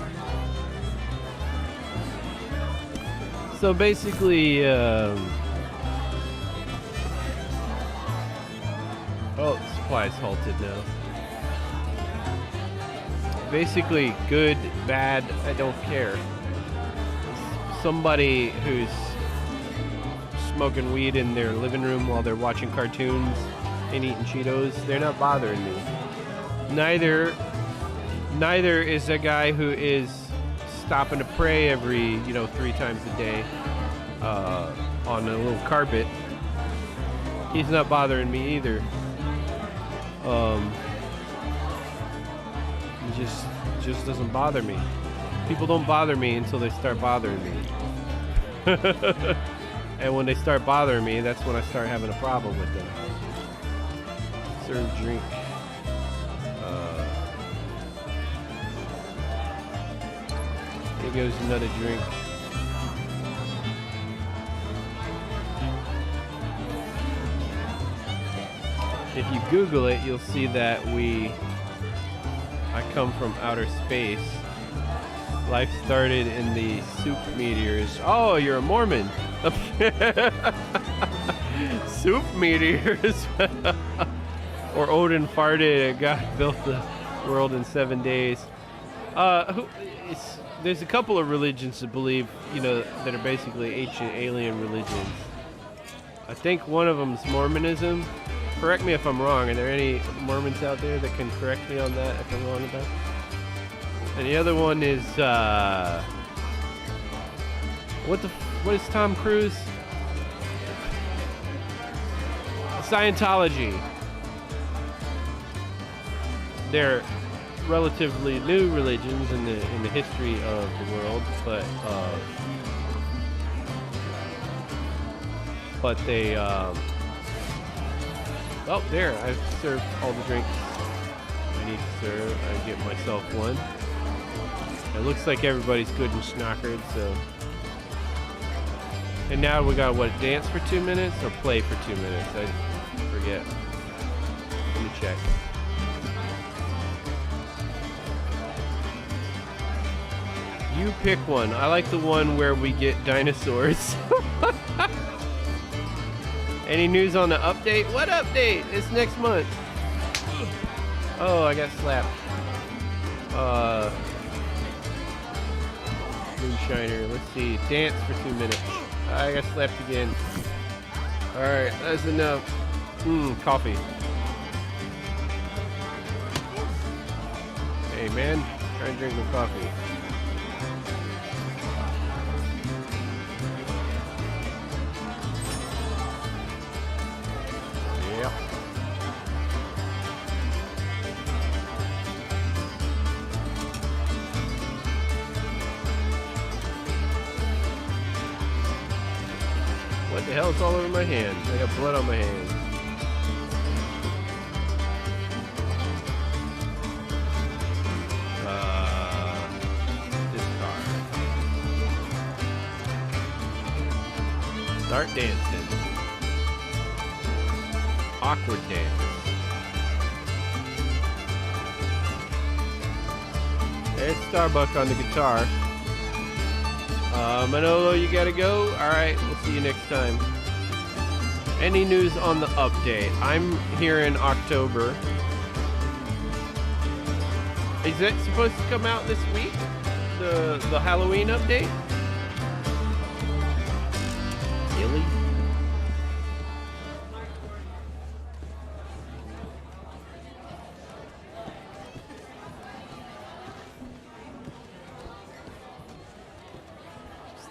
So basically, oh, supply's halted now. Basically, good, bad, I don't care. Somebody who's smoking weed in their living room while they're watching cartoons and eating Cheetos, they're not bothering me. Neither is a guy who is stopping to pray every, 3 times a day on a little carpet. He's not bothering me either. He just doesn't bother me. People don't bother me until they start bothering me. And when they start bothering me, that's when I start having a problem with them. Serve drink. Here goes another drink. If you Google it, you'll see that I come from outer space. Life started in the soup meteors. Oh, you're a Mormon. Soup meteors. Or Odin farted and God built the world in 7 days. There's a couple of religions that believe, that are basically ancient alien religions. I think one of them is Mormonism. Correct me if I'm wrong. Are there any Mormons out there that can correct me on that if I'm wrong about it? And the other one is what is Tom Cruise? Scientology. They're relatively new religions in the history of the world, but they oh, there, I've served all the drinks I need to serve. I get myself one. It looks like everybody's good and snockered, so. And now we got, what, dance for 2 minutes or play for 2 minutes? I forget. Let me check. You pick one. I like the one where we get dinosaurs. Any news on the update? What update? It's next month. Oh, I got slapped. Moonshiner. Let's see. Dance for 2 minutes. I got slapped again. Alright, that's enough. Coffee. Hey, man. Try and drink my coffee. What the hell is all over my hand? I got blood on my hand. This car. Start dancing. Awkward dance. There's Starbuck on the guitar. Manolo, you gotta go? Alright, we'll see you next time. Any news on the update? I'm here in October. Is it supposed to come out this week? The Halloween update? Really?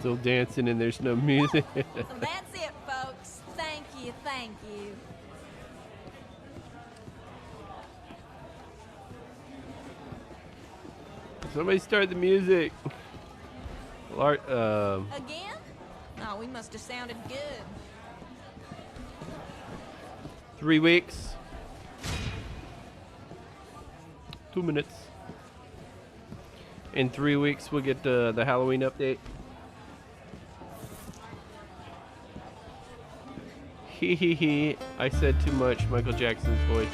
Still dancing and there's no music. That's it, folks. Thank you, thank you. Somebody start the music. Again? Oh, we must have sounded good. 3 weeks. 2 minutes. In 3 weeks, we'll get the Halloween update. Hee hee hee. I said too much. Michael Jackson's voice.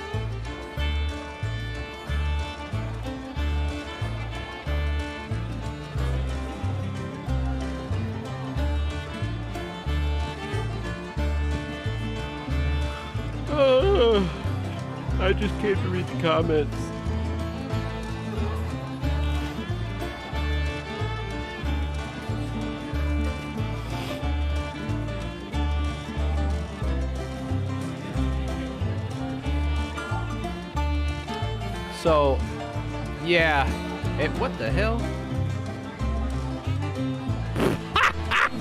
I just came to read the comments. So, yeah. What the hell?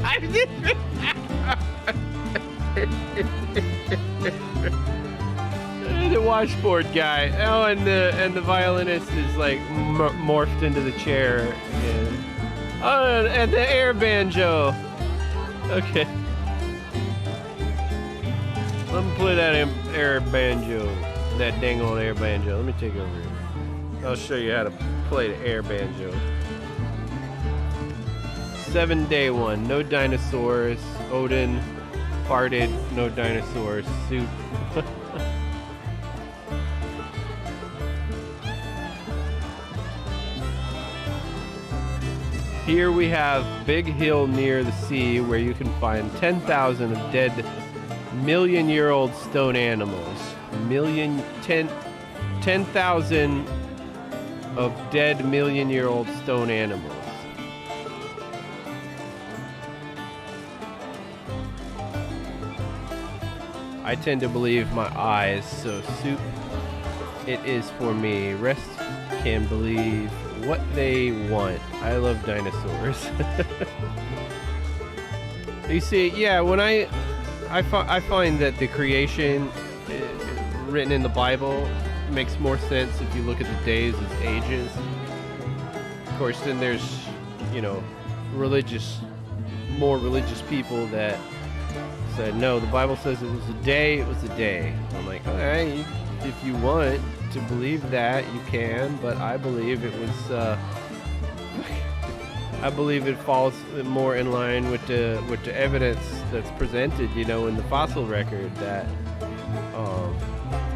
I didn't. The washboard guy. Oh, and the violinist is like morphed into the chair. And the air banjo. Okay. Let me play that air banjo. That dang old air banjo. Let me take over here. I'll show you how to play the air banjo. 7-day one. No dinosaurs. Odin farted. No dinosaurs. Soup. Here we have Big Hill near the sea where you can find 10,000 of dead million-year-old stone animals. 10,000 of dead million-year-old stone animals. I tend to believe my eyes, so soup it is for me. Rest can believe what they want. I love dinosaurs. You see, yeah, when I find that the creation written in the Bible makes more sense if you look at the days as ages. Of course, then there's, you know, more religious people that said, no, the Bible says it was a day, it was a day. I'm like, okay, if you want to believe that, you can, but I believe it was, I believe it falls more in line with the evidence that's presented, you know, in the fossil record that,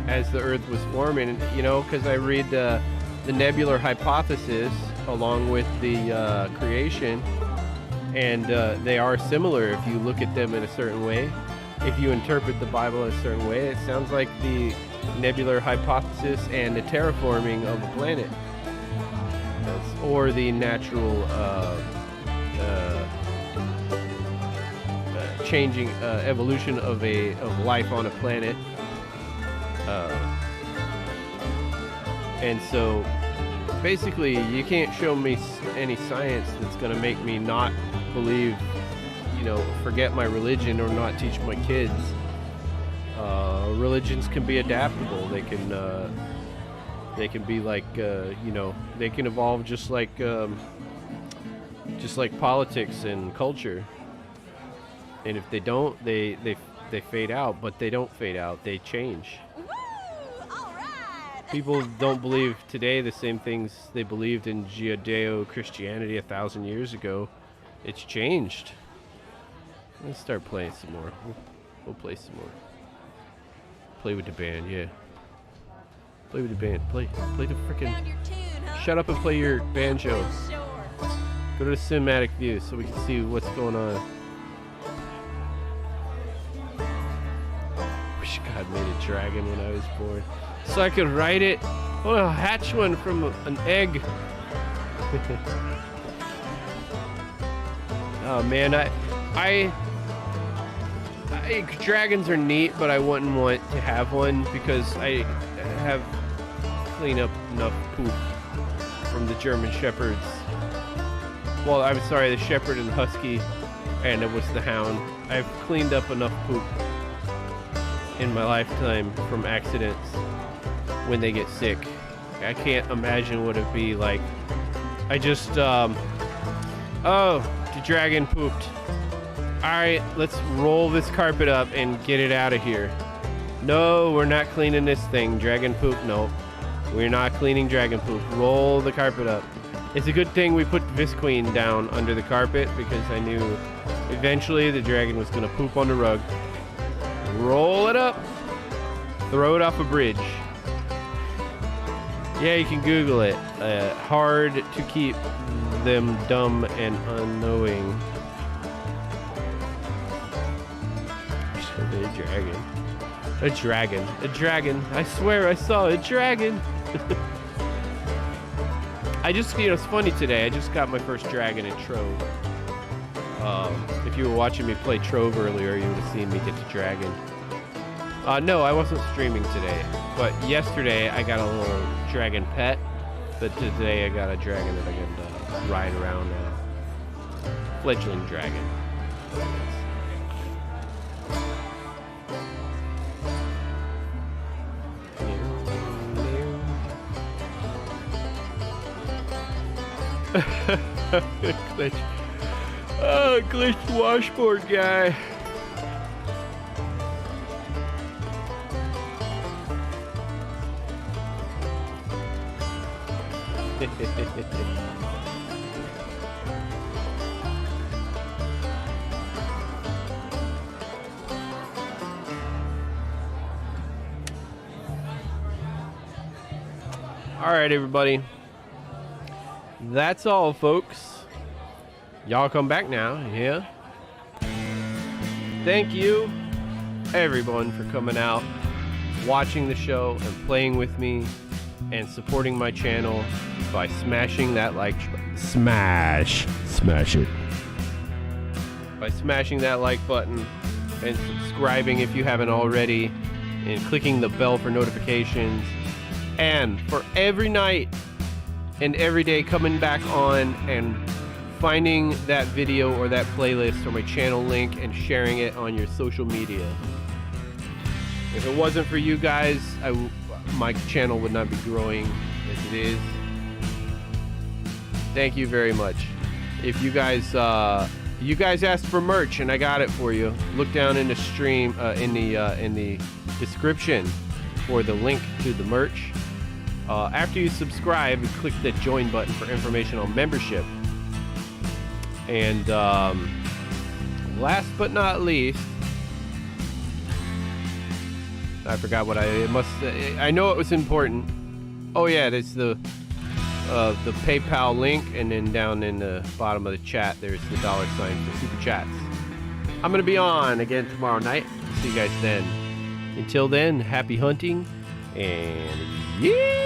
as the Earth was forming, you know, because I read the nebular hypothesis along with the creation, and they are similar if you look at them in a certain way. If you interpret the Bible in a certain way, it sounds like the nebular hypothesis and the terraforming of a planet, or the natural changing evolution of life on a planet. And so basically you can't show me any science that's going to make me not believe, you know, forget my religion or not teach my kids. Religions can be adaptable. They can be like, you know, they can evolve just like politics and culture. And if they don't, they fade out. But they don't fade out. They change. People don't believe today the same things they believed in Judeo-Christianity 1,000 years ago. It's changed. Let's start playing some more. We'll play some more. Play with the band, yeah. Play with the band. Play the frickin'. Shut up and play your banjo. Go to the cinematic view so we can see what's going on. Wish God made a dragon when I was born, so I could ride it. Oh, I'll hatch one from an egg. Oh man, I dragons are neat, but I wouldn't want to have one because I have cleaned up enough poop from the German shepherds. Well, I'm sorry, the shepherd and husky and it was the hound. I've cleaned up enough poop in my lifetime from accidents when they get sick. I can't imagine what it'd be like. I just, oh, the dragon pooped. Alright, let's roll this carpet up and get it out of here. No, we're not cleaning this thing. Dragon poop, no. We're not cleaning dragon poop. Roll the carpet up. It's a good thing we put Visqueen down under the carpet because I knew eventually the dragon was going to poop on the rug. Roll it up. Throw it off a bridge. Yeah, you can Google it. Hard to keep them dumb and unknowing. A dragon. A dragon. A dragon. I swear I saw a dragon. I just, you know, it's funny today. I just got my first dragon in Trove. If you were watching me play Trove earlier, you would have seen me get the dragon. No, I wasn't streaming today. But yesterday, I got a little dragon pet. But today, I got a dragon that I can ride around now. Fledgling dragon. Glitch. Oh, glitched washboard guy. All right, everybody. That's all, folks. Y'all come back now, yeah? Thank you, everyone, for coming out, watching the show, and playing with me, and supporting my channel by smashing that like... Smash it. By smashing that like button, and subscribing if you haven't already, and clicking the bell for notifications, and for every night and every day coming back on and finding that video or that playlist or my channel link and sharing it on your social media. If it wasn't for you guys, my channel would not be growing as it is. Thank you very much. If you guys asked for merch and I got it for you, look down in the stream in the description for the link to the merch. After you subscribe, you click the join button for information on membership. And last but not least, I forgot what I know it was important. Oh yeah, there's the PayPal link, and then down in the bottom of the chat, there's the $sign for super chats. I'm gonna be on again tomorrow night. See you guys then. Until then, happy hunting and yeehaw!